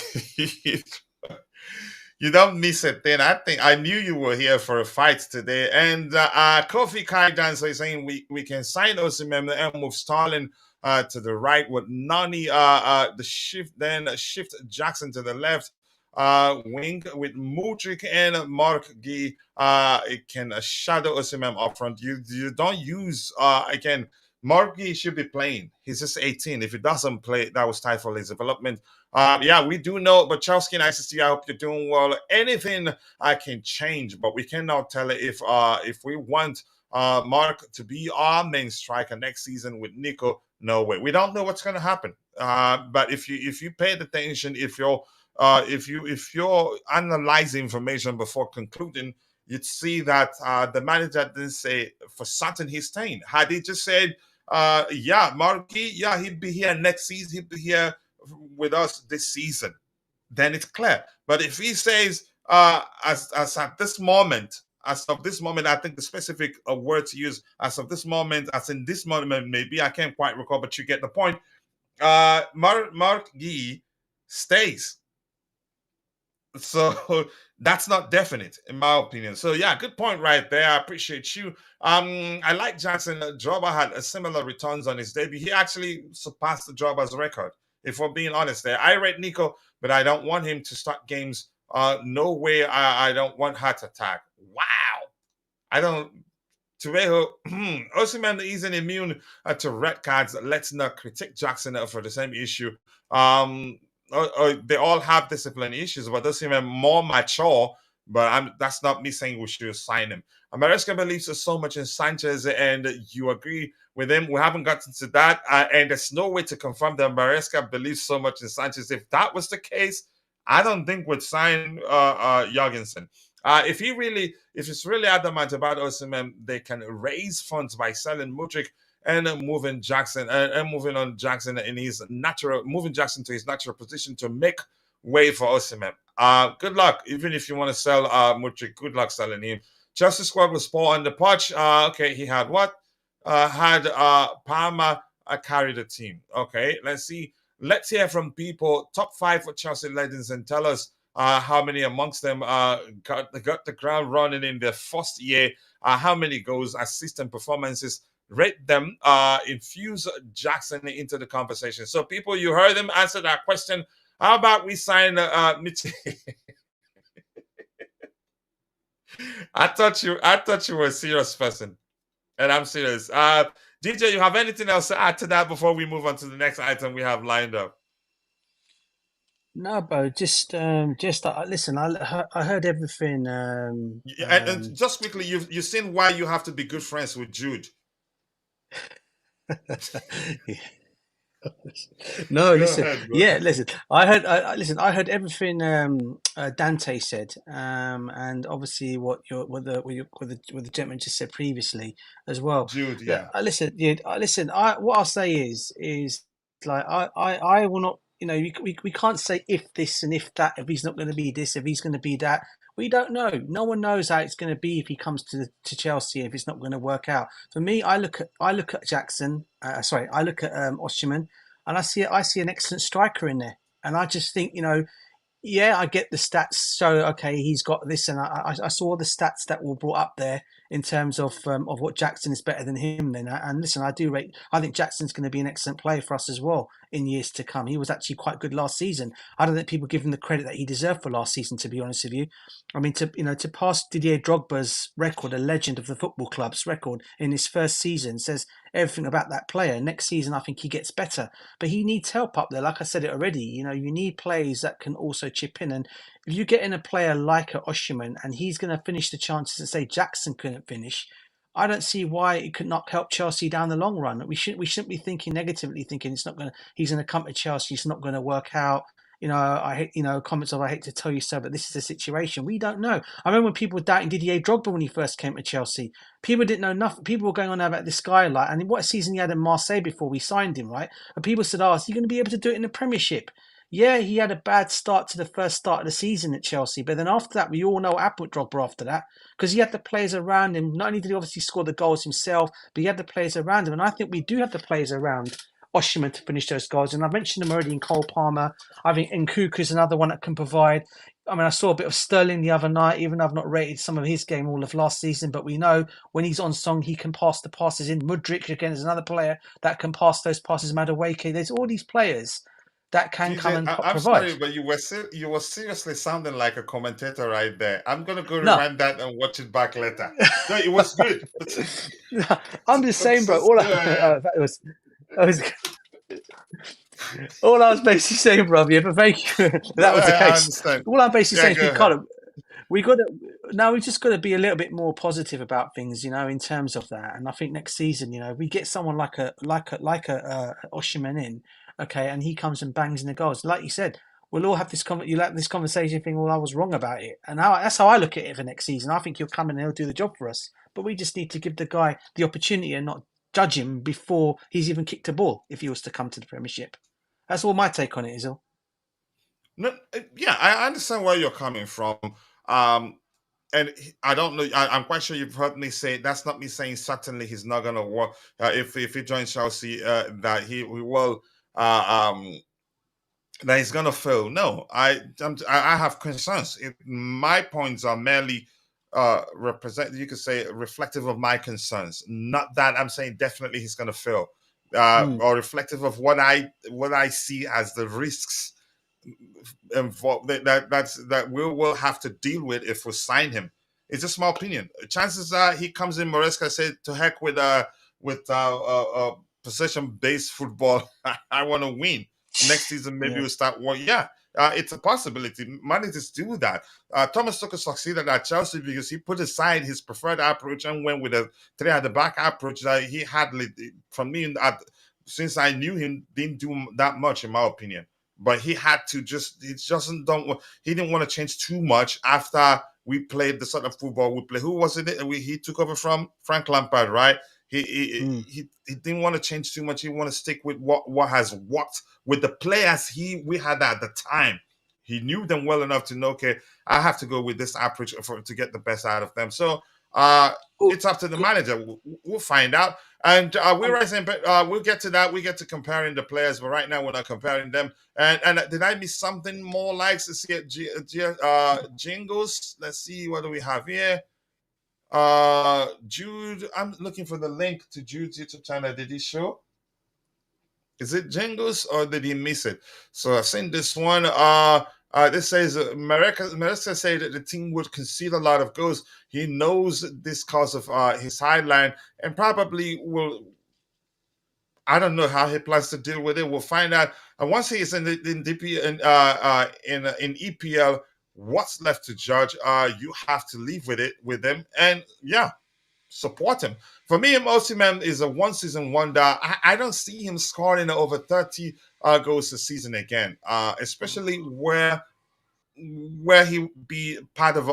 You don't miss a thing. I think I knew you were here for a fight today. And Kofi Kai Dancer is saying we can sign Osimhen and move Starling to the right with Nani the shift Jackson to the left wing with Mudryk and Mark Gee. It can shadow Osimhen up front. You don't use again. Mark Gee should be playing. He's just 18. If he doesn't play, that was tight for his development. Yeah, we do know, but Chelsea, nice to see you. I hope you're doing well. Anything I can change, but we cannot tell it if we want Mark to be our main striker next season with Nico. No way. We don't know what's going to happen. But if you pay attention, if you're analyzing information before concluding, you'd see that the manager didn't say for certain he's staying. Had he just said, yeah, Marky, yeah, he'd be here next season, he'd be here with us this season, then it's clear. But if he says, as at this moment, as of this moment, I think the specific word to use, as of this moment, as in this moment, maybe I can't quite recall, but you get the point. Mark Gee stays. So that's not definite, in my opinion. So yeah, good point right there. I appreciate you. I like Jackson. Drogba had a similar returns on his debut. He actually surpassed the Drogba's record. If we're being honest, there, I rate Nico, but I don't want him to start games. No way. I don't want heart attack. Wow. I don't. Trevoh, Osimhen isn't immune to red cards. Let's not critique Jackson for the same issue. They all have discipline issues, but Osimhen more mature. But that's not me saying we should sign him. Maresca believes so much in Sanchez, and you agree with him. We haven't gotten to that, and there's no way to confirm that Maresca believes so much in Sanchez. If that was the case, I don't think we'd sign Jorgensen. If it's really adamant about Osimhen, they can raise funds by selling Mudryk and moving Jackson and moving on Jackson in his moving Jackson to his natural position to make way for Osimhen. Good luck, even if you want to sell Mudryk. Good luck selling him. Chelsea squad was poor on the pitch. Okay, he had what? Had Palmer carry the team. Okay, let's see. Let's hear from people. Top 5 for Chelsea legends and tell us how many amongst them got the ground running in their first year, how many goals, assists, and performances. Rate them, infuse Jackson into the conversation. So, people, you heard them answer that question. How about we sign Mitchie? I thought you were a serious person, and I'm serious. DJ, you have anything else to add to that before we move on to the next item we have lined up? No, bro. Just listen. I heard everything. And just quickly, you've seen why you have to be good friends with Jude. Yeah. No, Go listen. ahead, bro. Yeah, listen. I heard everything Dante said, and obviously what the gentleman just said previously as well. Jude, Look, yeah. listen. What I'll say is like I will not. You know, we can't say if this and if that. If he's not going to be this, if he's going to be that. We don't know. No one knows how it's going to be if he comes to Chelsea. If it's not going to work out. For me, I look at Jackson. I look at Osimhen, and I see an excellent striker in there. And I just think, yeah, I get the stats. So okay, he's got this, and I saw the stats that were brought up there in terms of what Jackson is better than him. Then, and listen, I think Jackson's going to be an excellent player for us as well in years to come. He was actually quite good last season. I don't think people give him the credit that he deserved for last season, to be honest with you. I mean, to pass Didier Drogba's record, a legend of the football club's record in his first season, says everything about that player. Next season, I think he gets better, but he needs help up there. Like I said it already, you need players that can also chip in. And if you get in a player like a Osimhen and he's going to finish the chances that say Jackson couldn't finish, I don't see why it could not help Chelsea down the long run. We shouldn't be thinking negatively, thinking he's going to come to Chelsea, it's not going to work out. I hate, comments of I hate to tell you so, but this is the situation. We don't know. I remember when people were doubting Didier Drogba when he first came to Chelsea. People didn't know nothing. People were going on about this guy, and what a season he had in Marseille before we signed him, right? And people said, is he going to be able to do it in the Premiership? Yeah, he had a bad start to the first start of the season at Chelsea, but then after that, we all know what happened with Drogba after that, because he had the players around him. Not only did he obviously score the goals himself, but he had the players around him, and I think we do have the players around Osimhen to finish those goals. And I've mentioned them already in Cole Palmer. I think Nkunku is another one that can provide. I mean, I saw a bit of Sterling the other night, even though I've not rated some of his game all of last season, but we know when he's on song, he can pass the passes in. Mudryk, again, is another player that can pass those passes. Madueke, there's all these players that can come and I'm provide. sorry, but you were seriously sounding like a commentator right there. I'm gonna go No. rewind that and watch it back later. No, it was good. I'm just saying, bro. All I was basically saying, bro. Yeah, but thank you. That was the I case. understand. All I'm basically saying, Go we just got to be a little bit more positive about things, in terms of that. And I think next season, we get someone like a Osimhen in, okay, and he comes and bangs in the goals. Like you said, we'll all have this conversation thing. Well, I was wrong about it, and that's how I look at it for next season. I think he'll come in and he'll do the job for us. But we just need to give the guy the opportunity and not judge him before he's even kicked a ball if he was to come to the Premiership. That's all my take on it, Izil. No, yeah, I understand where you're coming from. And I don't know. I'm quite sure you've heard me say that's not me saying certainly he's not gonna work if he joins Chelsea. That he will. That he's gonna fail. No, I have concerns. My points are merely you could say reflective of my concerns. Not that I'm saying definitely he's gonna fail, or reflective of what I see as the risks that we will have to deal with if we sign him. It's just my opinion. Chances are he comes in. Maresca said, "To heck with possession-based football. I want to win." Next season, maybe we'll start. Well, yeah, it's a possibility. Managers do that. Thomas Tuchel succeeded at Chelsea because he put aside his preferred approach and went with a three at the back approach that he had. From me, since I knew him, didn't do that much, in my opinion. But he had to he didn't want to change too much after we played the sort of football we play. Who was it? He took over from Frank Lampard, right? He didn't want to change too much. He want to stick with what has worked with the players we had at the time. He knew them well enough to know, okay, I have to go with this approach to get the best out of them. So it's up to the manager. We'll find out. And we'll get to that. We get to comparing the players, but right now we're not comparing them. And did I miss something more likes to see jingles? Let's see, what do we have here? Jude, I'm looking for the link to Jude's YouTube channel. Did he show? Is it jingles or did he miss it? So I've seen this one. This says Maresca said that the team would concede a lot of goals. He knows this because of his sideline and probably will. I don't know how he plans to deal with it. We'll find out. And once he is in EPL, what's left to judge? You have to leave with him, and support him. For me, Osimhen is a one-season wonder. I don't see him scoring over 30 goals a season again, especially where he be part of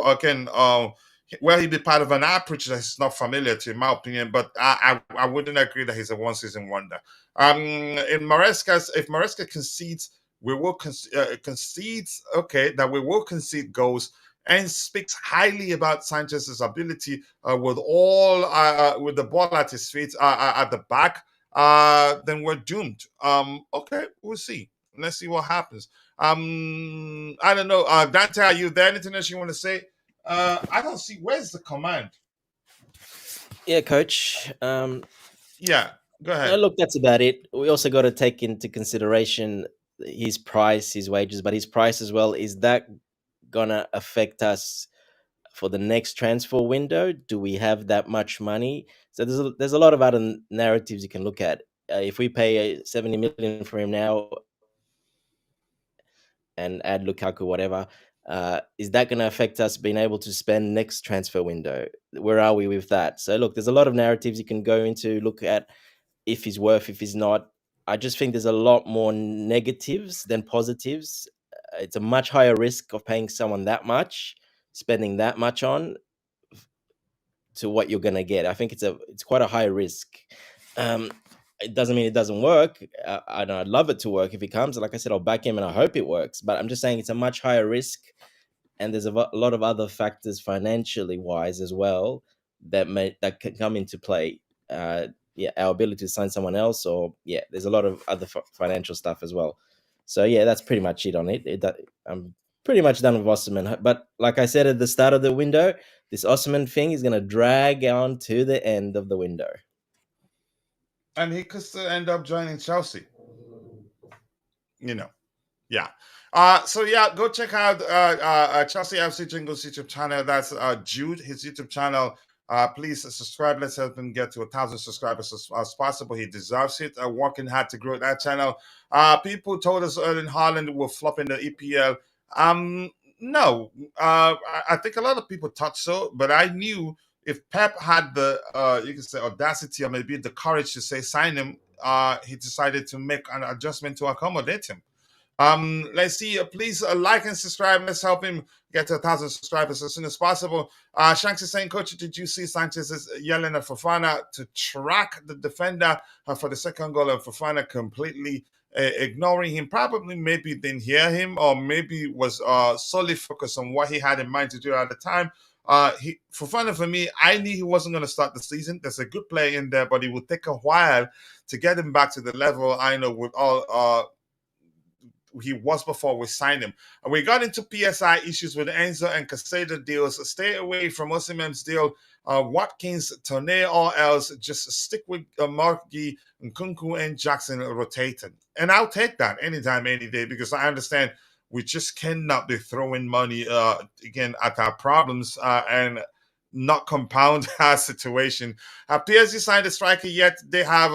where he be part of an approach that's not familiar to, in my opinion. But I wouldn't agree that he's a one-season wonder. If Maresca concedes, we will concede. Okay, that we will concede goals. And speaks highly about Sanchez's ability with the ball at his feet at the back, then we're doomed. Okay, we'll see. Let's see what happens. I don't know. Dante, are you there? Anything else you want to say? I don't see. Where's the command? Yeah, coach. Yeah, go No, ahead. look, that's about it. We also got to take into consideration his price, his wages, but his price as well. Is that gonna affect us for the next transfer window? Do we have that much money? So there's a lot of other narratives you can look at. If we pay 70 million for him now and add Lukaku, whatever, is that going to affect us being able to spend next transfer window? Where are we with that? So look, there's a lot of narratives you can go into, look at if he's worth, if he's not. I just think there's a lot more negatives than positives. It's a much higher risk of paying someone that much, spending that much on to what you're gonna get. I think it's quite a high risk. Um, it doesn't mean it doesn't work. I'd love it to work if it comes. Like I said, I'll back him and I hope it works. But I'm just saying it's a much higher risk, and there's a lot of other factors financially wise as well that can come into play. Yeah, our ability to sign someone else, or yeah, there's a lot of other financial stuff as well. So yeah, that's pretty much it on it. I'm pretty much done with Osimhen. But like I said at the start of the window, this Osimhen thing is going to drag on to the end of the window. And he could still end up joining Chelsea. You know. Yeah. So yeah, go check out Chelsea FC Jingles YouTube channel. That's Jude, his YouTube channel. Please subscribe. Let's help him get to 1,000 subscribers as possible. He deserves it. Working hard to grow that channel. People told us Erling Haaland will flop in the EPL. No. I think a lot of people thought so, but I knew if Pep had the you can say audacity or maybe the courage to say sign him, he decided to make an adjustment to accommodate him. Let's see. Please like and subscribe. Let's help him get to 1,000 subscribers as soon as possible. Shanks is saying, Coach, did you see Sanchez is yelling at Fofana to track the defender for the second goal, and Fofana completely ignoring him? Probably, maybe didn't hear him, or maybe was solely focused on what he had in mind to do at the time. Fofana, for me, I knew he wasn't going to start the season. There's a good player in there, but it will take a while to get him back to the level I know with all he was before we signed him. And we got into PSI issues with Enzo and Casado deals. Stay away from Osimhen's deal. Watkins, Tone, or else just stick with Marky, Nkunku, and Jackson rotating. And I'll take that anytime, any day, because I understand we just cannot be throwing money again at our problems and not compound our situation. PSG signed a striker, yet they have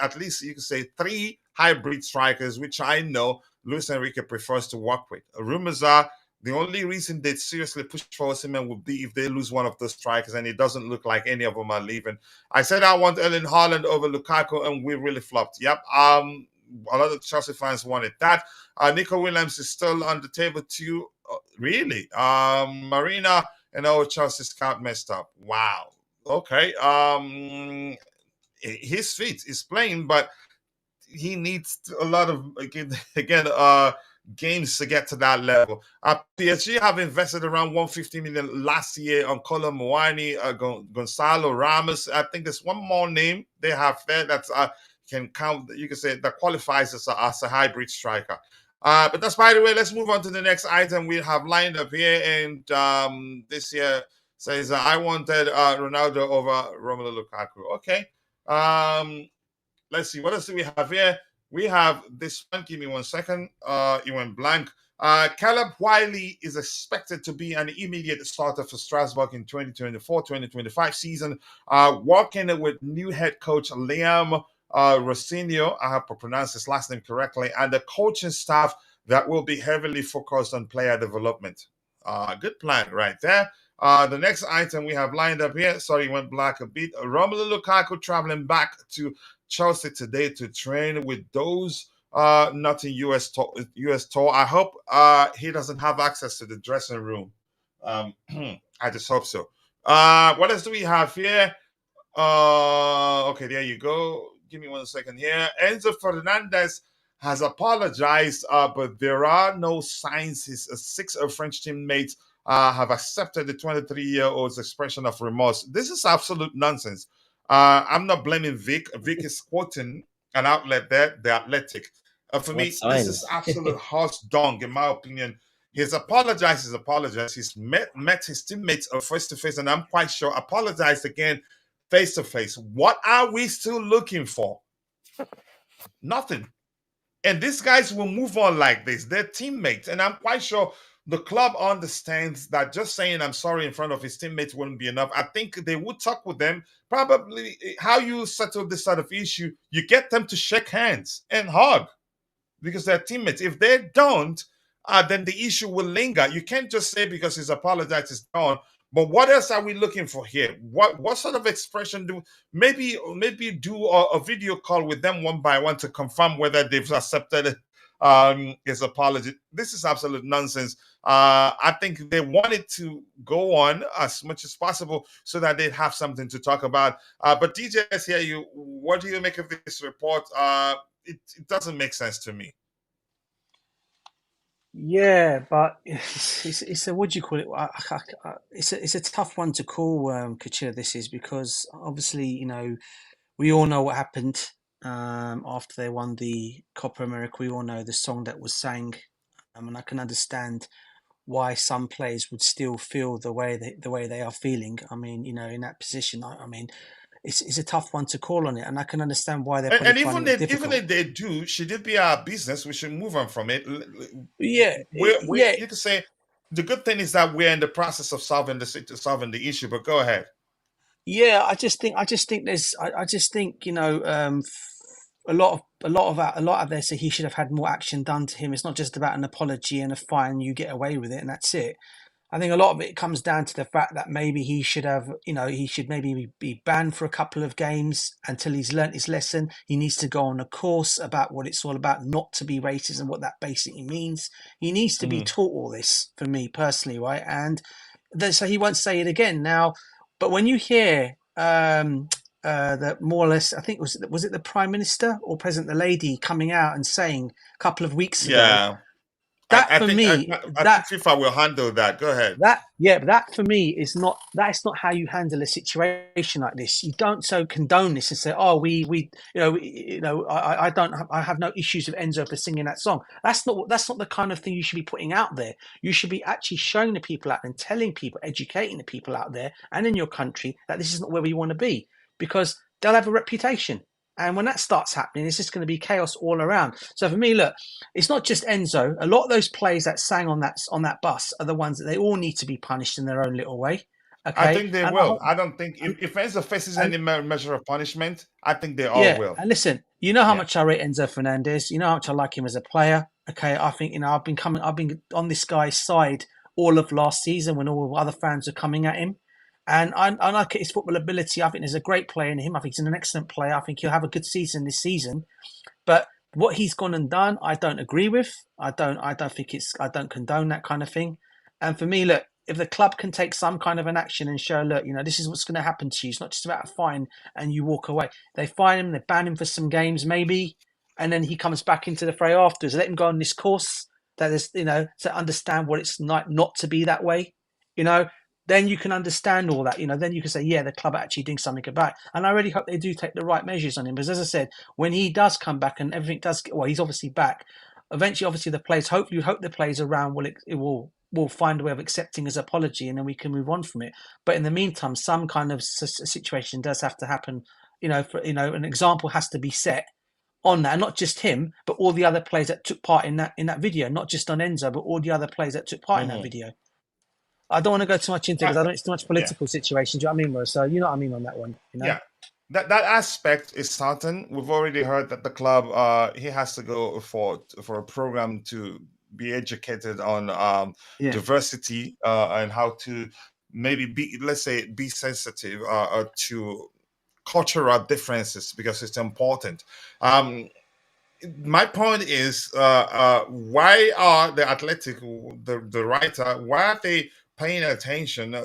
at least you could say 3 hybrid strikers, which I know Luis Enrique prefers to work with. Rumors are the only reason they'd seriously push for Osimhen would be if they lose one of the strikers, and it doesn't look like any of them are leaving. I said I want Erling Haaland over Lukaku, and we really flopped. Yep. A lot of Chelsea fans wanted that. Nico Williams is still on the table too. Really? Marina and Chelsea scout messed up. Wow. Okay. His feet is playing, but he needs a lot of again games to get to that level. PSG have invested around 150 million last year on Kolo Muani, Gonzalo Ramos. I think there's one more name they have there that's can count. You can say that qualifies as a hybrid striker. But that's by the way. Let's move on to the next item we have lined up here, and this year says I wanted Ronaldo over Romelu Lukaku. Okay. Let's see, what else do we have here? We have this one. Give me 1 second. It went blank. Caleb Wiley is expected to be an immediate starter for Strasbourg in 2024-2025 season, working with new head coach Liam Rossino. I have to pronounce his last name correctly, and the coaching staff that will be heavily focused on player development. Good plan right there. The next item we have lined up here, sorry, went black a bit. Romelu Lukaku traveling back to Chelsea today to train with those not in US tour. I hope he doesn't have access to the dressing room. I just hope so. What else do we have here? Okay, there you go. Give me 1 second here. Enzo Fernandez has apologized, but there are no signs his 6 French teammates have accepted the 23-year-old's expression of remorse. This is absolute nonsense. I'm not blaming Vic. Vic is quoting an outlet there, The Athletic. For What me, this signs? is absolute horse dung, in my opinion. He's apologized. He's met his teammates face to face, and I'm quite sure apologized again face to face. What are we still looking for? Nothing. And these guys will move on like this. They're teammates. And I'm quite sure the club understands that just saying I'm sorry in front of his teammates wouldn't be enough. I think they would talk with them. Probably how you settle this sort of issue, you get them to shake hands and hug because they're teammates. If they don't, then the issue will linger. You can't just say because he's apologized, it's gone. But what else are we looking for here? What sort of expression do maybe do a video call with them one by one to confirm whether they've accepted his apology? This is absolute nonsense. I think they wanted to go on as much as possible so that they'd have something to talk about. But DJ, I hear you. What do you make of this report? It doesn't make sense to me. Yeah, but it's a what do you call it? It's a tough one to call, Kachira. This is because obviously we all know what happened after they won the Copa America. We all know the song that was sang, and I can understand why some players would still feel the way they are feeling. I mean, in that position, I mean, it's a tough one to call on it, and I can understand why they're probably And finding it even difficult. if they do, should it be our business? We should move on from it. Yeah, You could say the good thing is that we're in the process of solving the issue. But go ahead. yeah. I just think there's, I just think a lot of they say he should have had more action done to him. It's not just about an apology and a fine. You get away with it, and that's it. I think a lot of it comes down to the fact that maybe he should have, he should maybe be banned for a couple of games until he's learnt his lesson. He needs to go on a course about what it's all about, not to be racist and what that basically means. He needs to be taught all this, for me personally, right? And then, so he won't say it again now. But when you hear that more or less, I think was it the Prime Minister or President, the lady coming out and saying a couple of weeks ago, Yeah, that I for think me, I think FIFA will handle that. Go ahead. but that for me is not how you handle a situation like this. You don't condone this and say, oh, I have no issues with Enzo for singing that song. That's not the kind of thing you should be putting out there. You should be actually showing the people out and telling people, educating the people out there and in your country that this is not where we want to be, because they'll have a reputation. And when that starts happening, it's just going to be chaos all around. So for me, look, it's not just Enzo. A lot of those players that sang on that bus are the ones that they all need to be punished in their own little way. Okay, I think they will. I don't think if Enzo faces any measure of punishment, I think they all will. And listen, you know how much I rate Enzo Fernandez. You know how much I like him as a player. Okay, I think I've been on this guy's side all of last season when all other fans are coming at him. And I like his football ability. I think there's a great player in him. I think he's an excellent player. I think he'll have a good season this season. But what he's gone and done, I don't agree with. I don't condone that kind of thing. And for me, look, if the club can take some kind of an action and show, look, this is what's going to happen to you. It's not just about a fine and you walk away. They fine him, they ban him for some games maybe, and then he comes back into the fray afterwards. Let him go on this course that is, to understand what it's like not to be that way. Then you can understand all that, then you can say, yeah, the club are actually doing something about it. And I really hope they do take the right measures on him. Because as I said, when he does come back and everything does get, well, he's obviously back. Eventually, obviously, the players, hope the players around will find a way of accepting his apology, and then we can move on from it. But in the meantime, some kind of situation does have to happen. An example has to be set on that, and not just him, but all the other players that took part in that video, not just on Enzo, but all the other players that took part in that video. I don't want to go too much into it because I don't. It's too much political situation. Do you know what I mean, bro? So you know what I mean on that one. Yeah, that aspect is certain. We've already heard that the club he has to go for a program to be educated on diversity and how to maybe be sensitive to cultural differences because it's important. My point is, why are the Athletic, the writer, why are they paying attention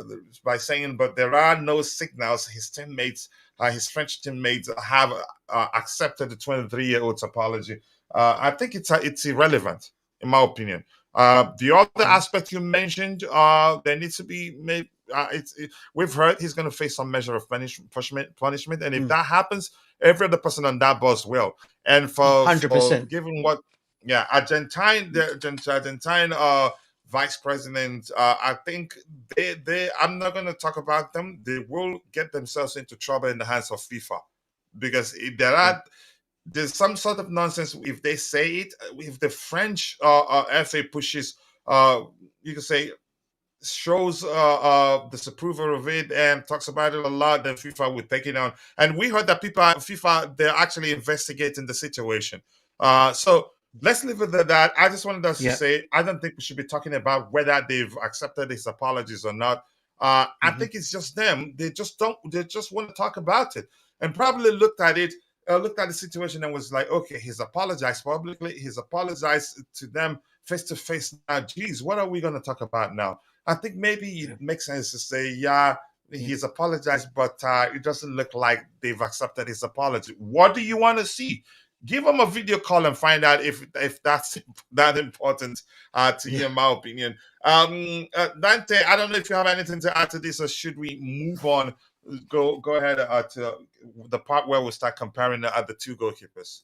by saying, but there are no signals his teammates, his French teammates have accepted the 23-year-old's apology? I think it's irrelevant, in my opinion. The other aspect you mentioned, there needs to be maybe. We've heard he's going to face some measure of punishment, and if that happens, every other person on that bus will. And for 100%, given what, Argentine vice president, I think I'm not going to talk about them. They will get themselves into trouble in the hands of FIFA, because there's some sort of nonsense if they say it. If the French FA pushes, you can say, shows disapproval of it and talks about it a lot, then FIFA would take it on. And we heard that FIFA, they're actually investigating the situation. So let's leave it at that. I just wanted us to Yeah. say, I don't think we should be talking about whether they've accepted his apologies or not. I think it's just them. They just want to talk about it, and probably looked at the situation and was like, okay, he's apologized publicly. He's apologized to them face to face. Now, geez, what are we going to talk about now? I think maybe it makes sense to say, yeah, he's apologized, but it doesn't look like they've accepted his apology. What do you want to see? Give him a video call and find out if that's that important to hear my opinion. Dante, I don't know if you have anything to add to this, or should we move on? Go ahead to the part where we start comparing the two goalkeepers.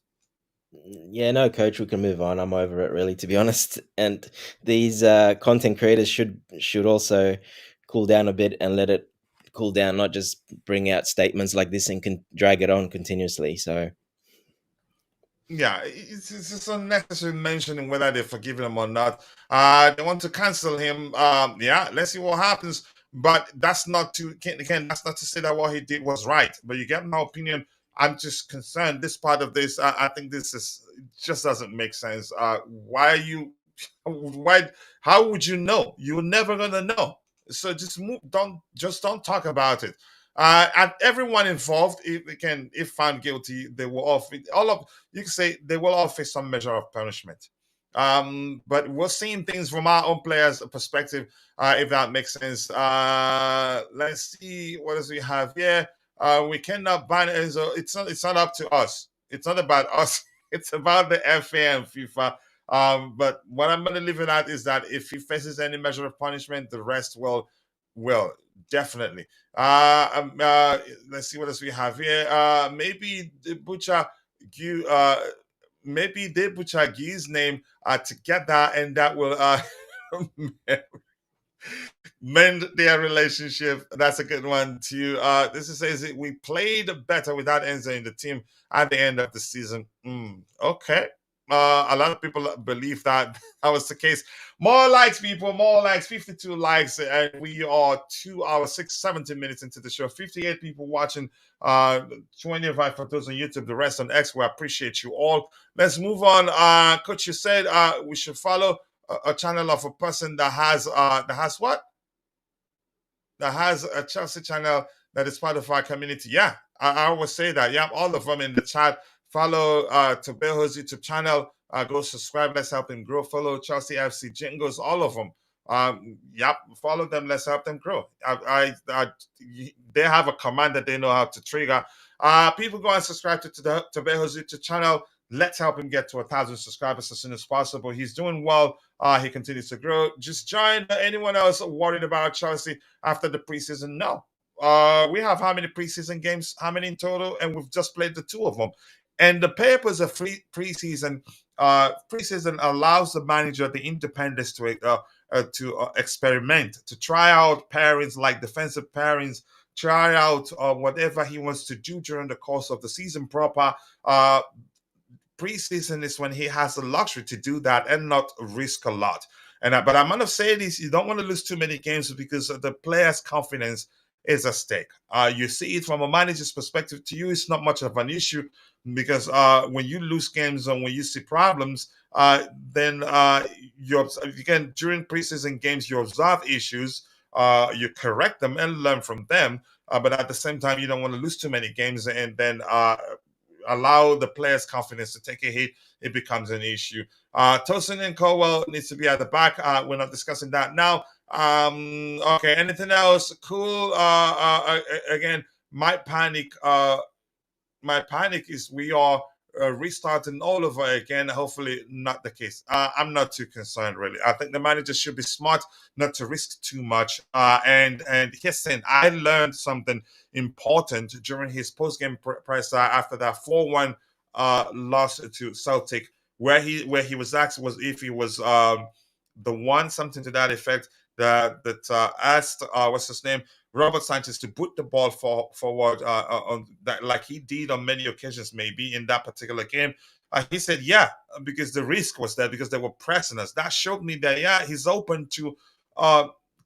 Yeah, no, coach, we can move on. I'm over it, really, to be honest. And these content creators should also cool down a bit and let it cool down, not just bring out statements like this and can drag it on continuously. So yeah, it's just unnecessary mentioning whether they forgive him or not. They want to cancel him. Yeah, let's see what happens. But that's not to that's not to say that what he did was right. But you get my opinion. I'm just concerned. This part of this, I think this just doesn't make sense. Why are you? Why? How would you know? You're never gonna know. So just move. Don't talk about it. And everyone involved, if found guilty, they will you can say they will all face some measure of punishment. But we're seeing things from our own players' perspective, if that makes sense. Let's see what else we have here. We cannot ban Enzo. It's not up to us. It's not about us. It's about the FA and FIFA. But what I'm going to leave it at is that if he faces any measure of punishment, the rest will definitely. Let's see what else we have here. Maybe the butcher maybe they butcher Guy's name together, and that will mend their relationship. That's a good one too. This says it, we played better without Enzo in the team at the end of the season. Okay. A lot of people believe that was the case. More likes, people, more likes, 52 likes, and we are 2 hours, 70 minutes into the show. 58 people watching, 25 for those on YouTube, the rest on X. We appreciate you all. Let's move on. Coach, you said we should follow a channel of a person that has what? That has a Chelsea channel that is part of our community. Yeah, I always say that. Yeah, all of them in the chat. Follow Trevoh's YouTube channel. Go subscribe. Let's help him grow. Follow Chelsea FC Jingles. All of them. Yep, follow them. Let's help them grow. They have a command that they know how to trigger. People go and subscribe to Trevoh's YouTube channel. Let's help him get to 1,000 subscribers as soon as possible. He's doing well. He continues to grow. Just join anyone else worried about Chelsea after the preseason. No. We have how many preseason games? How many in total? And we've just played the 2 of them. And the purpose of preseason allows the manager the independence to experiment, to try out pairings like defensive pairings, try out whatever he wants to do during the course of the season proper. Preseason is when he has the luxury to do that and not risk a lot. But I'm going to say this: you don't want to lose too many games because the players' confidence is at stake. You see it from a manager's perspective. To you, it's not much of an issue because when you lose games and when you see problems, then during preseason games you observe issues, you correct them and learn from them. But at the same time, you don't want to lose too many games and then allow the players' confidence to take a hit. It becomes an issue. Tosin and Colwell needs to be at the back. We're not discussing that now. Okay, anything else? Cool. Again, my panic is we are restarting all over again. Hopefully not the case. I'm not too concerned, really. I think the manager should be smart not to risk too much. And he's saying I learned something important during his post-game press after that 4-1 loss to Celtic, where he was asked was if he was the one, something to that effect, that asked what's his name, Robert Sanchez, to put the ball forward on that, like he did on many occasions, maybe in that particular game. He said, yeah, because the risk was there because they were pressing us. That showed me that, yeah, he's open to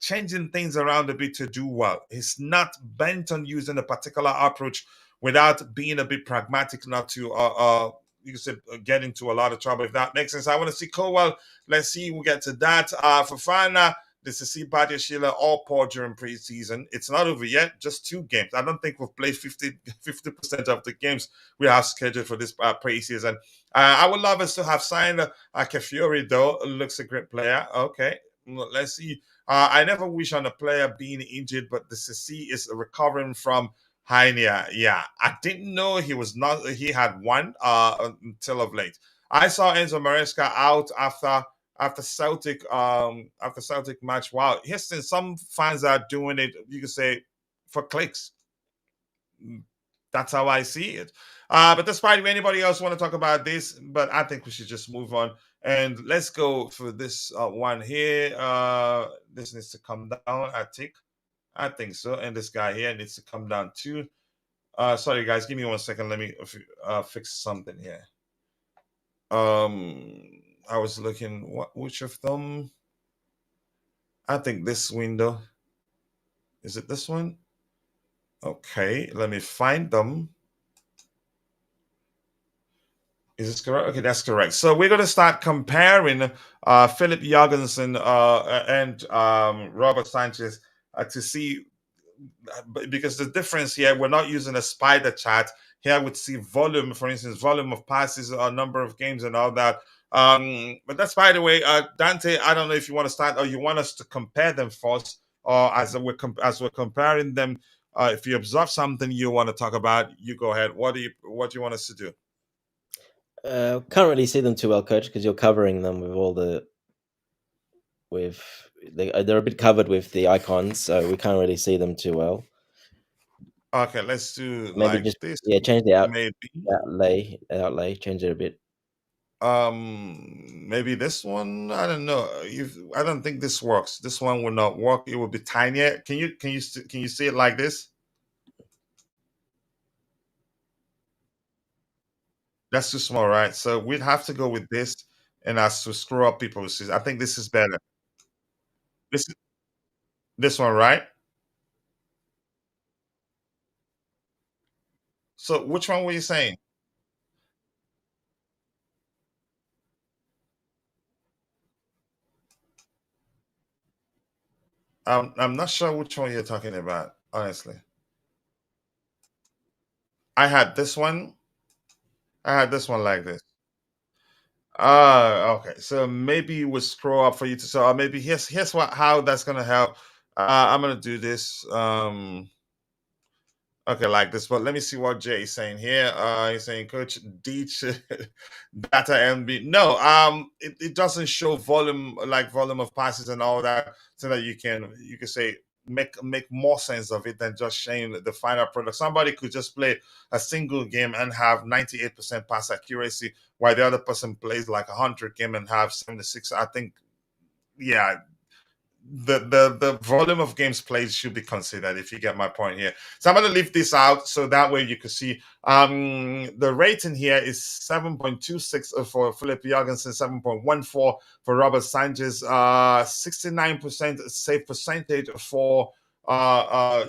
changing things around a bit to do well. He's not bent on using a particular approach without being a bit pragmatic, not to you said get into a lot of trouble, if that makes sense. I want to see Cowell. Let's see, we'll get to that. Fofana, this is see Badia Sheila all poor during preseason. It's not over yet, just 2 games. I don't think we've played 50% of the games we have scheduled for this preseason. I would love us to have signed Kefiori, though. Looks a great player. Okay, let's see. I never wish on a player being injured, but the Sissi is recovering from hernia. Yeah, I didn't know he was not. He had one until of late. I saw Enzo Maresca out after Celtic match. Wow, yes, and some fans are doing it. You could say for clicks. That's how I see it. But despite anybody else want to talk about this, but I think we should just move on and let's go for this one here. This needs to come down. I think so. And this guy here needs to come down too. Sorry guys, give me 1 second. Let me fix something here. I was looking which of them. I think this window. Is it this one? Okay, let me find them. Is this correct? Okay, that's correct. So we're going to start comparing Philip Jorgensen and Robert Sanchez to see, because the difference here, we're not using a spider chart. Here I would see volume, for instance, volume of passes, number of games and all that. But that's, by the way, Dante, I don't know if you want to start or you want us to compare them first, or as we're comparing them, if you observe something you want to talk about, you go ahead. What do you want us to do? Can't really see them too well, coach, because you're covering them with all they're a bit covered with the icons, so we can't really see them too well. Okay, let's do Maybe like just this. change the Maybe outlay, change it a bit. maybe this one. I don't know. I don't think this works. This one will not work. It will be tinier. Can you see it like this? That's too small, right? So we'd have to go with this, and as to screw up people's. I think this is better. This this one, right? So which one were you saying? I'm not sure which one you're talking about, honestly. I had this one. I had this one like this. Okay. So maybe we'll scroll up for you to. So maybe here's how that's gonna help. I'm gonna do this. Okay, like this. But let me see what Jay is saying here. He's saying Coach Deech data MB. No, it doesn't show volume, like volume of passes and all that, so that you can say make more sense of it than just showing the final product. Somebody could just play a single game and have 98% pass accuracy, while the other person plays like 100 game and have 76. I think, yeah, the volume of games played should be considered, if you get my point here. So I'm going to leave this out so that way you can see the rating here is 7.26 for Philip Jorgensen, 7.14 for Robert Sanchez, 69% save percentage for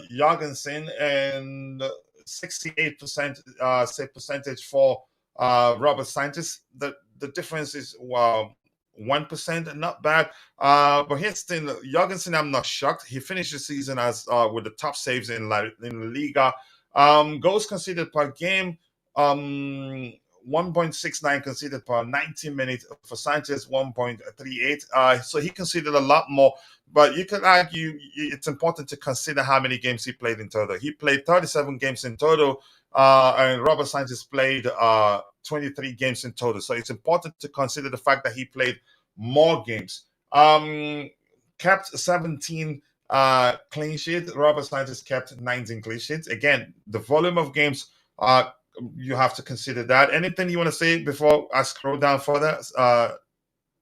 Jorgensen, and 68% save percentage for Robert Sanchez. The difference is, wow, 1%, not bad. But here's the thing, Jorgensen, I'm not shocked. He finished the season as with the top saves in La Liga. Goals conceded per game, 1.69 conceded per 90 minutes for Sanchez, 1.38. So he conceded a lot more. But you could argue it's important to consider how many games he played in total. He played 37 games in total, and Robert Sanchez played 23 games in total. So it's important to consider the fact that he played more games. Kept 17 clean sheets. Robert Sanchez kept 19 clean sheets. Again, the volume of games, you have to consider that. Anything you want to say before I scroll down further,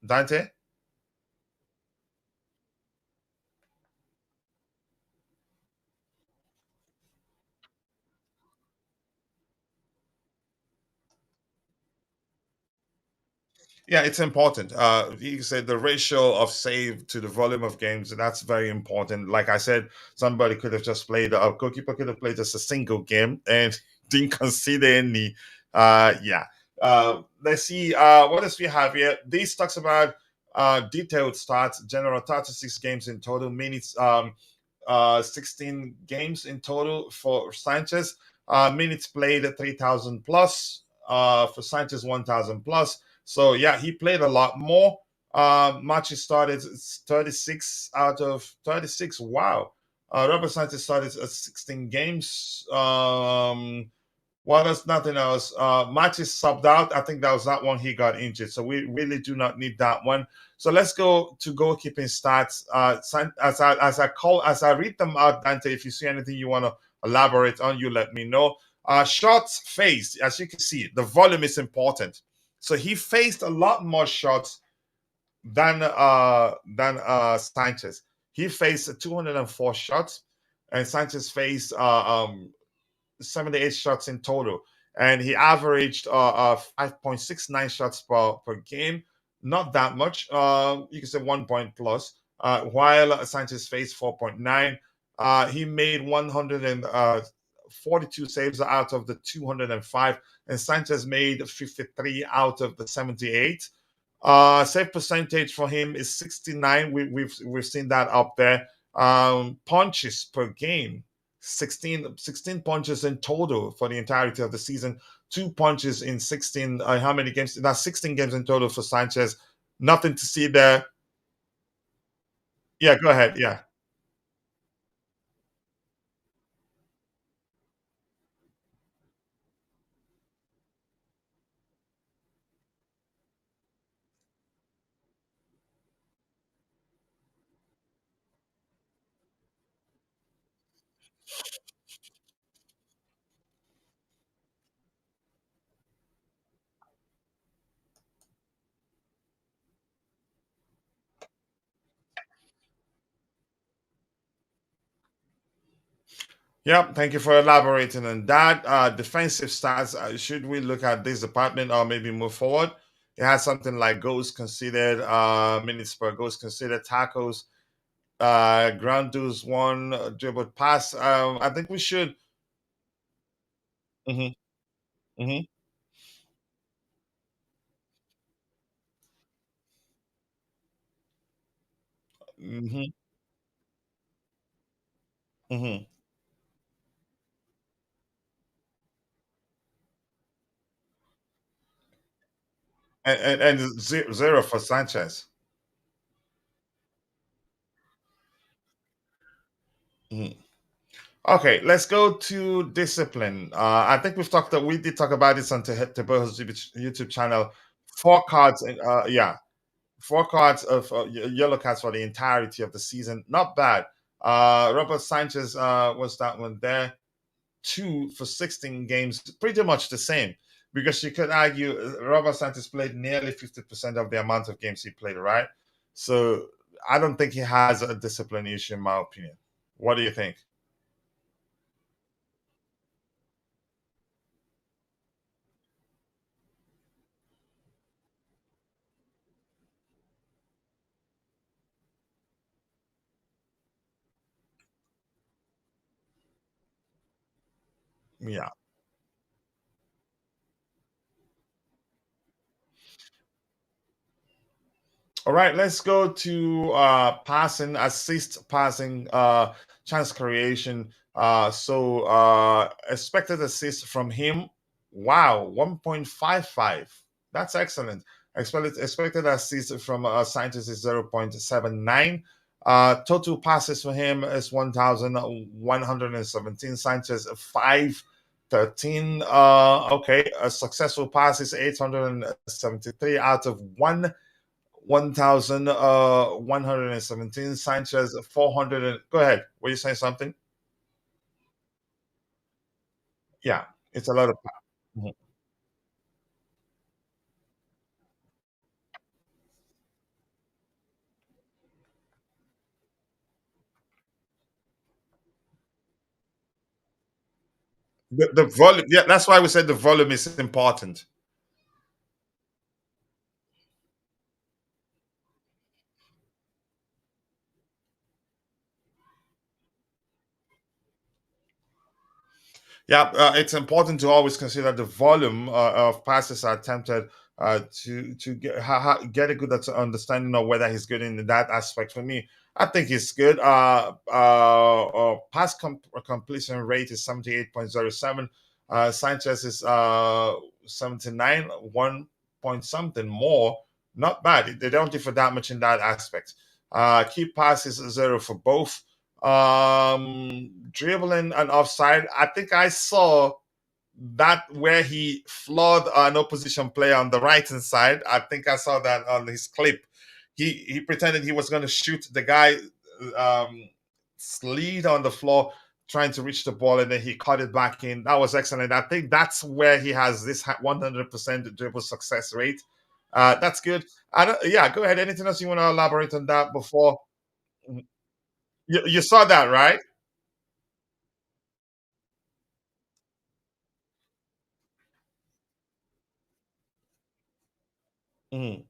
Dante? Yeah, it's important. You said the ratio of save to the volume of games, that's very important. Like I said, somebody could have just played, a goalkeeper could have played just a single game and didn't consider any. Yeah. Let's see. What else we have here? This talks about detailed stats, general 36 games in total, minutes, 16 games in total for Sanchez. Minutes played at 3,000 plus. For Sanchez, 1,000 plus. So yeah, he played a lot more. Matches started 36 out of 36. Wow. Robert Sanchez started 16 games. Well, there's nothing else. Matches subbed out. I think that was that one he got injured. So we really do not need that one. So let's go to goalkeeping stats. As I read them out, Dante, if you see anything you want to elaborate on, you let me know. Shots faced, as you can see, the volume is important. So he faced a lot more shots than Sanchez. He faced 204 shots, and Sanchez faced 78 shots in total, and he averaged 5.69 shots per game. Not that much. You can say 1 point plus. While Sanchez faced 4.9, he made 142 saves out of the 205, and Sanchez made 53 out of the 78. Save percentage for him is 69. We've seen that up there. Punches per game, 16 punches in total for the entirety of the season. Two punches in 16. How many games? That's 16 games in total for Sanchez. Nothing to see there. Yeah, go ahead. Yeah. Yep, thank you for elaborating on that. Defensive stats, should we look at this department or maybe move forward? It has something like goals conceded, minutes per goals conceded, tackles, ground duels won, dribbled pass. I think we should. Hmm. Hmm. Hmm. Hmm. And zero for Sanchez. Mhm. Okay, let's go to discipline. I think we did talk about this on Tebo's YouTube channel. Four cards, yeah, four cards of yellow cards for the entirety of the season. Not bad. Robert Sanchez was that one there. Two for 16 games, pretty much the same. Because you could argue Robert Sanchez played nearly 50% of the amount of games he played, right? So I don't think he has a discipline issue, in my opinion. What do you think? Yeah. All right, let's go to passing, assist passing, chance creation. Expected assist from him. Wow, 1.55. That's excellent. Expected assist from Sanchez is 0.79. Total passes for him is 1,117. Sanchez 513. Okay, a successful pass is 873 out of 1,117. Sanchez 400. Go ahead. Were you saying something? Yeah, it's a lot of. Mhm. The volume. Yeah, that's why we said the volume is important. Yeah, it's important to always consider the volume of passes attempted to get a good understanding of whether he's good in that aspect. For me, I think he's good. Completion rate is 78.07. Sanchez is 79, 1 point something more. Not bad. They don't differ that much in that aspect. Key pass is 0 for both. Dribbling and offside. I think I saw that where he floored an opposition player on the right hand side. I think I saw that on his clip. He pretended he was going to shoot the guy, slid on the floor trying to reach the ball, and then he cut it back in. That was excellent. I think that's where he has this 100% dribble success rate. That's good. Yeah, go ahead. Anything else you want to elaborate on that before? You saw that, right? Mhm.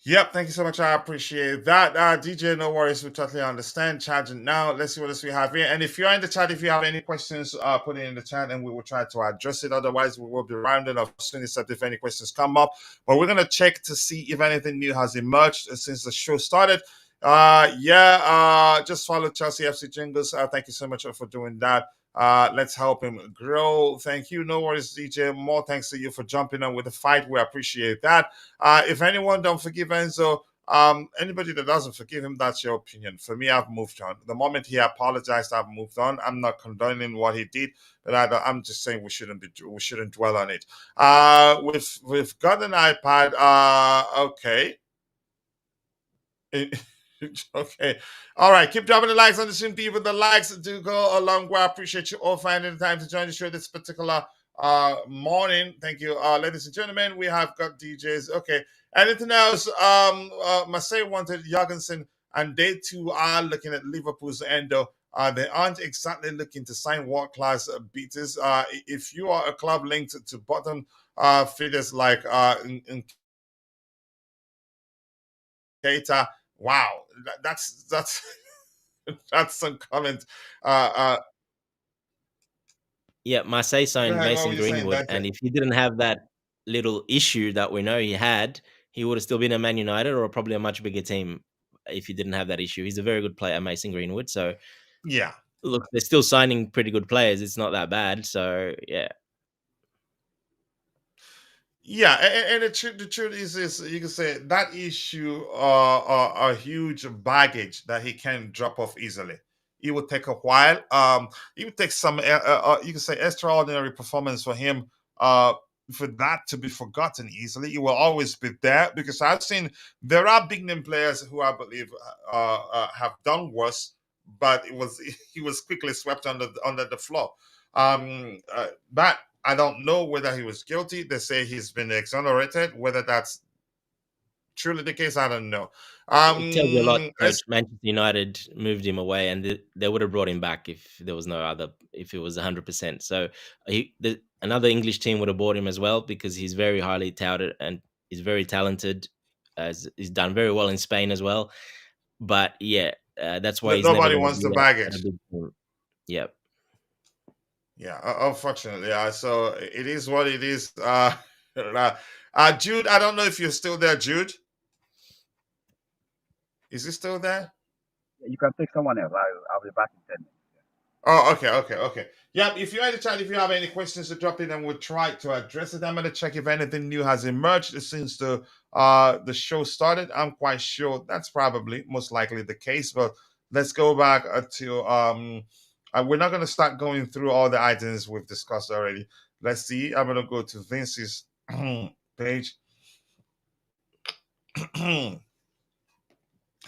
Yep, thank you so much. I appreciate that. DJ, no worries. We totally understand. Charging now. Let's see what else we have here. And if you're in the chat, if you have any questions, put it in the chat and we will try to address it. Otherwise, we will be rounding off soon, except if any questions come up. But we're going to check to see if anything new has emerged since the show started. Just follow Chelsea FC Jingles. Thank you so much for doing that. Let's help him grow. Thank you. No worries, DJ. More thanks to you for jumping on with the fight. We appreciate that. If anyone don't forgive Enzo, anybody that doesn't forgive him, that's your opinion. For me, I've moved on. The moment he apologized, I've moved on. I'm not condoning what he did, but I'm just saying we shouldn't dwell on it. We've got an iPad. Okay. Okay. All right. Keep dropping the likes on the stream, people. The likes do go a long way. I appreciate you all finding the time to join the show this particular morning. Thank you. Ladies and gentlemen, we have got DJs. Okay. Anything else? Marseille wanted Jorgensen, and they too are looking at Liverpool's Endo. They aren't exactly looking to sign world-class beaters. If you are a club linked to bottom feeders like Keita, wow, that's that's some comment. Yeah, Marseille Go signed ahead. What were Mason you saying, Greenwood, Dante? and if he didn't have that little issue that we know he had, he would have still been at Man United or probably a much bigger team if he didn't have that issue. He's a very good player, Mason Greenwood. So Yeah. look, they're still signing pretty good players. It's not that bad. So yeah. Yeah, and the truth is you can say that issue a huge baggage that he can drop off easily. It would take a while. It would take some you can say extraordinary performance for him for that to be forgotten easily. It will always be there because I've seen there are big name players who I believe have done worse, but he was quickly swept under the floor. But I don't know whether he was guilty. They say he's been exonerated. Whether that's truly the case, I don't know. It tells you a lot, Coach. As Manchester United moved him away, and they would have brought him back if there was no other, if it was 100%. So another English team would have bought him as well because he's very highly touted and he's very talented. As he's done very well in Spain as well. But yeah, that's why he's never nobody going to wants be the at a baggage. big team. Yep. Yeah, unfortunately. So it is what it is. Jude, I don't know if you're still there, Jude. Is he still there? You can take someone else. I'll be back in 10 minutes. Oh, okay. Yeah, if you're in the chat, if you have any questions to drop in, and we'll try to address it. I'm gonna check if anything new has emerged since the show started. I'm quite sure that's probably most likely the case, but let's go back to we're not gonna start going through all the items we've discussed already. Let's see. I'm gonna go to Vince's page.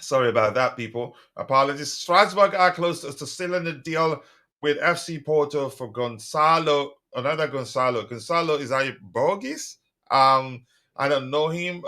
Sorry about that, people. Apologies. Strasbourg are close to sealing the deal with FC Porto for Gonzalo. Another Gonzalo. Gonzalo is a Borges. I don't know him.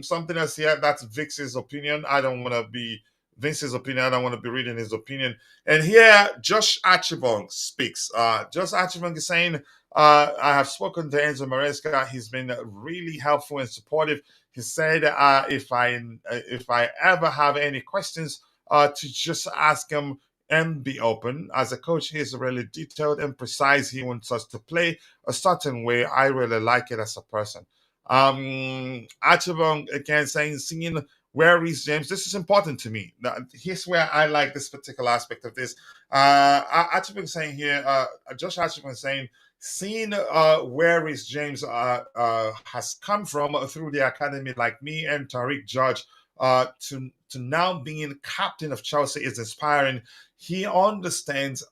Something else here. That's Vix's opinion. I don't want to be Vince's opinion. I don't want to be reading his opinion. And here, Josh Archibald speaks. Josh Archibald is saying, I have spoken to Enzo Maresca. He's been really helpful and supportive. He said, if I ever have any questions, to just ask him and be open. As a coach, he's really detailed and precise. He wants us to play a certain way. I really like it as a person. Archibald again saying, seeing where is James. This is important to me. Now, here's where I like this particular aspect of this. Archibald saying here, Josh Archibald saying, seeing where is James has come from through the academy, like me and Tariq George, to now being captain of Chelsea is inspiring. He understands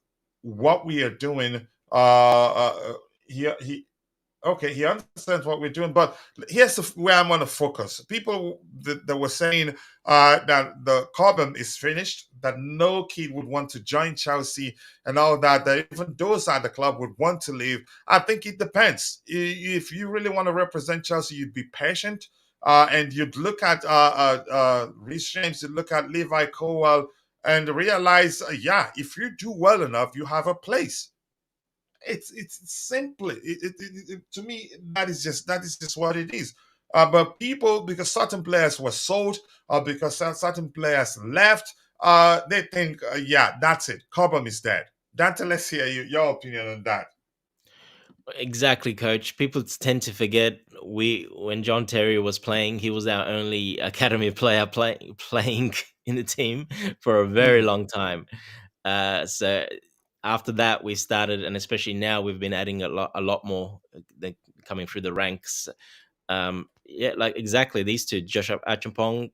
what we are doing. He Okay, he understands what we're doing, but here's where I'm going to focus. People that were saying that the Cobham is finished, that no kid would want to join Chelsea and all that, that even those at the club would want to leave. I think it depends. If you really want to represent Chelsea, you'd be patient, and you'd look at Reece James, you'd look at Levi Colwell, and realize, yeah, if you do well enough, you have a place. It's simply to me that is just what it is. But people, because certain players were sold, or because certain players left, they think, yeah, that's it. Cobham is dead. Dante, let's hear your opinion on that. Exactly, coach. People tend to forget when John Terry was playing, he was our only academy player playing in the team for a very long time. So after that, we started, and especially now, we've been adding a lot more coming through the ranks. Yeah, like exactly these two, Josh Achampong,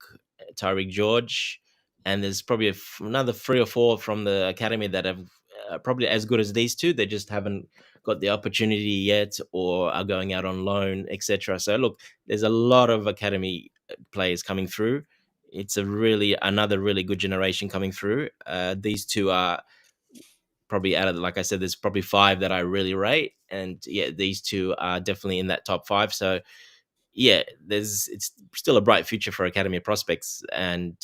Tariq George, and there's probably another 3 or 4 from the academy that have probably as good as these two. They just haven't got the opportunity yet, or are going out on loan, etc. So look, there's a lot of academy players coming through. It's another really good generation coming through. These two are probably out of, like I said, there's probably 5 that I really rate, and yeah, these two are definitely in that top 5. So yeah, it's still a bright future for academy prospects. And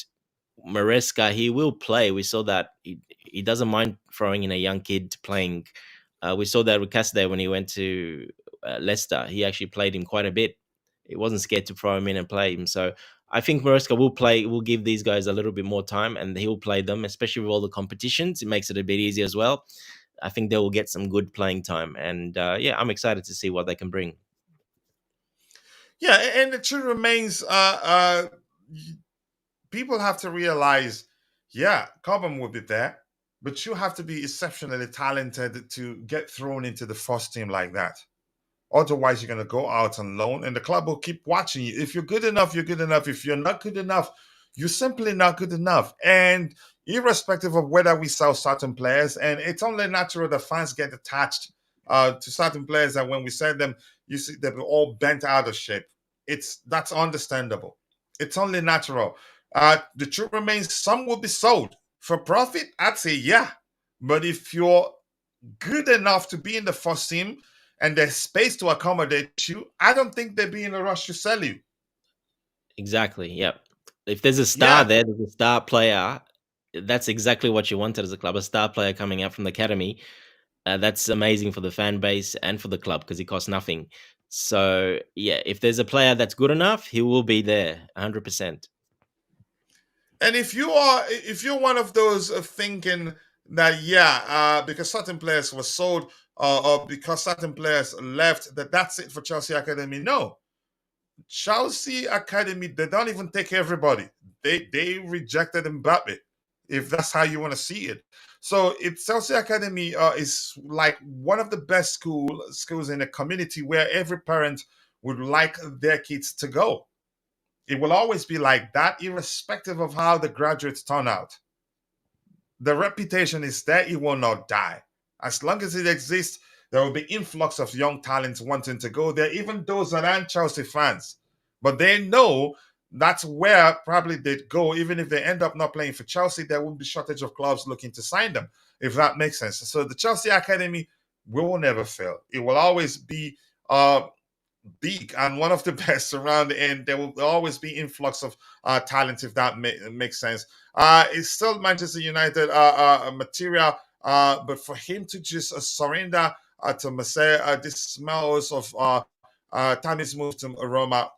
Maresca, he will play. We saw that he doesn't mind throwing in a young kid playing. We saw that with Cassidy when he went to Leicester. He actually played him quite a bit. He wasn't scared to throw him in and play him. So I think Maresca will give these guys a little bit more time, and he'll play them, especially with all the competitions. It makes it a bit easier as well. I think they will get some good playing time. And yeah, I'm excited to see what they can bring. Yeah, and the truth remains, people have to realize, yeah, Cobham will be there, but you have to be exceptionally talented to get thrown into the first team like that. Otherwise, you're going to go out on loan, and the club will keep watching you. If you're good enough, you're good enough. If you're not good enough, you're simply not good enough. And irrespective of whether we sell certain players, and it's only natural that fans get attached to certain players, and when we sell them, you see they're all bent out of shape. That's understandable. It's only natural. The truth remains, some will be sold for profit. I'd say yeah, but if you're good enough to be in the first team and there's space to accommodate you, I don't think they'd be in a rush to sell you. Exactly. Yep. If there's a star Yeah. there's a star player. That's exactly what you wanted as a club, a star player coming out from the academy. That's amazing for the fan base and for the club because he costs nothing. So yeah, if there's a player that's good enough, he will be there 100%. And if you're one of those thinking that because certain players were sold, or because certain players left, that's it for Chelsea Academy. No, Chelsea Academy, they don't even take everybody. They rejected Mbappe. if that's how you want to see it. So it's Chelsea Academy is like one of the best schools in a community where every parent would like their kids to go. It will always be like that, irrespective of how the graduates turn out. The reputation is there, it will not die. As long as it exists, there will be influx of young talents wanting to go there, even those that aren't Chelsea fans. But they know that's where probably they'd go. Even if they end up not playing for Chelsea, there won't be shortage of clubs looking to sign them, if that makes sense. So the Chelsea Academy will never fail. It will always be big and one of the best around, and there will always be influx of talent, if that makes sense. It's still Manchester United material, but for him to just surrender to Marseille, this smells of Tammy's move to Roma.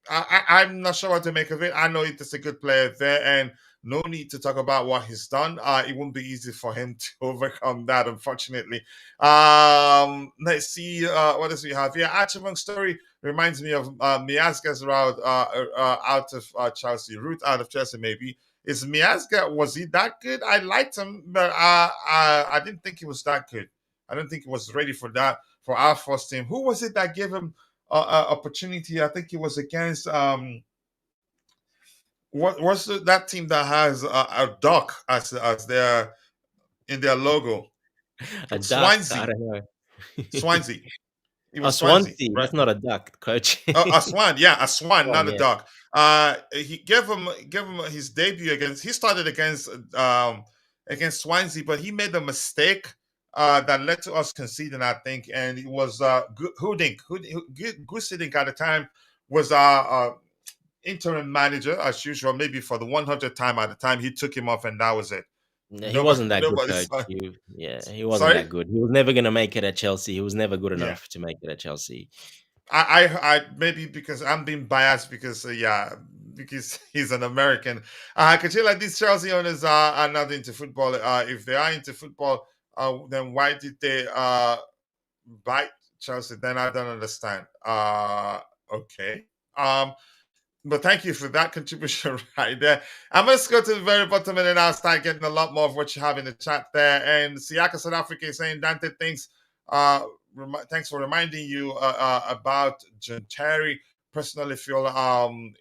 I'm not sure what to make of it. I know he's a good player there, and no need to talk about what he's done. It won't be easy for him to overcome that, unfortunately. Let's see what else we have here. Achimong's story reminds me of Miazga's route out of Chelsea, route out of Chelsea, maybe. Is Miazga, was he that good? I liked him, but I didn't think he was that good. I don't think he was ready for that for our first team. Who was it that gave him opportunity? I think it was against what was that team that has a duck as their in their logo? A duck? I Swansea. don't know. Swansea. It Oh, was Swansea, Swansea. right? That's not a duck, coach. A swan, yeah, a swan, Swan, not a yeah. duck. He gave him his debut against. He started against Swansea, but he made a mistake that led to us conceding, I think, and it was Gusidink at the time was interim manager as usual. Maybe for the 100th time at the time, he took him off, and that was it. No, he Nobody, wasn't that good, nobody coach. saw. He wasn't Sorry. that good. He was never gonna make it at Chelsea. He was never good Yeah. enough to make it at Chelsea. I maybe because I'm being biased because because he's an American. Could you like these Chelsea owners are not into football? If they are into football, then why did they buy Chelsea? Then I don't understand. Okay. But thank you for that contribution right there. I'm going to go to the very bottom and then I'll start getting a lot more of what you have in the chat there. And Siaka South Africa is saying, Dante, thanks for reminding you about John Terry. Personally, feel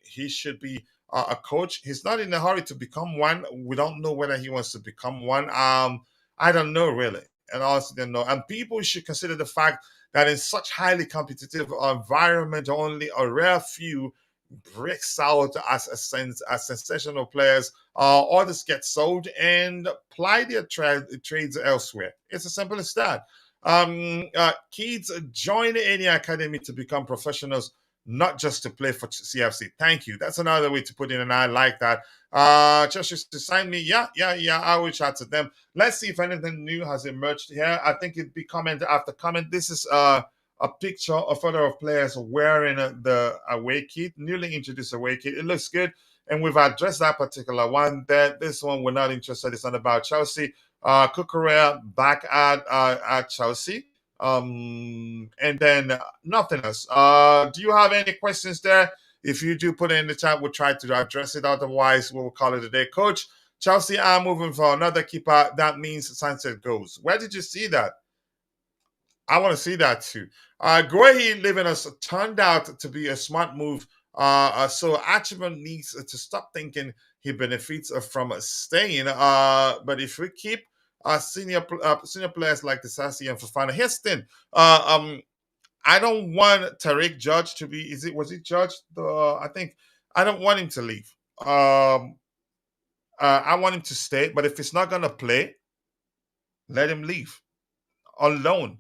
he should be a coach. He's not in a hurry to become one. We don't know whether he wants to become one. I don't know really, and I also don't know. And people should consider the fact that in such highly competitive environment, only a rare few breaks out as sensational players. Others get sold and ply their trades elsewhere. It's as simple as that. Kids join any academy to become professionals, not just to play for CFC. Thank you. That's another way to put it, and I like that. Just to sign me. Yeah. I will chat to them. Let's see if anything new has emerged here. I think it'd be comment after comment. This is a picture, a photo of players wearing the away kit, newly introduced away kit. It looks good, and we've addressed that particular one. This one we're not interested. It's not about Chelsea. Cucurella back at Chelsea. And then nothing else. Do you have any questions there? If you do, put it in the chat. We'll try to address it. Otherwise, we'll call it a day. Coach, Chelsea are moving for another keeper. That means Sanchez goes. Where did you see that? I want to see that too. Guehi leaving us turned out to be a smart move. So Achimon needs to stop thinking he benefits from staying. But if we keep senior players like Disasi and Fofana, here's the thing. I don't want Tariq Judge to be. Was it Judge? I think I don't want him to leave. I want him to stay. But if he's not gonna play, let him leave on loan.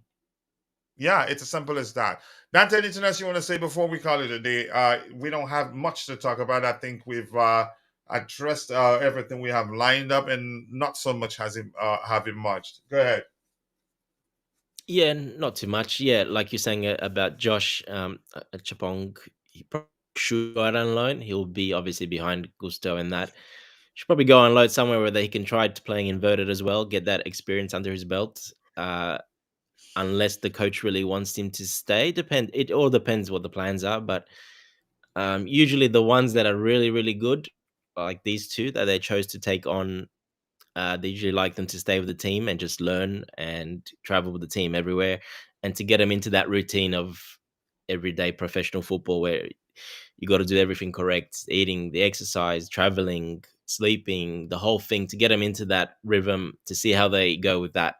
Yeah, it's as simple as that. Dante, anything else you want to say before we call it a day? We don't have much to talk about. I think we've addressed everything we have lined up, and not so much has have emerged. Go ahead. Yeah, not too much. Yeah, like you're saying about Josh Chapong, he probably should go out on loan. He'll be obviously behind Gusto in that. Should probably go on loan somewhere where he can try to playing inverted as well, get that experience under his belt. Unless the coach really wants him to stay. It all depends what the plans are, but usually the ones that are really, really good like these two that they chose to take on. They usually like them to stay with the team and just learn and travel with the team everywhere, and to get them into that routine of everyday professional football where you got to do everything correct, eating, the exercise, traveling, sleeping, the whole thing, to get them into that rhythm, to see how they go with that.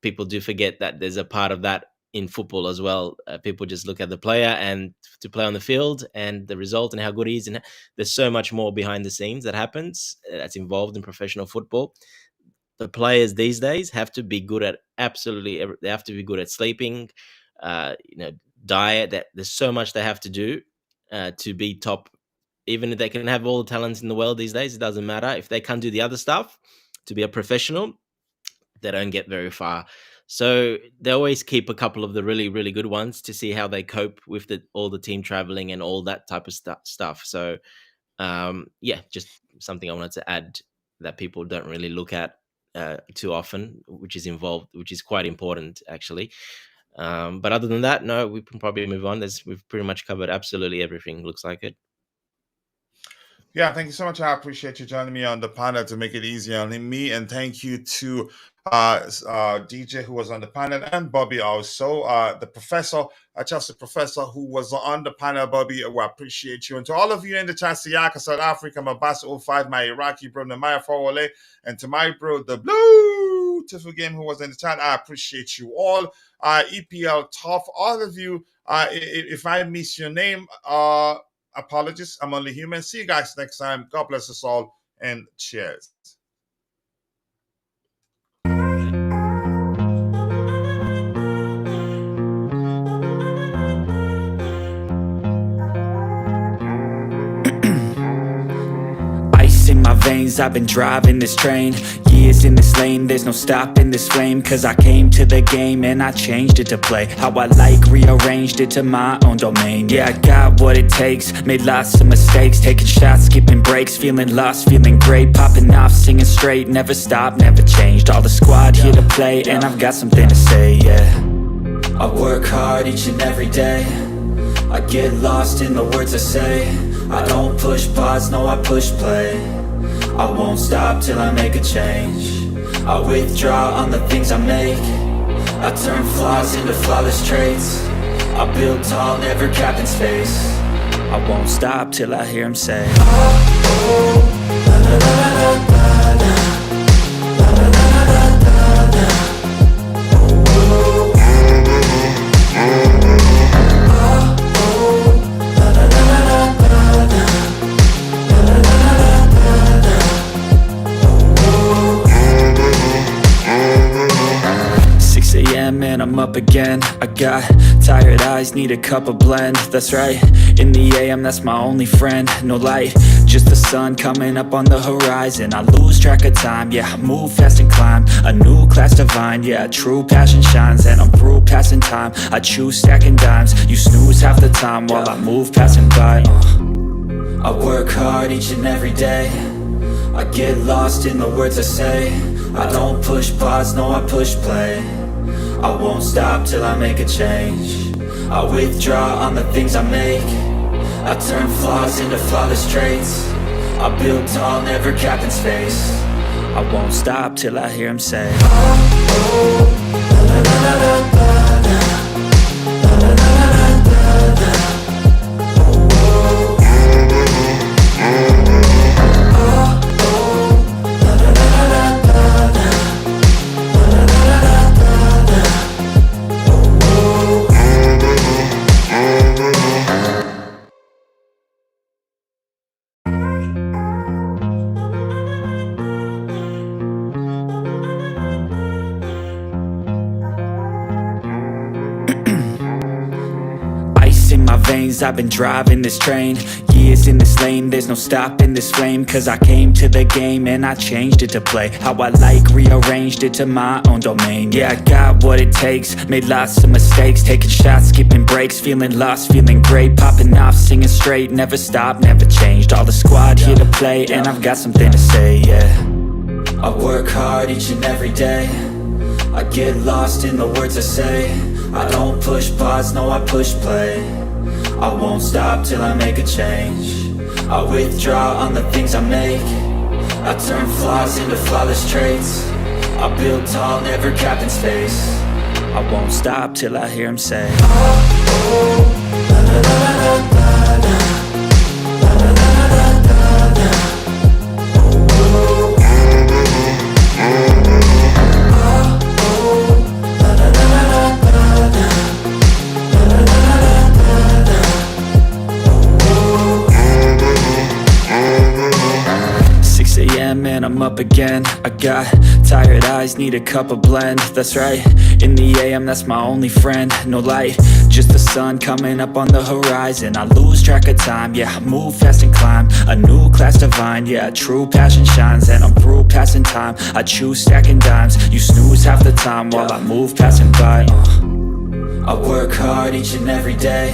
People do forget that there's a part of that in football as well. People just look at the player and to play on the field and the result and how good he is. And there's so much more behind the scenes that happens that's involved in professional football. The players these days have to be good at they have to be good at sleeping, diet. That there's so much they have to do to be top. Even if they can have all the talents in the world these days, it doesn't matter. If they can't do the other stuff to be a professional, they don't get very far. So they always keep a couple of the really, really good ones to see how they cope with all the team traveling and all that type of stuff. So, just something I wanted to add that people don't really look at too often, which is quite important, actually. But other than that, no, we can probably move on. We've pretty much covered absolutely everything, looks like it. Yeah, thank you so much. I appreciate you joining me on the panel to make it easier on me. And thank you to DJ who was on the panel, and Bobby also, the professor, Chelsea professor who was on the panel. Bobby, we appreciate you. And to all of you in the chat, Siaka, South Africa, Mabasa 05, my Iraqi bro, Namaya Fawale, and to my bro, the Blue Tiffle Game who was in the chat, I appreciate you all. EPL Tough, all of you. If I miss your name, apologies. I'm only human. See you guys next time. God bless us all, and cheers. Ice in my veins, I've been driving this train. Years in this lane, there's no stopping this flame. Cause I came to the game and I changed it to play how I like, rearranged it to my own domain. Yeah, I got what it takes, made lots of mistakes, taking shots, skipping breaks, feeling lost, feeling great, popping off, singing straight, never stopped, never changed. All the squad here to play, and I've got something to say, yeah. I work hard each and every day, I get lost in the words I say. I don't push pause, no, I push play. I won't stop till I make a change. I withdraw on the things I make. I turn flaws into flawless traits. I build tall, never capped in space. I won't stop till I hear him say, oh, oh, la, la, la, la, la, la, la, la, la, la, la, la. And I'm up again. I got tired eyes, need a cup of blend. That's right, in the AM, that's my only friend. No light, just the sun coming up on the horizon. I lose track of time, yeah, I move fast and climb a new class divine, yeah, true passion shines. And I'm through passing time, I choose stacking dimes. You snooze half the time while I move passing by. I work hard each and every day, I get lost in the words I say. I don't push pause, no, I push play. I won't stop till I make a change. I withdraw on the things I make. I turn flaws into flawless traits. I build tall, never capped in space. I won't stop till I hear him say, oh, oh, la, la, la, la, la, la, la, la, la, la, la, la. I've been driving this train, years in this lane, there's no stopping this flame. Cause I came to the game and I changed it to play how I like, rearranged it to my own domain. Yeah, I got what it takes, made lots of mistakes, taking shots, skipping breaks, feeling lost, feeling great, popping off, singing straight, never stopped, never changed. All the squad here to play, and I've got something to say, yeah. I work hard each and every day, I get lost in the words I say. I don't push pause, no, I push play. I won't stop till I make a change. I withdraw on the things I make. I turn flaws into flawless traits. I build tall, never capped in space. I won't stop till I hear him say, and I'm up again. I got tired eyes, need a cup of blend. That's right, in the AM, that's my only friend. No light, just the sun coming up on the horizon. I lose track of time, yeah, I move fast and climb a new class divine, yeah, true passion shines. And I'm through passing time, I choose stacking dimes. You snooze half the time while I move passing by. I work hard each and every day.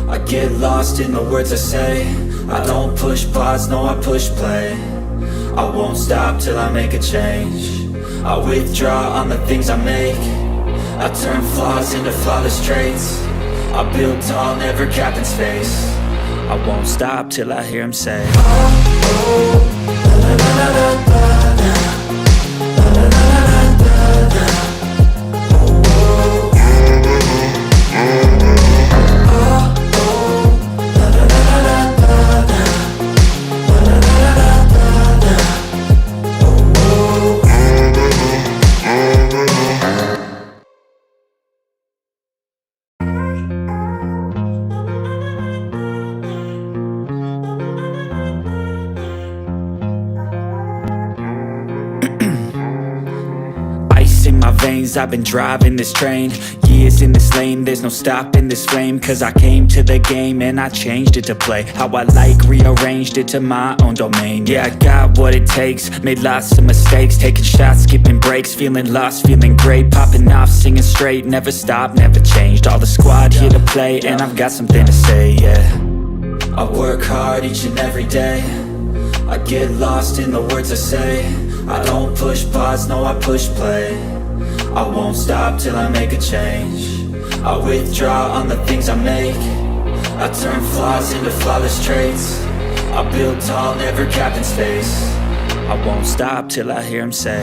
I get lost in the words I say. I don't push pause, no, I push play. I won't stop till I make a change. I withdraw on the things I make. I turn flaws into flawless traits. I build tall, never capped in space. I won't stop till I hear him say, in my veins, I've been driving this train. Years in this lane, there's no stopping this flame. Cause I came to the game and I changed it to play how I like, rearranged it to my own domain. Yeah, I got what it takes, made lots of mistakes, taking shots, skipping breaks, feeling lost, feeling great, popping off, singing straight, never stopped, never changed. All the squad here to play and I've got something to say, yeah. I work hard each and every day. I get lost in the words I say. I don't push pause, no, I push play. I won't stop till I make a change. I withdraw on the things I make. I turn flaws into flawless traits. I build tall, never capped in space. I won't stop till I hear him say,